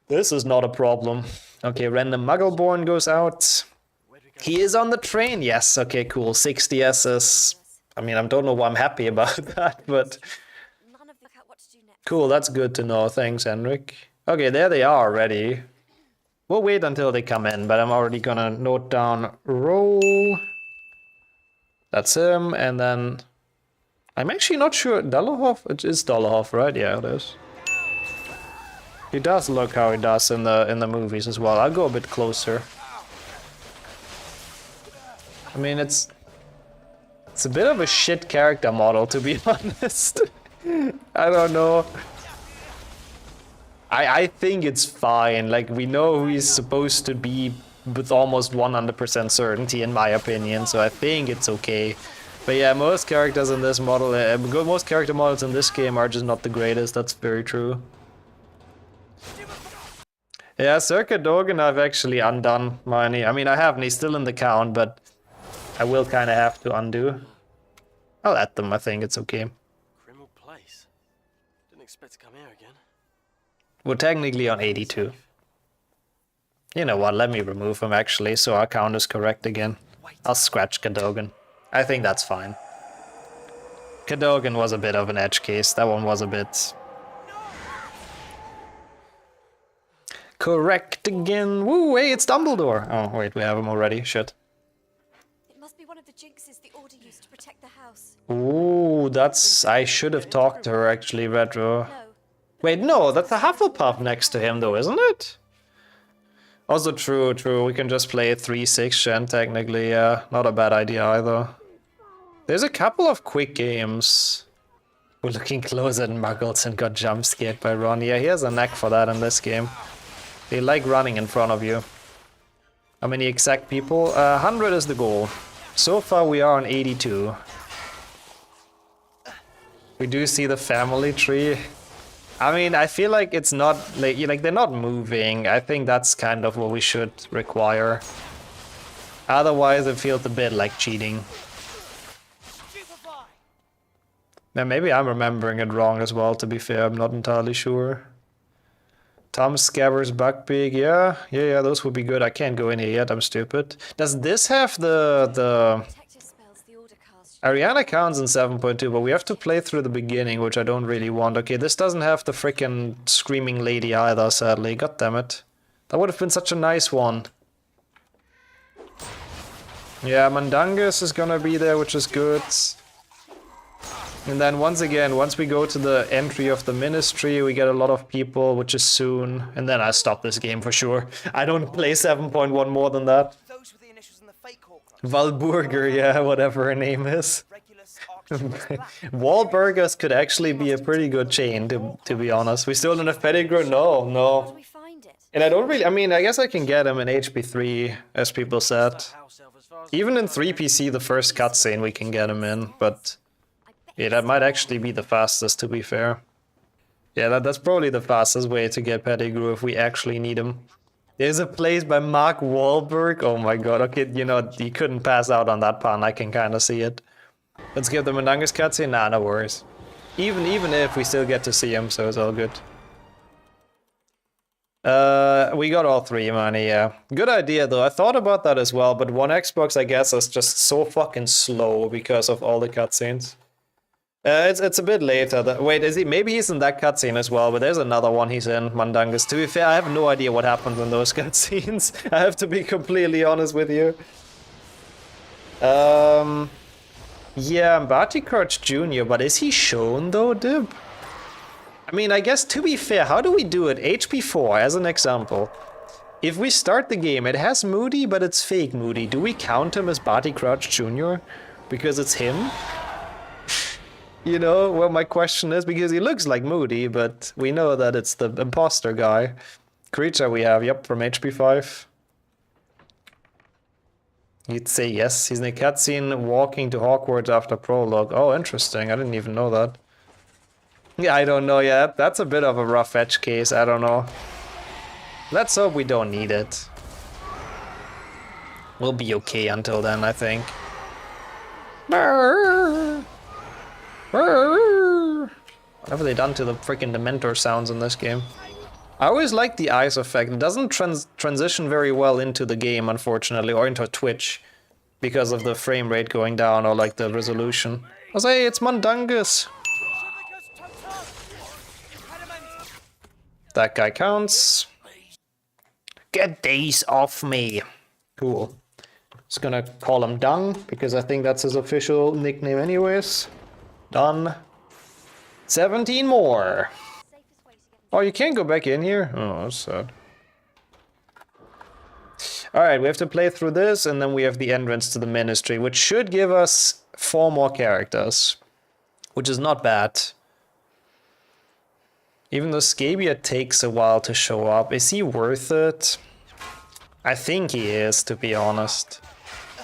this is not a problem. Okay, random Muggleborn goes out. He is on the train, yes, okay, cool. 60s is... I mean, I don't know why I'm happy about that, but... None of the what to do next. Cool, that's good to know. Thanks, Henrik. Okay, there they are already. We'll wait until they come in, but I'm already gonna note down roll. That's him, and then... I'm actually not sure. Dolohov? It is Dolohov, right? Yeah, it is. He does look how he does in the movies as well. I'll go a bit closer. I mean, it's a bit of a shit character model, to be honest. I don't know. I think it's fine. Like, we know who he's supposed to be with almost 100% certainty, in my opinion. So I think it's okay. But yeah, most characters in this model, most character models in this game are just not the greatest. That's very true. Yeah, Circa Dogen I've actually undone, Miney. I mean, I haven't. He's still in the count, but I will kind of have to undo. I'll add them. I think it's okay. Criminal place. Didn't expect to come here again. We're technically on 82. You know what? Let me remove him actually, so our count is correct again. I'll scratch Cadogan. I think that's fine. Cadogan was a bit of an edge case. That one was a bit... Correct again. Woo, hey, it's Dumbledore. Oh, wait, we have him already. Shit. It must be one of the jinxes the Order used to protect the house. Ooh, that's... I should have talked to her actually, Retro. No. Wait, no, that's a Hufflepuff next to him though, isn't it? Also true, true. We can just play 3/6 gen technically, yeah. Not a bad idea either. There's a couple of quick games. We're looking closer at Muggles and got jump scared by Ron. Yeah, he has a knack for that in this game. They like running in front of you. How many exact people? 100 is the goal. So far we are on 82. We do see the family tree. I mean, I feel like it's not like they're not moving. I think that's kind of what we should require. Otherwise, it feels a bit like cheating. Now, maybe I'm remembering it wrong as well, to be fair. I'm not entirely sure. Tom Scabbers, Buckbeak, yeah, those would be good. I can't go in here yet, I'm stupid. Does this have the Protective spells the order cast. Ariana counts in 7.2, but we have to play through the beginning, which I don't really want. Okay, this doesn't have the freaking Screaming Lady either, sadly. God damn it. That would have been such a nice one. Yeah, Mandangus is gonna be there, which is good. And then once again, once we go to the entry of the ministry, we get a lot of people, which is soon. And then I stop this game for sure. I don't play 7.1 more than that. Those were the initials in the fake Horcrux. Valburger, yeah, whatever her name is. Regulus, Arcturus, Wahlburgers could actually be a pretty good chain, to be honest. We still don't have Pettigrew? No, How do no. we find it? And I don't really, I mean, I guess I can get him in HP3, as people said. House elf as far as Even in 3PC, the first cutscene, we can get him in, but... yeah, that might actually be the fastest, to be fair. Yeah, that's probably the fastest way to get Pettigrew if we actually need him. There's a place by Mark Wahlberg. Oh my god, okay, you know, you couldn't pass out on that pun, I can kind of see it. Let's give the Mandangus cutscene. Nah, no worries. Even if we still get to see him, so it's all good. We got all three, money, yeah. Good idea, though. I thought about that as well, but one Xbox, I guess, is just so fucking slow because of all the cutscenes. It's a bit later. Wait, is he? Maybe he's in that cutscene as well, but there's another one he's in, Mandangus. To be fair, I have no idea what happens in those cutscenes. I have to be completely honest with you. Yeah, Barty Crouch Jr., but is he shown though, Dib? I mean, I guess to be fair, how do we do it? HP 4 as an example. If we start the game, it has Moody, but it's fake Moody. Do we count him as Barty Crouch Jr.? Because it's him? You know, well, my question is, because he looks like Moody, but we know that it's the imposter guy. Creature we have, yep, from HP 5. You'd say yes, he's in a cutscene walking to Hogwarts after prologue. Oh, interesting, I didn't even know that. Yeah, I don't know yet. That's a bit of a rough edge case, I don't know. Let's hope we don't need it. We'll be okay until then, I think. What have they done to the freaking Dementor sounds in this game? I always like the eyes effect. It doesn't transition very well into the game, unfortunately, or into Twitch, because of the frame rate going down, or like the resolution. I say, it's Mandangus! That guy counts. Get these off me! Cool. Just gonna call him Dung, because I think that's his official nickname anyways. Done. 17 more! Oh, you can't go back in here? Oh, that's sad. Alright, we have to play through this, and then we have the entrance to the Ministry, which should give us 4 more characters. Which is not bad. Even though Scabia takes a while to show up, is he worth it? I think he is, to be honest.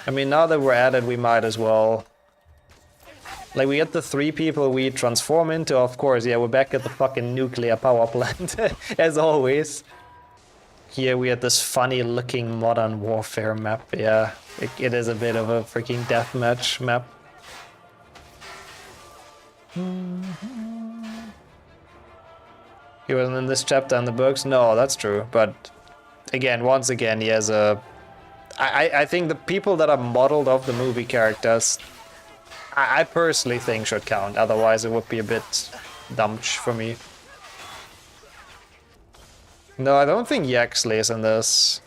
I mean, now that we're at it, we might as well. Like, we get the 3 people we transform into, of course, yeah, we're back at the fucking nuclear power plant, as always. Here we have this funny-looking Modern Warfare map, yeah. It is a bit of a freaking deathmatch map. He wasn't in this chapter in the books? No, that's true, but again, once again, he has a... I think the people that are modeled off the movie characters, I personally think should count, otherwise it would be a bit dumbch for me. No, I don't think Yaxley is in this.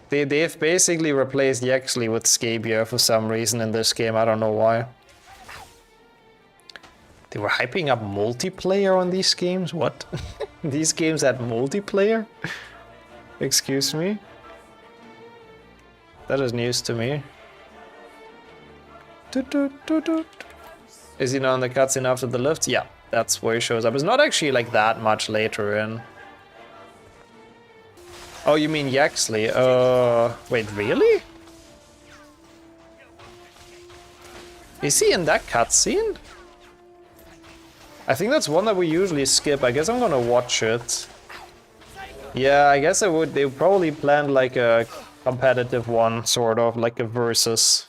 They've basically replaced Yaxley with Scabia for some reason in this game, I don't know why. They were hyping up multiplayer on these games? What? These games had multiplayer? Excuse me? That is news to me. Is he not in the cutscene after the lift? Yeah, that's where he shows up. It's not actually like that much later in. Oh, you mean Yaxley? Wait, really? Is he in that cutscene? I think that's one that we usually skip. I guess I'm gonna watch it. Yeah, I guess I would. They probably planned like a competitive one, sort of, like a versus.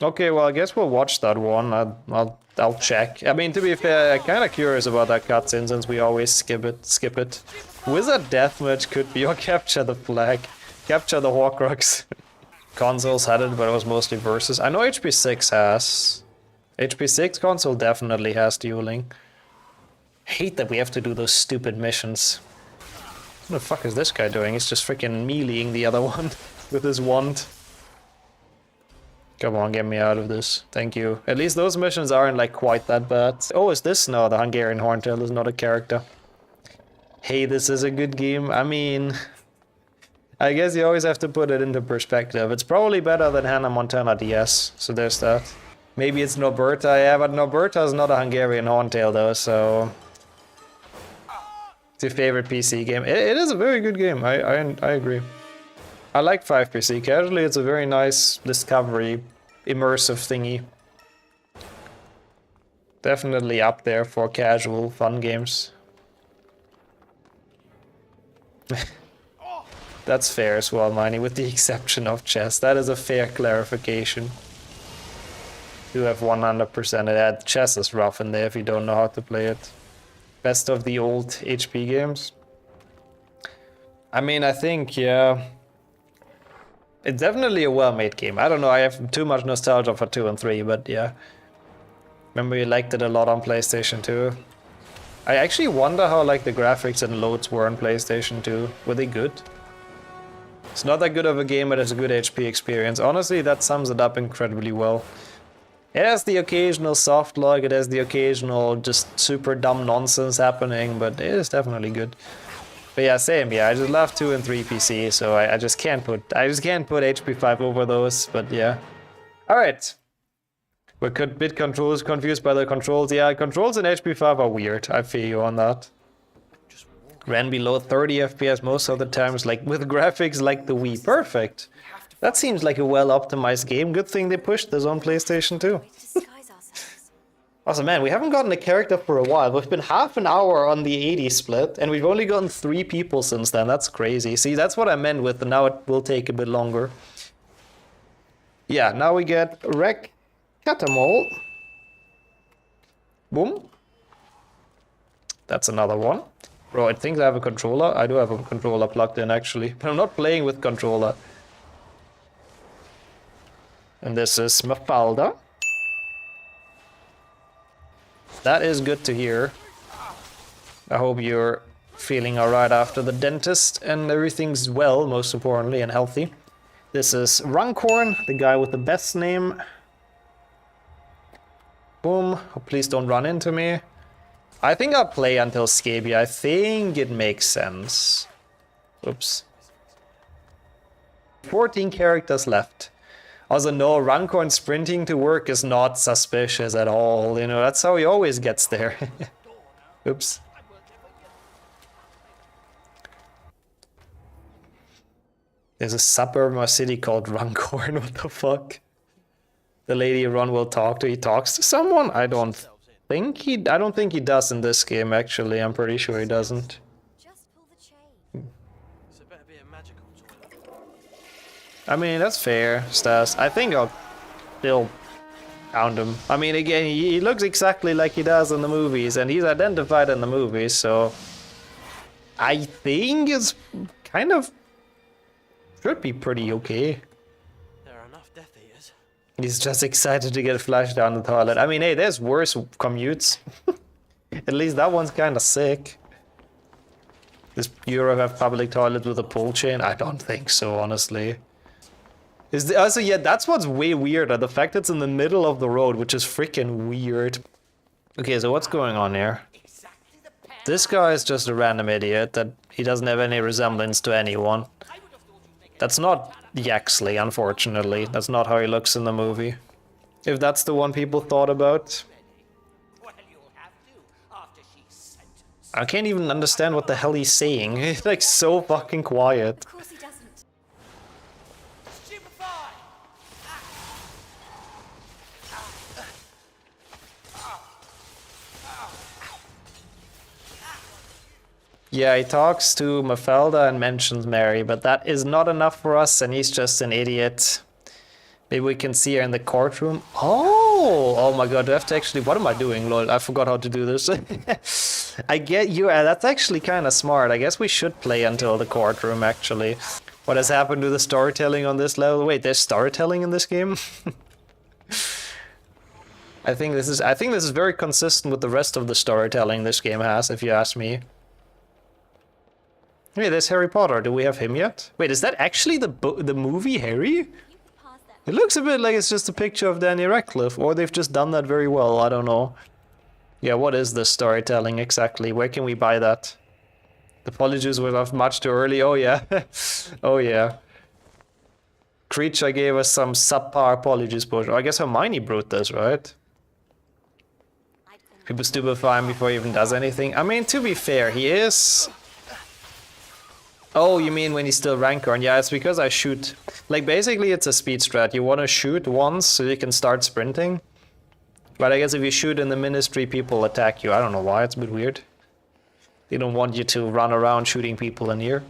Okay, well, I guess we'll watch that one. I'll check. I mean, to be fair, I'm kind of curious about that cutscene since we always skip it. Wizard Deathmatch could be or capture the flag. Capture the Horcrux. Consoles had it, but it was mostly versus. I know HP6 has. HP6 console definitely has dueling. Hate that we have to do those stupid missions. What the fuck is this guy doing? He's just freaking meleeing the other one with his wand. Come on, get me out of this. Thank you. At least those missions aren't like quite that bad. Oh, is this? No, the Hungarian Horntail is not a character. Hey, this is a good game. I mean, I guess you always have to put it into perspective. It's probably better than Hannah Montana DS, so there's that. Maybe it's Norberta, yeah, but Norberta is not a Hungarian Horntail though, so... It's your favorite PC game. It is a very good game, I agree. I like 5PC. Casually, it's a very nice discovery, immersive thingy. Definitely up there for casual, fun games. That's fair as well, Miney, with the exception of chess. That is a fair clarification. You have 100% of that. Chess is rough in there if you don't know how to play it. Best of the old HP games. I mean, I think, yeah... It's definitely a well-made game. I don't know, I have too much nostalgia for 2 and 3, but yeah. Remember you liked it a lot on PlayStation 2. I actually wonder how like the graphics and loads were on PlayStation 2. Were they good? It's not that good of a game, but it's a good HP experience. Honestly, that sums it up incredibly well. It has the occasional soft log, it has the occasional just super dumb nonsense happening, but it is definitely good. But yeah, same, yeah, I just love 2 and 3 PC, so I just can't put HP5 over those, but yeah. Alright. We're a bit confused by the controls. Yeah, controls in HP5 are weird, I feel you on that. Ran below 30 FPS most of the times, like with graphics like the Wii. Perfect! That seems like a well-optimized game. Good thing they pushed this on PlayStation 2. Awesome, man, we haven't gotten a character for a while. We've been half an hour on the 80 split, and we've only gotten 3 people since then. That's crazy. See, that's what I meant with, and now it will take a bit longer. Yeah, now we get Rec Catamol. Boom. That's another one. Bro, I think I have a controller. I do have a controller plugged in, actually. But I'm not playing with controller. And this is Mafalda. That is good to hear. I hope you're feeling alright after the dentist and everything's well, most importantly, and healthy. This is Runcorn, the guy with the best name. Boom. Oh, please don't run into me. I think I'll play until Scabia. I think it makes sense. Oops. 14 characters left. Also, no, Runcorn sprinting to work is not suspicious at all. You know, that's how he always gets there. Oops. There's a suburb or city called Runcorn. What the fuck? The lady Ron will talk to. He talks to someone? I don't think he does in this game, actually. I'm pretty sure he doesn't. Just pull the chain. So better be a magical toilet. I mean, that's fair, Stas. I think I'll still count him. I mean, again, he looks exactly like he does in the movies, and he's identified in the movies, so... I think it's kind of... should be pretty okay. There are enough Death Eaters. He's just excited to get flushed down the toilet. I mean, hey, there's worse commutes. At least that one's kind of sick. Does Europe have public toilets with a pull chain? I don't think so, honestly. Also, yeah, that's what's way weirder. The fact it's in the middle of the road, which is freaking weird. Okay, so what's going on here? This guy is just a random idiot that he doesn't have any resemblance to anyone. That's not Yaxley, unfortunately. That's not how he looks in the movie. If that's the one people thought about. I can't even understand what the hell he's saying. He's like so fucking quiet. Of course he doesn't. Yeah, he talks to Mafalda and mentions Mary, but that is not enough for us, and he's just an idiot. Maybe we can see her in the courtroom. Oh my god, do I have to actually... What am I doing, lol? I forgot how to do this. I get you. That's actually kind of smart. I guess we should play until the courtroom, actually. What has happened to the storytelling on this level? Wait, there's storytelling in this game? I think this is very consistent with the rest of the storytelling this game has, if you ask me. Hey, there's Harry Potter. Do we have him yet? Wait, is that actually the movie Harry? It looks a bit like it's just a picture of Daniel Radcliffe, or they've just done that very well. I don't know. Yeah, what is this storytelling exactly? Where can we buy that? The Polyjuice was off much too early. Oh yeah. Oh yeah. Creature gave us some subpar Polyjuice potion. I guess Hermione brewed this, right? People stupefy him before he even does anything. I mean, to be fair, he is... Oh, you mean when he's still Rancor? Yeah, it's because I shoot. Like, basically it's a speed strat. You want to shoot once so you can start sprinting. But I guess if you shoot in the Ministry, people attack you. I don't know why, it's a bit weird. They don't want you to run around shooting people in here.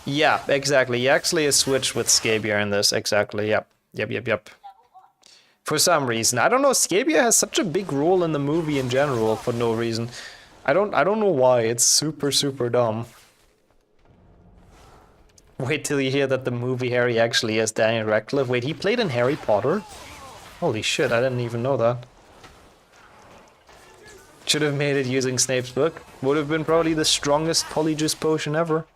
Yeah, exactly. He actually is switched with Scabier in this, exactly. Yep. For some reason. I don't know, Scabier has such a big role in the movie in general for no reason. I don't know why, it's super dumb. Wait till you hear that the movie Harry actually is Daniel Radcliffe. Wait, he played in Harry Potter? Holy shit, I didn't even know that. Should have made it using Snape's book. Would have been probably the strongest Polyjuice potion ever.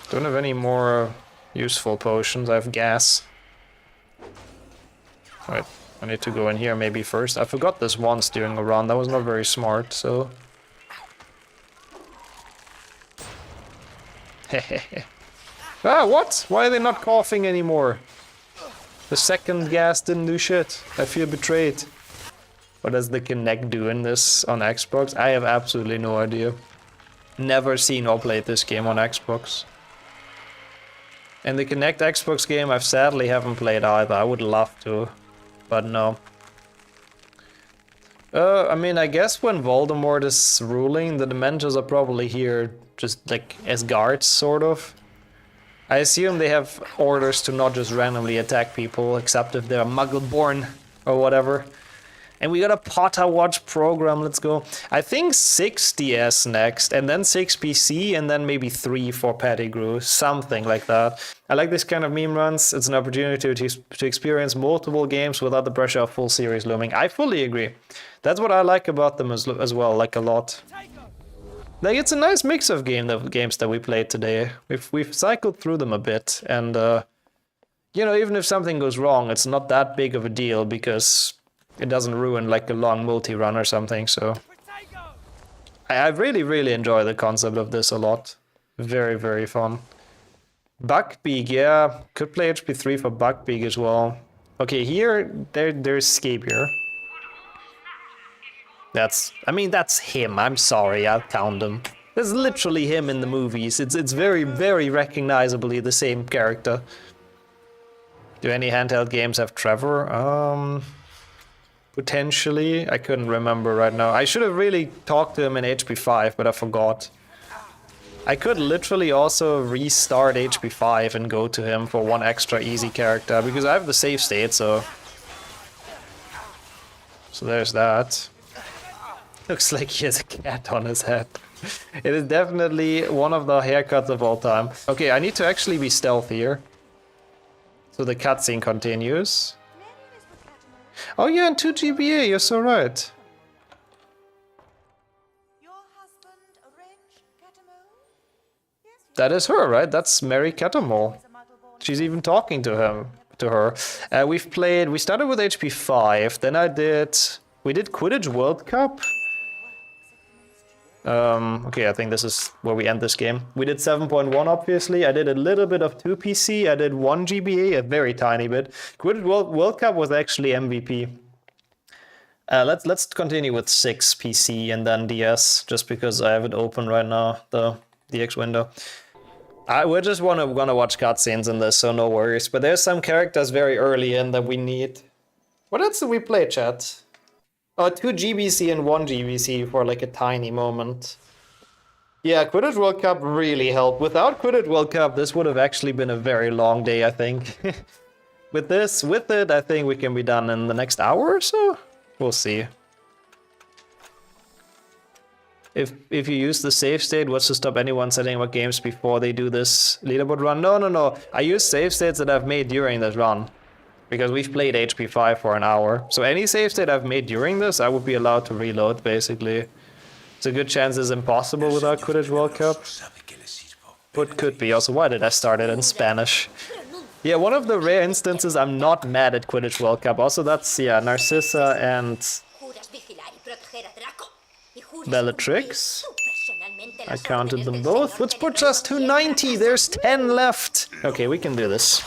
Don't have any more useful potions. I have gas. Right, I need to go in here maybe first. I forgot this once during a run. That was not very smart, so... Ah, what? Why are they not coughing anymore? The second gas didn't do shit. I feel betrayed. What does the Kinect do in this on Xbox? I have absolutely no idea. Never seen or played this game on Xbox. And the Kinect Xbox game I sadly haven't played either. I would love to, but no. I mean, I guess when Voldemort is ruling, the Dementors are probably here just like as guards, sort of. I assume they have orders to not just randomly attack people, except if they're Muggle-born or whatever. And we got a Potter Watch program, let's go. I think 6 DS next, and then 6 PC, and then maybe 3 for Pettigrew, something like that. I like this kind of meme runs. It's an opportunity to experience multiple games without the pressure of full series looming. I fully agree. That's what I like about them as well, like a lot. Like, it's a nice mix of games that we played today. We've cycled through them a bit, and you know, even if something goes wrong, it's not that big of a deal because it doesn't ruin like a long multi-run or something, so... I really enjoy the concept of this a lot. Very fun. Buckbeak, yeah. Could play HP3 for Buckbeak as well. Okay, here, there's Scabier. I mean, that's him. I'm sorry, I'll count him. There's literally him in the movies. It's very recognizably the same character. Do any handheld games have Trevor? Potentially. I couldn't remember right now. I should have really talked to him in HP5, but I forgot. I could literally also restart HP5 and go to him for one extra easy character, because I have the save state, so... So there's that. Looks like he has a cat on his head. It is definitely one of the haircuts of all time. Okay, I need to actually be stealthy here. So the cutscene continues. Oh yeah, and 2 GBA, you're so right. Your husband arranged Catamol? Yes, That is her, right? That's Mary Catamol. She's even talking to her. We started with HP 5, then we did Quidditch World Cup. Okay, I think this is where we end this game. We did 7.1 obviously. I did a little bit of 2 PC. I did 1 GBA, a very tiny bit. Quidditch World Cup was actually MVP. Let's continue with 6 PC and then DS, just because I have it open right now, the DX window. We're just gonna watch cutscenes in this, so no worries. But there's some characters very early in that we need. What else did we play, chat? Oh, 2 GBC and 1 GBC for like a tiny moment. Yeah, Quidditch World Cup really helped. Without Quidditch World Cup, this would have actually been a very long day, I think. With it, I think we can be done in the next hour or so. We'll see. If you use the save state, what's to stop anyone setting up games before they do this leaderboard run? No. I use save states that I've made during this run. Because we've played HP5 for an hour. So any save state I've made during this, I would be allowed to reload, basically. It's a good chance it's impossible without Quidditch World Cup. But could be. Also, why did I start it in Spanish? Yeah, one of the rare instances I'm not mad at Quidditch World Cup. Also, that's, yeah, Narcissa and Bellatrix. I counted them both, which puts us to 90. There's 10 left. Okay, we can do this.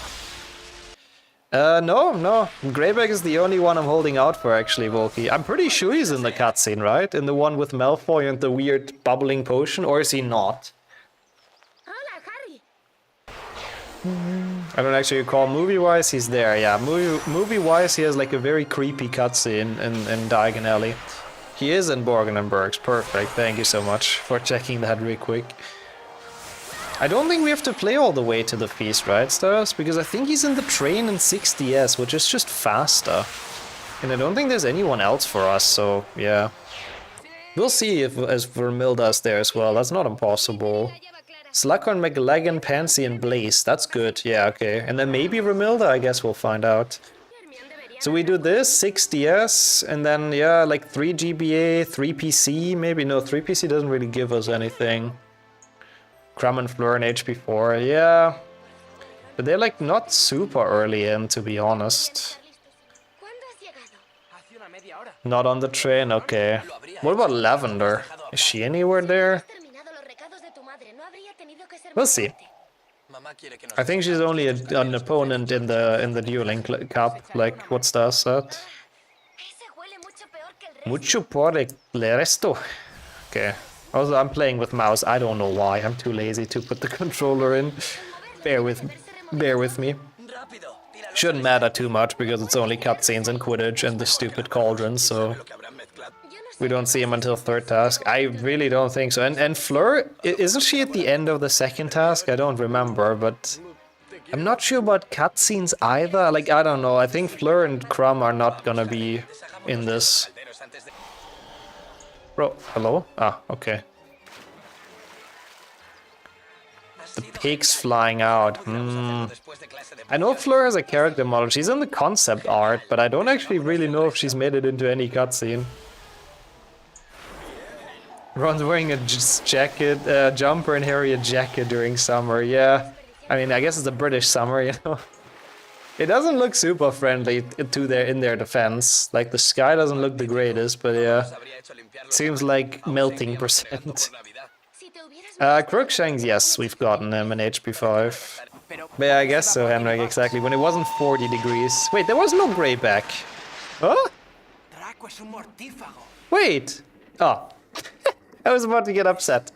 No. Greyback is the only one I'm holding out for, actually, Volky. I'm pretty sure he's in the cutscene, right? In the one with Malfoy and the weird bubbling potion, or is he not? I don't actually recall. Movie-wise, he's there, yeah. Movie-wise, he has like a very creepy cutscene in Diagon Alley. He is in Borgen and Burgs. Perfect. Thank you so much for checking that real quick. I don't think we have to play all the way to the feast, right, Stars? Because I think he's in the train in 6DS, which is just faster. And I don't think there's anyone else for us, so yeah. We'll see if Vermilda's there as well. That's not impossible. Slughorn, McLagan, Pansy, and Blaze. That's good. Yeah, okay. And then maybe Vermilda, I guess we'll find out. So we do this, 6 DS, and then, yeah, like 3 GBA, 3 PC, maybe. No, 3 PC doesn't really give us anything. Crumb and Fleur and HP4, yeah. But they're like not super early in, to be honest. Not on the train, okay. What about Lavender? Is she anywhere there? We'll see. I think she's only an opponent in the dueling cup, like what Star said. Mucho por el resto. Okay. Also, I'm playing with mouse. I don't know why. I'm too lazy to put the controller in. Bear with me. Shouldn't matter too much because it's only cutscenes and Quidditch and the stupid cauldron, so we don't see him until third task. I really don't think so. And Fleur, isn't she at the end of the second task? I don't remember, but I'm not sure about cutscenes either. Like, I don't know. I think Fleur and Crumb are not gonna be in this. Bro, hello? Ah, okay. The pig's flying out. I know Fleur has a character model. She's in the concept art, but I don't actually really know if she's made it into any cutscene. Ron's wearing a jacket, jumper, and Harry a jacket during summer. Yeah, I mean, I guess it's a British summer, you know. It doesn't look super friendly in their defense. Like, the sky doesn't look the greatest, but yeah. Seems like melting %. Crookshanks, yes, we've gotten him in HP5. But yeah, I guess so, Henrik, exactly. When it wasn't 40 degrees. Wait, there was no Greyback. Huh? Wait. Oh. I was about to get upset.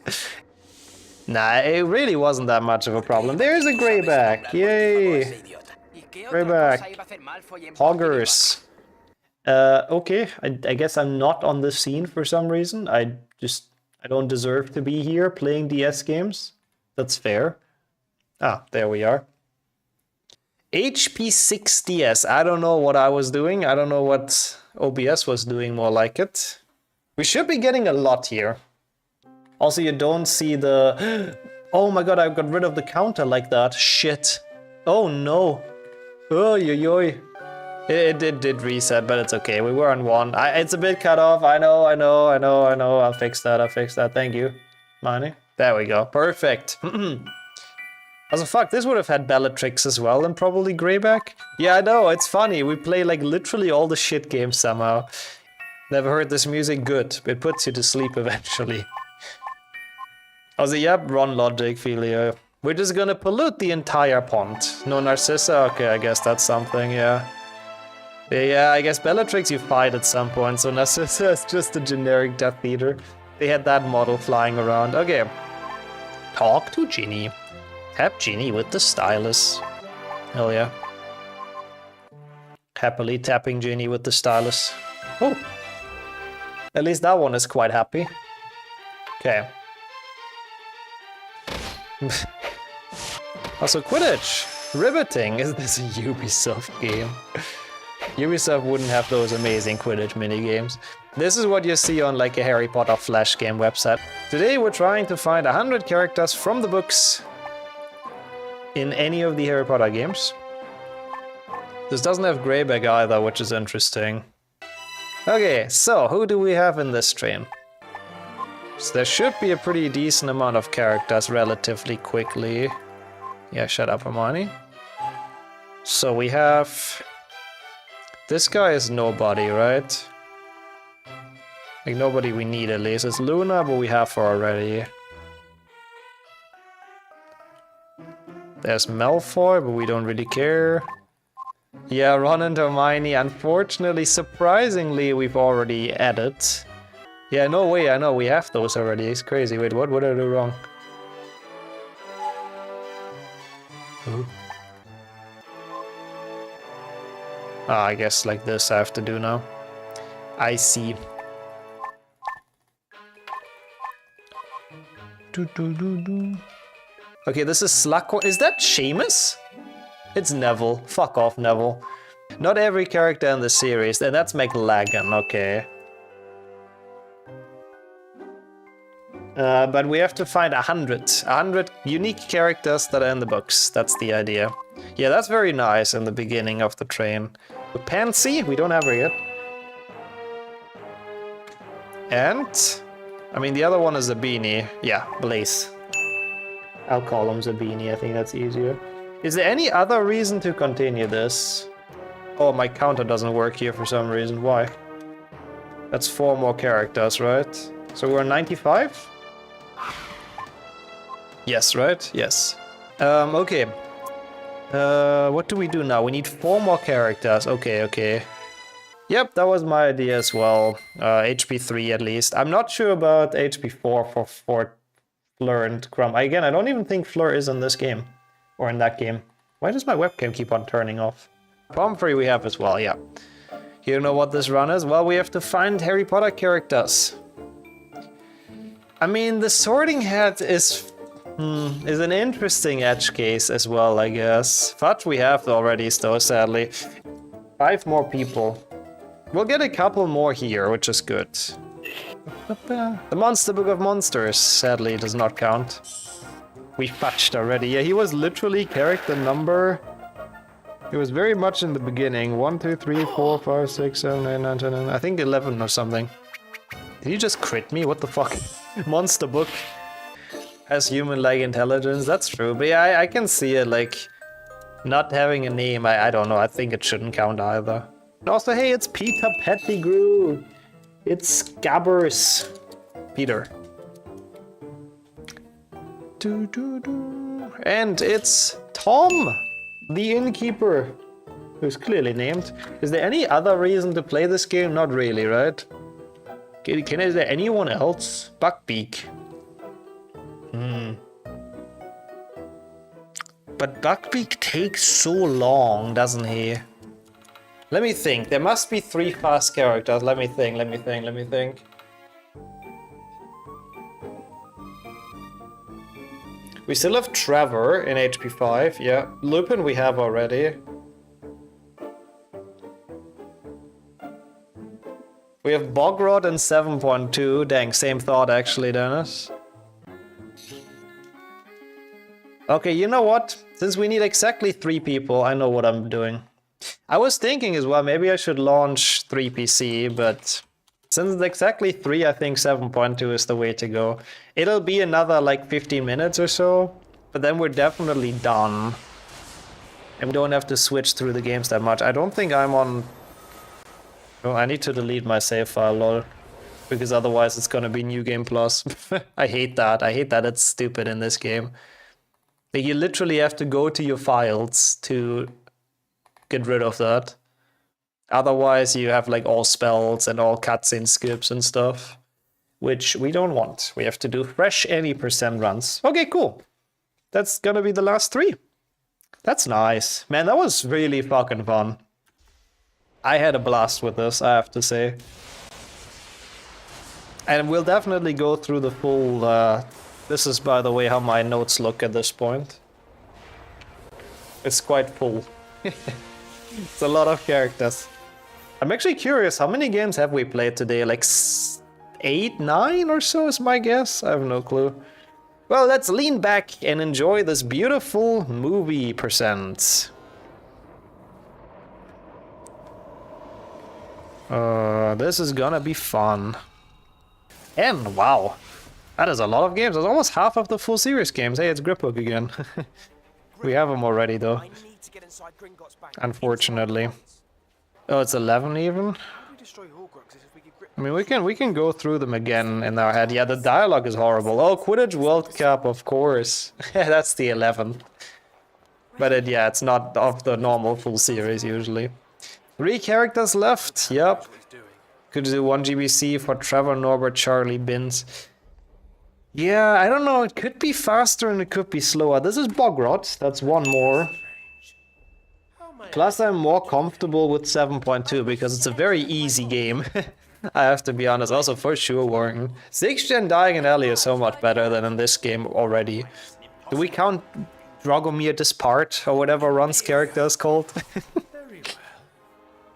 Nah, it really wasn't that much of a problem. There's a Greyback. Yay. Greyback. Hoggers. Okay, I guess I'm not on the scene for some reason. I don't deserve to be here playing DS games. That's fair. Ah, there we are. HP 6DS. I don't know what I was doing. I don't know what OBS was doing more like it. We should be getting a lot here. Also, you don't see the... Oh my god, I got rid of the counter like that. Shit. Oh no. Oh, yo. It did reset, but it's okay. We were on 1. It's a bit cut off. I know. I'll fix that. Thank you, Money. There we go. Perfect. Also, fuck, this would have had Bellatrix as well and probably Greyback. Yeah, I know. It's funny. We play like literally all the shit games somehow. Never heard this music. Good. It puts you to sleep eventually. Also, yep, Ron Logic, Philia. We're just gonna pollute the entire pond. No Narcissa? Okay, I guess that's something, yeah. Yeah, I guess Bellatrix you fight at some point, so Narcissa is just a generic Death Eater. They had that model flying around. Okay. Talk to Ginny. Tap Ginny with the stylus. Hell yeah. Happily tapping Ginny with the stylus. Oh. At least that one is quite happy. Okay. Also, Quidditch! Riveting! Is this a Ubisoft game? Ubisoft wouldn't have those amazing Quidditch minigames. This is what you see on like a Harry Potter Flash game website. Today we're trying to find 100 characters from the books in any of the Harry Potter games. This doesn't have Greyback either, which is interesting. Okay, so who do we have in this stream? So there should be a pretty decent amount of characters relatively quickly. Yeah, shut up, Hermione. So we have... This guy is nobody, right? Like nobody we need at least. It's Luna, but we have her already. There's Malfoy, but we don't really care. Yeah, Ron and Hermione. Unfortunately, surprisingly, we've already added. Yeah, no way, I know, we have those already. It's crazy. Wait, what did I do wrong? Ooh. Ah, I guess like this I have to do now. I see. Okay, this is Slughorn. Is that Seamus? It's Neville. Fuck off, Neville. Not every character in the series, and that's McLagan, okay. But we have to find 100 unique characters that are in the books. That's the idea. Yeah, that's very nice in the beginning of the train. Pansy, we don't have her yet. And, I mean, the other one is Zabini. Yeah, Blaze. I'll call him Zabini, I think that's easier. Is there any other reason to continue this? Oh, my counter doesn't work here for some reason. Why? That's 4 more characters, right? So we're 95? Yes, right? Yes. Okay. What do we do now? We need 4 more characters. Okay. Yep, that was my idea as well. HP 3 at least. I'm not sure about HP 4 for Fleur and Crumb. Again, I don't even think Fleur is in this game. Or in that game. Why does my webcam keep on turning off? Pomfrey we have as well, yeah. You know what this run is? Well, we have to find Harry Potter characters. I mean, the Sorting Hat is an interesting edge case as well, I guess. Fudge we have already, though, sadly. 5 more people. We'll get a couple more here, which is good. The Monster Book of Monsters, sadly, does not count. We fudged already. Yeah, he was literally character number... He was very much in the beginning. 1, 2, 3, 4, 5, 6, 7, 8, 9, 10, 11. I think 11 or something. Did he just crit me? What the fuck? Monster Book has human-like intelligence. That's true. But yeah, I can see it, like... Not having a name, I don't know. I think it shouldn't count either. And also, hey, it's Peter Pettigrew. It's Gabbers. Peter. And it's Tom, the innkeeper, who's clearly named. Is there any other reason to play this game? Not really, right? Is there anyone else? Buckbeak. But Buckbeak takes so long, doesn't he? Let me think. There must be 3 fast characters. Let me think. We still have Trevor in HP 5, yeah. Lupin we have already. We have Bogrod in 7.2. Dang, same thought actually, Dennis. Okay, you know what? Since we need exactly 3 people, I know what I'm doing. I was thinking as well, maybe I should launch 3PC, but... Since it's exactly 3, I think 7.2 is the way to go. It'll be another like 15 minutes or so, but then we're definitely done. And we don't have to switch through the games that much. I don't think I'm on... Oh, I need to delete my save file, lol. Because otherwise it's gonna be New Game Plus. I hate that. I hate that it's stupid in this game. Like, you literally have to go to your files to get rid of that. Otherwise, you have like all spells and all cutscene skips and stuff, which we don't want. We have to do fresh any % runs. Okay, cool. That's gonna be the last 3. That's nice. Man, that was really fucking fun. I had a blast with this, I have to say. And we'll definitely go through the full This is, by the way, how my notes look at this point. It's quite full. It's a lot of characters. I'm actually curious, how many games have we played today? Like 8, 9 or so is my guess? I have no clue. Well, let's lean back and enjoy this beautiful movie percent. This is gonna be fun. And wow, that is a lot of games. That's almost half of the full series games. Hey, it's Griphook again. We have them already though. Unfortunately. Oh, it's 11 even? I mean, we can go through them again in our head. Yeah, the dialogue is horrible. Oh, Quidditch World Cup, of course. That's the 11th. But yeah, it's not of the normal full series usually. 3 characters left. Yep. Could do 1 GBC for Trevor, Norbert, Charlie, Binns. Yeah, I don't know. It could be faster and it could be slower. This is Bogrot. That's 1 more. Plus, I'm more comfortable with 7.2 because it's a very easy game. I have to be honest. Also, for sure, Warren. 6th Gen Dying and Ellie is so much better than in this game already. Do we count Dragomir Dispart or whatever Ron's character is called?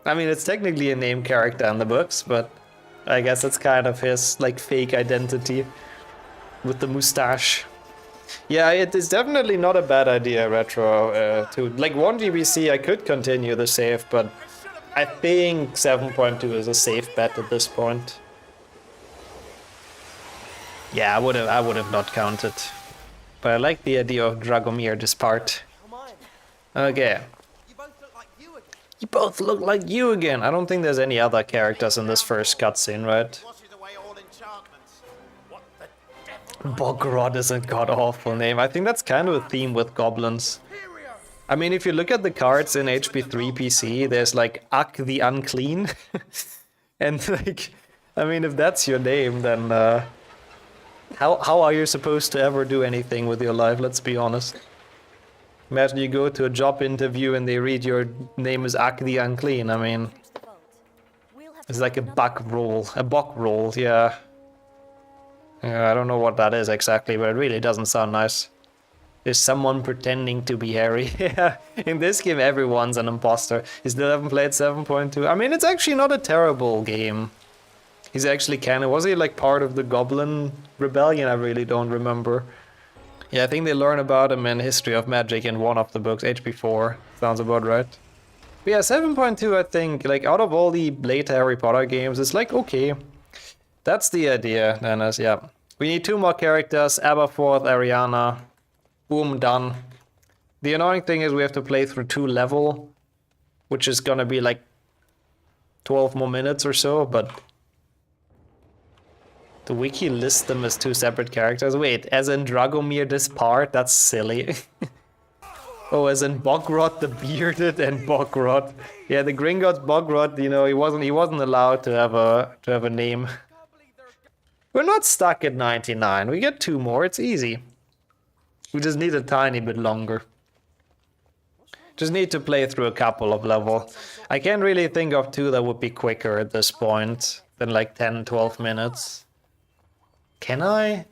I mean, it's technically a named character in the books, but I guess it's kind of his like fake identity with the mustache. Yeah, it is definitely not a bad idea, Retro, to like 1 GBC. I could continue the save, but I think 7.2 is a safe bet at this point. Yeah, I would have not counted, but I like the idea of Dragomir Dispart. Okay. You both look like you again. I don't think there's any other characters in this first cutscene, right? Bogrod is a god-awful name. I think that's kind of a theme with goblins. I mean, if you look at the cards in HP3 PC, there's like Ak the Unclean. And like, I mean, if that's your name, then how are you supposed to ever do anything with your life? Let's be honest. Imagine you go to a job interview and they read your name is Ak the Unclean. I mean, it's like a bug roll, yeah. Yeah, I don't know what that is exactly, but it really doesn't sound nice. Is someone pretending to be Harry? Yeah, in this game everyone's an imposter. You still haven't played 7.2? I mean, it's actually not a terrible game. He's actually was he like part of the Goblin Rebellion? I really don't remember. Yeah, I think they learn about him in History of Magic in one of the books, HP4. Sounds about right. But yeah, 7.2, I think, like, out of all the later Harry Potter games, it's like, okay. That's the idea, Dennis, yeah. We need 2 more characters, Aberforth, Ariana. Boom, done. The annoying thing is we have to play through 2 level, which is gonna be like 12 more minutes or so, but the wiki lists them as 2 separate characters. Wait, as in Dragomir Dispart? That's silly. Oh, as in Bogrot the Bearded and Bogrot. Yeah, the Gringotts Bogrot, you know, he wasn't allowed to have a name. We're not stuck at 99. We get 2 more. It's easy. We just need a tiny bit longer. Just need to play through a couple of levels. I can't really think of 2 that would be quicker at this point than like 10, 12 minutes. Can I?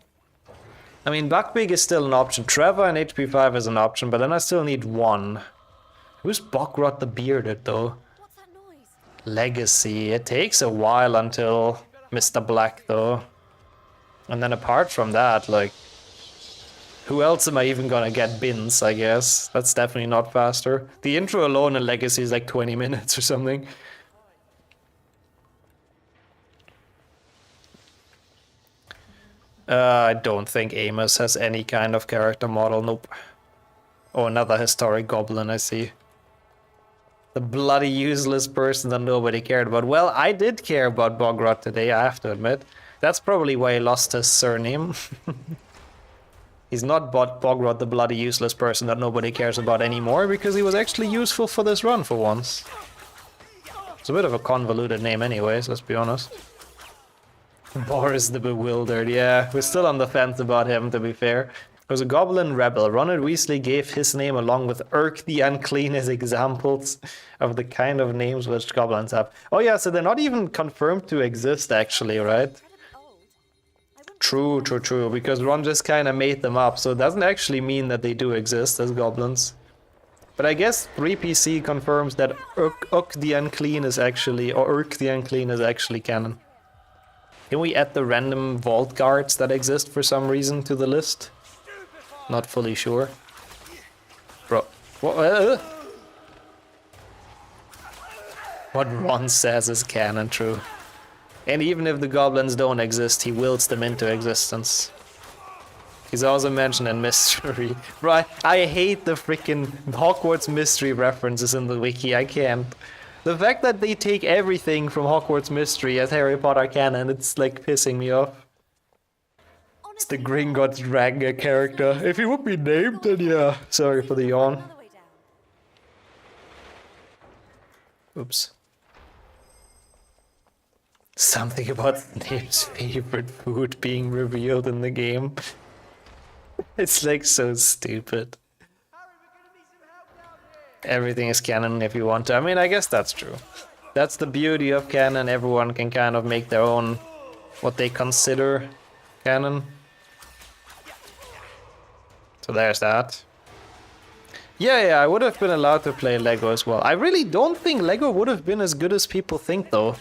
I mean, Buckbeak is still an option. Trevor and HP5 is an option, but then I still need 1. Who's Bogrot the Bearded, though? What's that noise? Legacy. It takes a while until Mr. Black, though. And then apart from that, like, who else am I even gonna get? Bins, I guess. That's definitely not faster. The intro alone in Legacy is like 20 minutes or something. I don't think Amos has any kind of character model, nope. Oh, another historic goblin, I see. The bloody useless person that nobody cared about. Well, I did care about Bogrot today, I have to admit. That's probably why he lost his surname. He's not Bogrot, the bloody useless person that nobody cares about anymore, because he was actually useful for this run for once. It's a bit of a convoluted name anyways, let's be honest. Boris the Bewildered, yeah, we're still on the fence about him, to be fair. He was a goblin rebel. Ronald Weasley gave his name along with Urk the Unclean as examples of the kind of names which goblins have. Oh yeah, so they're not even confirmed to exist actually, right? True, because Ron just kind of made them up, so it doesn't actually mean that they do exist as goblins. But I guess 3PC confirms that Urk the Unclean is actually, or Urk the Unclean is actually canon. Can we add the random vault guards that exist for some reason to the list? Not fully sure. Bro, what? What Ron says is canon, true. And even if the goblins don't exist, he wills them into existence. He's also mentioned in Mystery. Right, I hate the freaking Hogwarts Mystery references in the wiki, I can't. The fact that they take everything from Hogwarts Mystery as Harry Potter canon, it's like pissing me off. It's the Gringotts Ranga character. If he would be named, then yeah. Sorry for the yawn. Oops. Something about Snape's favorite food being revealed in the game. It's like so stupid. Everything is canon if you want to. I mean, I guess that's true. That's the beauty of canon. Everyone can kind of make their own, what they consider canon. So there's that. Yeah, I would have been allowed to play Lego as well. I really don't think Lego would have been as good as people think though.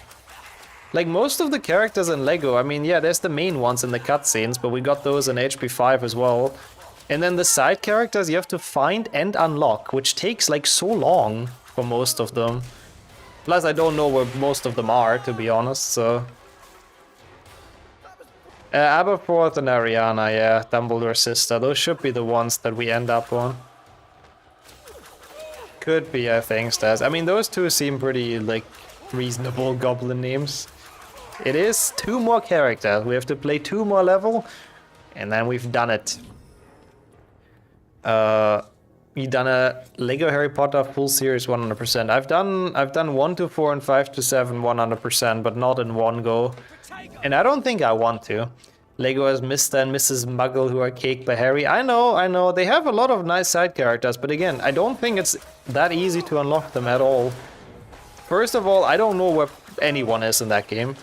Like most of the characters in Lego, I mean, yeah, there's the main ones in the cutscenes, but we got those in HP5 as well. And then the side characters you have to find and unlock, which takes like so long for most of them. Plus I don't know where most of them are, to be honest, so... Aberforth and Ariana, yeah, Dumbledore's sister, those should be the ones that we end up on. Could be, I think, Stas. I mean, those two seem pretty, like, reasonable goblin names. It is 2 more characters. We have to play 2 more level, and then we've done it. We've done a Lego Harry Potter full series 100%. I've done 1 to 4 and 5 to 7 100%, but not in one go. And I don't think I want to. Lego has Mr. and Mrs. Muggle who are caked by Harry. I know, they have a lot of nice side characters, but again, I don't think it's that easy to unlock them at all. First of all, I don't know where anyone is in that game.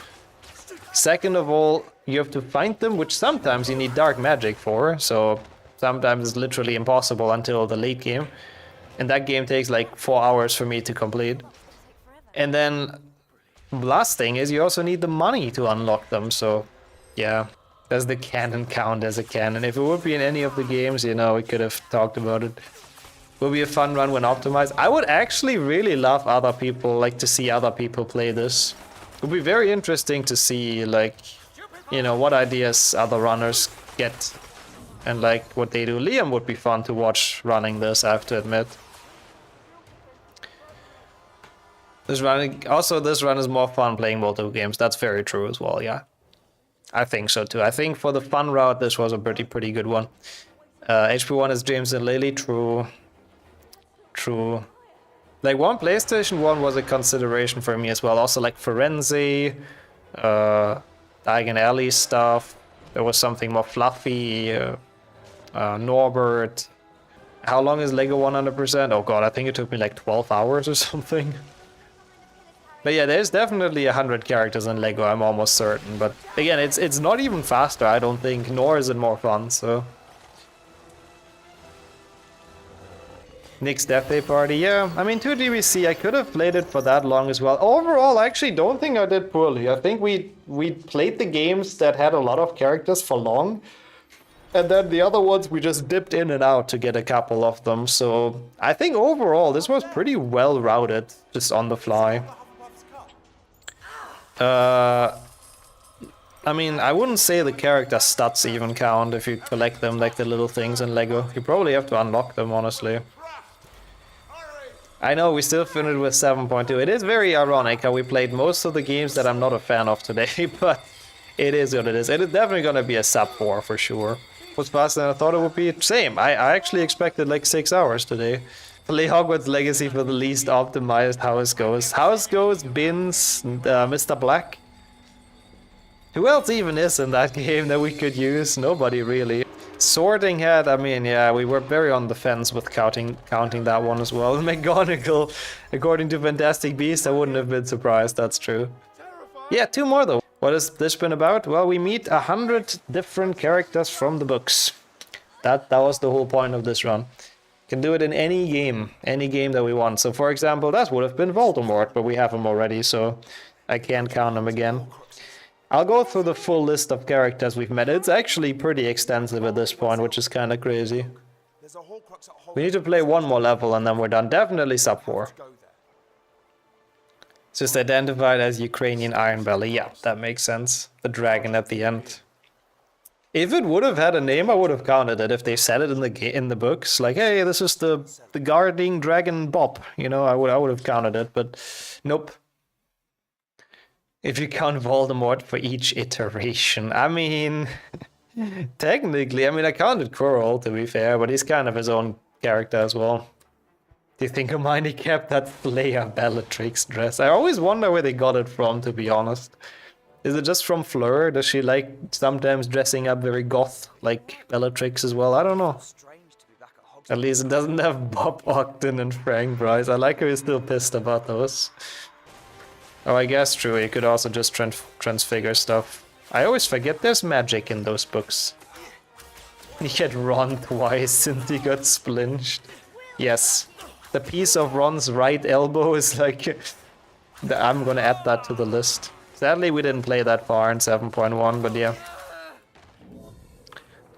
Second of all, you have to find them, which sometimes you need dark magic for, so sometimes it's literally impossible until the late game. And that game takes like 4 hours for me to complete. And then, last thing is you also need the money to unlock them, so yeah. Does the canon count as a canon? If it would be in any of the games, you know, we could have talked about it. Will be a fun run when optimized. I would actually really love other people, like to see other people play this. It would be very interesting to see, like, you know, what ideas other runners get and like what they do. Liam would be fun to watch running this, I have to admit. This run is more fun playing multiple games. That's very true as well, yeah. I think so too. I think for the fun route, this was a pretty good one. HP1 is James and Lily, true. Like PlayStation 1 was a consideration for me as well. Also like Firenze, Diagon Alley stuff. There was something more fluffy, Norbert. How long is Lego 100%? Oh god, I think it took me like 12 hours or something. But yeah, there's definitely 100 characters in Lego, I'm almost certain. But again, it's not even faster, I don't think, nor is it more fun, so... Nick's Death Day Party, yeah. I mean, 2GBC, I could have played it for that long as well. Overall, I actually don't think I did poorly. I think we played the games that had a lot of characters for long. And then the other ones, we just dipped in and out to get a couple of them. So I think overall, this was pretty well routed, just on the fly. I mean, I wouldn't say the character stats even count if you collect them like the little things in Lego. You probably have to unlock them, honestly. I know we still finished with 7.2. It is very ironic how we played most of the games that I'm not a fan of today, but it is what it is. It is definitely gonna be a sub 4 for sure. It was faster than I thought it would be. Same, I actually expected like 6 hours today. Play Hogwarts Legacy for the least optimized House Goes. House Goes, Bins, Mr. Black. Who else even is in that game that we could use? Nobody really. Sorting Hat, I mean, yeah, we were very on the fence with counting that one as well. McGonagall, according to Fantastic Beasts, I wouldn't have been surprised, that's true. Yeah, 2 more though. What has this been about? Well, we meet 100 different characters from the books. That was the whole point of this run. Can do it in any game that we want. So for example, that would have been Voldemort, but we have him already, so I can't count him again. I'll go through the full list of characters we've met. It's actually pretty extensive at this point, which is kind of crazy. We need to play one more level and then we're done. Definitely sub 4. It's just identified as Ukrainian Iron Belly. Yeah, that makes sense. The dragon at the end. If it would have had a name, I would have counted it. If they said it in the books, like, hey, this is the guarding dragon Bob, you know, I would have counted it, but nope. If you count Voldemort for each iteration, I mean, technically, I mean, I counted Quirrell, to be fair, but he's kind of his own character as well. Do you think Hermione kept that Slayer Bellatrix dress? I always wonder where they got it from, to be honest. Is it just from Fleur? Does she like sometimes dressing up very goth, like Bellatrix as well? I don't know. At least it doesn't have Bob Ogden and Frank Bryce. I like how he's still pissed about those. Oh, I guess true. You could also just transfigure stuff. I always forget there's magic in those books. He had Ron twice since he got splinched. Yes. The piece of Ron's right elbow is like... I'm gonna add that to the list. Sadly, we didn't play that far in 7.1, but yeah.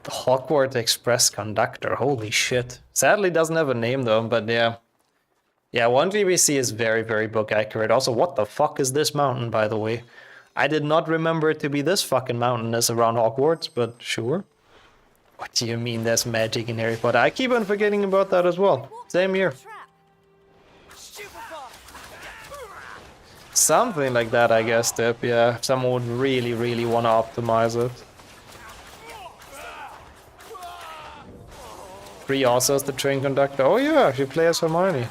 The Hogwarts Express Conductor, holy shit. Sadly, doesn't have a name though, but yeah. Yeah, 1GBC is very, very book accurate. Also, what the fuck is this mountain, by the way? I did not remember it to be this fucking mountainous around Hogwarts, but sure. What do you mean there's magic in Harry Potter? I keep on forgetting about that as well. Same here. Something like that, I guess, Dip, yeah. If someone would really, really want to optimize it. 3 also is the train conductor. Oh yeah, she plays Hermione.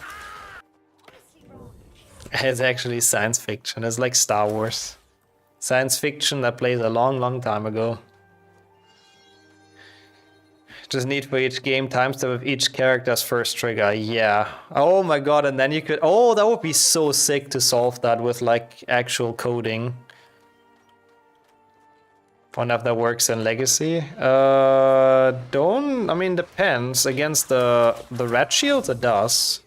It's actually science fiction. It's like Star Wars. Science fiction that plays a long, long time ago. Just need for each game timestamp of each character's first trigger. Yeah. Oh my god, and then you could... Oh, that would be so sick to solve that with like actual coding. Wonder if that works in Legacy. Don't... I mean, depends. Against the red shields, it does.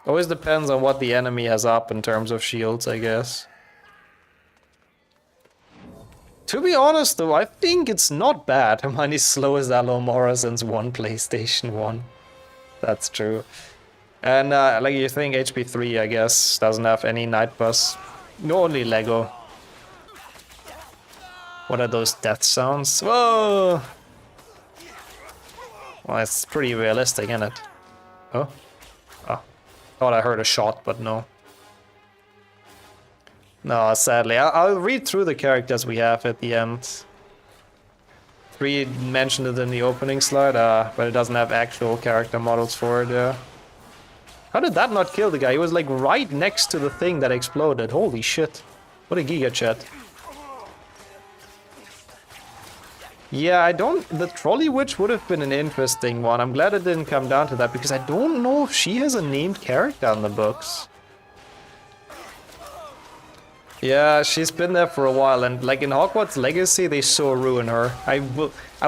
Always depends on what the enemy has up in terms of shields, I guess. To be honest though, I think it's not bad. Hermione's slow as Alomora since one PlayStation 1. That's true. And like you think HP 3, I guess, doesn't have any night bus. No, only Lego. What are those death sounds? Whoa! Well, it's pretty realistic, isn't it? Oh? Oh. Thought I heard a shot, but no. No, sadly. I'll read through the characters we have at the end. 3 mentioned it in the opening slide, but it doesn't have actual character models for it, yeah. How did that not kill the guy? He was like right next to the thing that exploded. Holy shit. What a giga chat. Yeah, I don't... The Trolley Witch would have been an interesting one. I'm glad it didn't come down to that, because I don't know if she has a named character in the books. Yeah, she's been there for a while, and like in Hogwarts Legacy, they so ruin her. I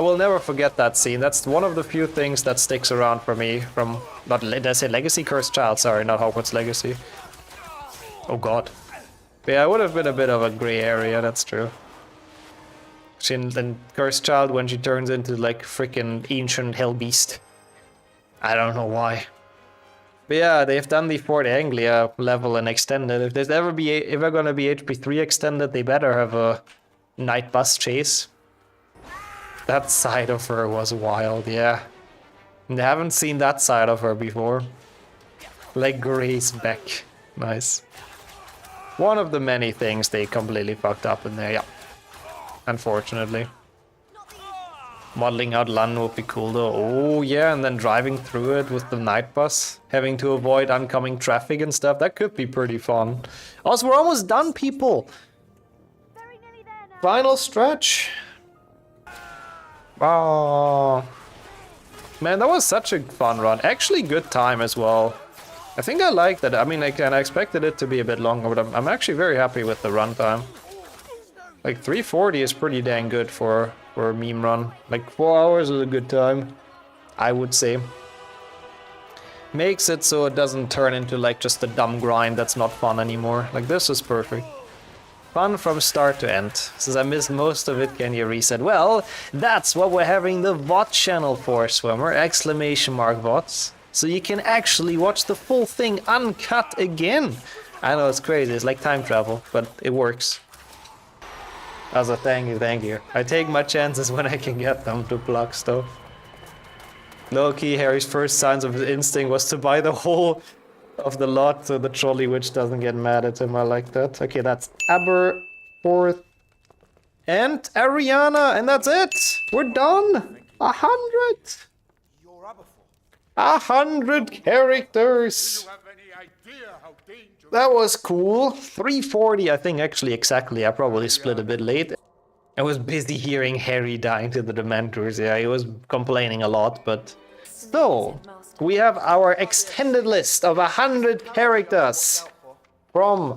will never forget that scene. That's one of the few things that sticks around for me from... Not, did I say Legacy? Cursed Child, sorry, not Hogwarts Legacy. Oh god. But yeah, it would have been a bit of a grey area, that's true. She in Cursed Child when she turns into like freaking ancient hell beast. I don't know why. But yeah, they've done the Fort Anglia level and extended. If there's ever gonna be HP 3 extended, they better have a night bus chase. That side of her was wild, yeah. I haven't seen that side of her before. Like Grace Beck. Nice. One of the many things they completely fucked up in there, yeah. Unfortunately. Modeling out London would be cool though. Oh yeah, and then driving through it with the night bus. Having to avoid oncoming traffic and stuff. That could be pretty fun. Also, we're almost done, people. Final stretch. Oh. Man, that was such a fun run. Actually good time as well. I think I liked it. I mean, I expected it to be a bit longer, but I'm actually very happy with the runtime. Like 340 is pretty dang good for a meme run. Like 4 hours is a good time, I would say. Makes it so it doesn't turn into like just a dumb grind that's not fun anymore. Like this is perfect. Fun from start to end. Since I missed most of it, can you reset? Well, that's what we're having the VOD channel for, Swimmer! Exclamation mark VODs. So you can actually watch the full thing uncut again. I know it's crazy, it's like time travel, but it works. Also, thank you. I take my chances when I can get them to plug stuff. Low-key, Harry's first signs of his instinct was to buy the whole of the lot so the trolley witch doesn't get mad at him. I like that. Okay, that's Aberforth and Ariana, and that's it. We're done. 100. 100 characters. That was cool. 340, I think, actually, exactly. I probably split a bit late. I was busy hearing Harry dying to the Dementors. Yeah, he was complaining a lot, but... So, we have our extended list of 100 characters from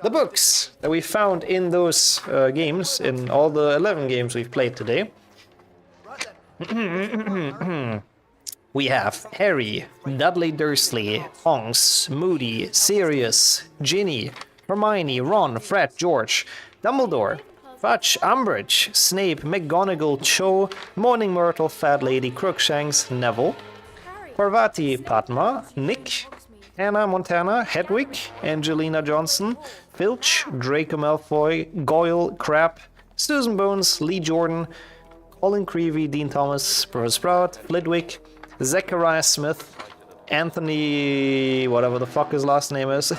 the books that we found in those games, in all the 11 games we've played today. We have Harry, Dudley Dursley, Tonks, Moody, Sirius, Ginny, Hermione, Ron, Fred, George, Dumbledore, Fudge, Umbridge, Snape, McGonagall, Cho, Morning Myrtle, Fat Lady, Crookshanks, Neville, Parvati, Padma, Nick, Hannah Montana, Hedwig, Angelina Johnson, Filch, Draco Malfoy, Goyle, Crab, Susan Bones, Lee Jordan, Colin Creevy, Dean Thomas, Professor Sprout, Flitwick, Zachariah Smith, Anthony, whatever the fuck his last name is,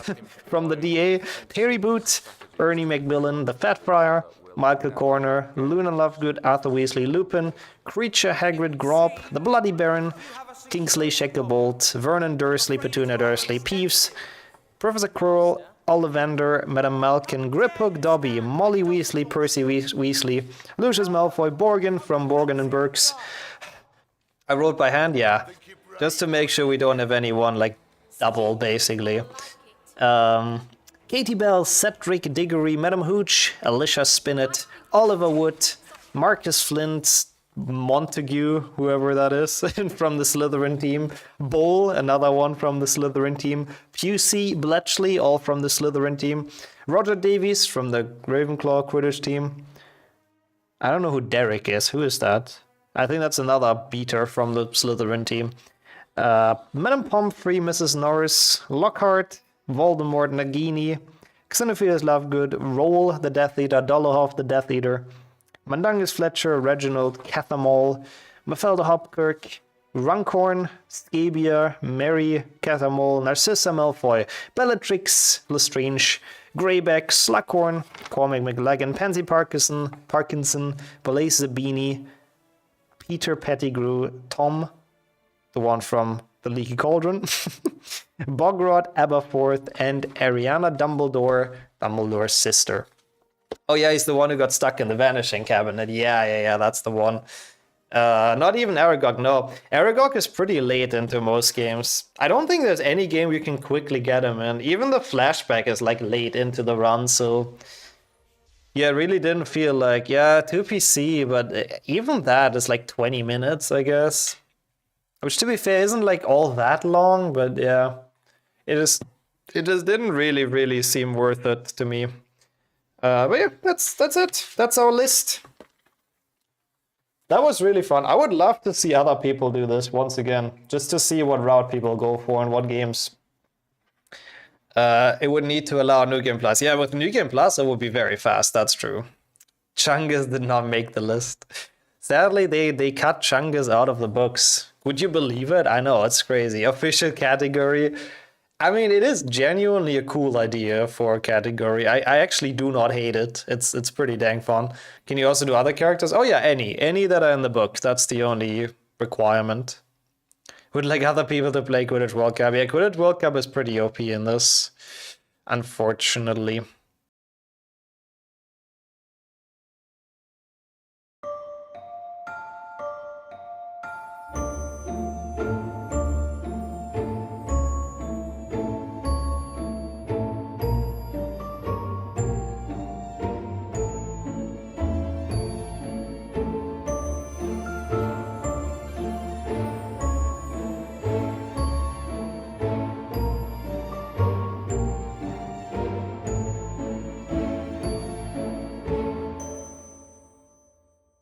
from the DA, Perry Boot, Ernie McMillan, the Fat Friar, Michael Corner, Luna Lovegood, Arthur Weasley, Lupin, Creature, Hagrid, Grob, the Bloody Baron, Kingsley Shacklebolt, Vernon Dursley, Petunia Dursley, Peeves, Professor Quirrell, Ollivander, Madame Malkin, Griphook, Dobby, Molly Weasley, Percy Weasley, Lucius Malfoy, Borgin from Borgin and Burks. I wrote by hand, yeah, just to make sure we don't have anyone like double, basically. Katie Bell, Cedric Diggory, Madam Hooch, Alicia Spinnet, Oliver Wood, Marcus Flint, Montague, whoever that is, from the Slytherin team, Bowl, another one from the Slytherin team, Pusey, Bletchley, all from the Slytherin team, Roger Davies from the Ravenclaw Quidditch team. I don't know who Derek is. Who is that? I think that's another beater from the Slytherin team. Madame Pomfrey, Mrs. Norris, Lockhart, Voldemort, Nagini, Xenophilius Lovegood, Roll, the Death Eater, Dolohov, the Death Eater, Mandungus Fletcher, Reginald, Cathamol, Mephelda Hopkirk, Runcorn, Scabia, Mary, Cathamol, Narcissa Malfoy, Bellatrix, Lestrange, Greyback, Slughorn, Cormac McLagan, Pansy Parkinson, Blaise Zabini, Peter Pettigrew, Tom, the one from the Leaky Cauldron, Bogrod, Aberforth, and Ariana Dumbledore, Dumbledore's sister. Oh yeah, he's the one who got stuck in the Vanishing Cabinet. Yeah, that's the one. Not even Aragog, no. Aragog is pretty late into most games. I don't think there's any game you can quickly get him in. Even the flashback is like late into the run, so... Yeah, it really didn't feel like, 2PC, but even that is like 20 minutes, I guess. Which, to be fair, isn't like all that long, but yeah. It just didn't really seem worth it to me. But yeah, that's it. That's our list. That was really fun. I would love to see other people do this once again, just to see what route people go for and what games. It would need to allow New Game Plus. Yeah, with New Game Plus, it would be very fast. That's true. Chungus did not make the list. Sadly, they cut Chungus out of the books. Would you believe it? I know, it's crazy. Official category. I mean, it is genuinely a cool idea for a category. I actually do not hate it. It's pretty dang fun. Can you also do other characters? Oh yeah, any that are in the book. That's the only requirement. Would like other people to play Quidditch World Cup. Yeah, Quidditch World Cup is pretty OP in this, unfortunately.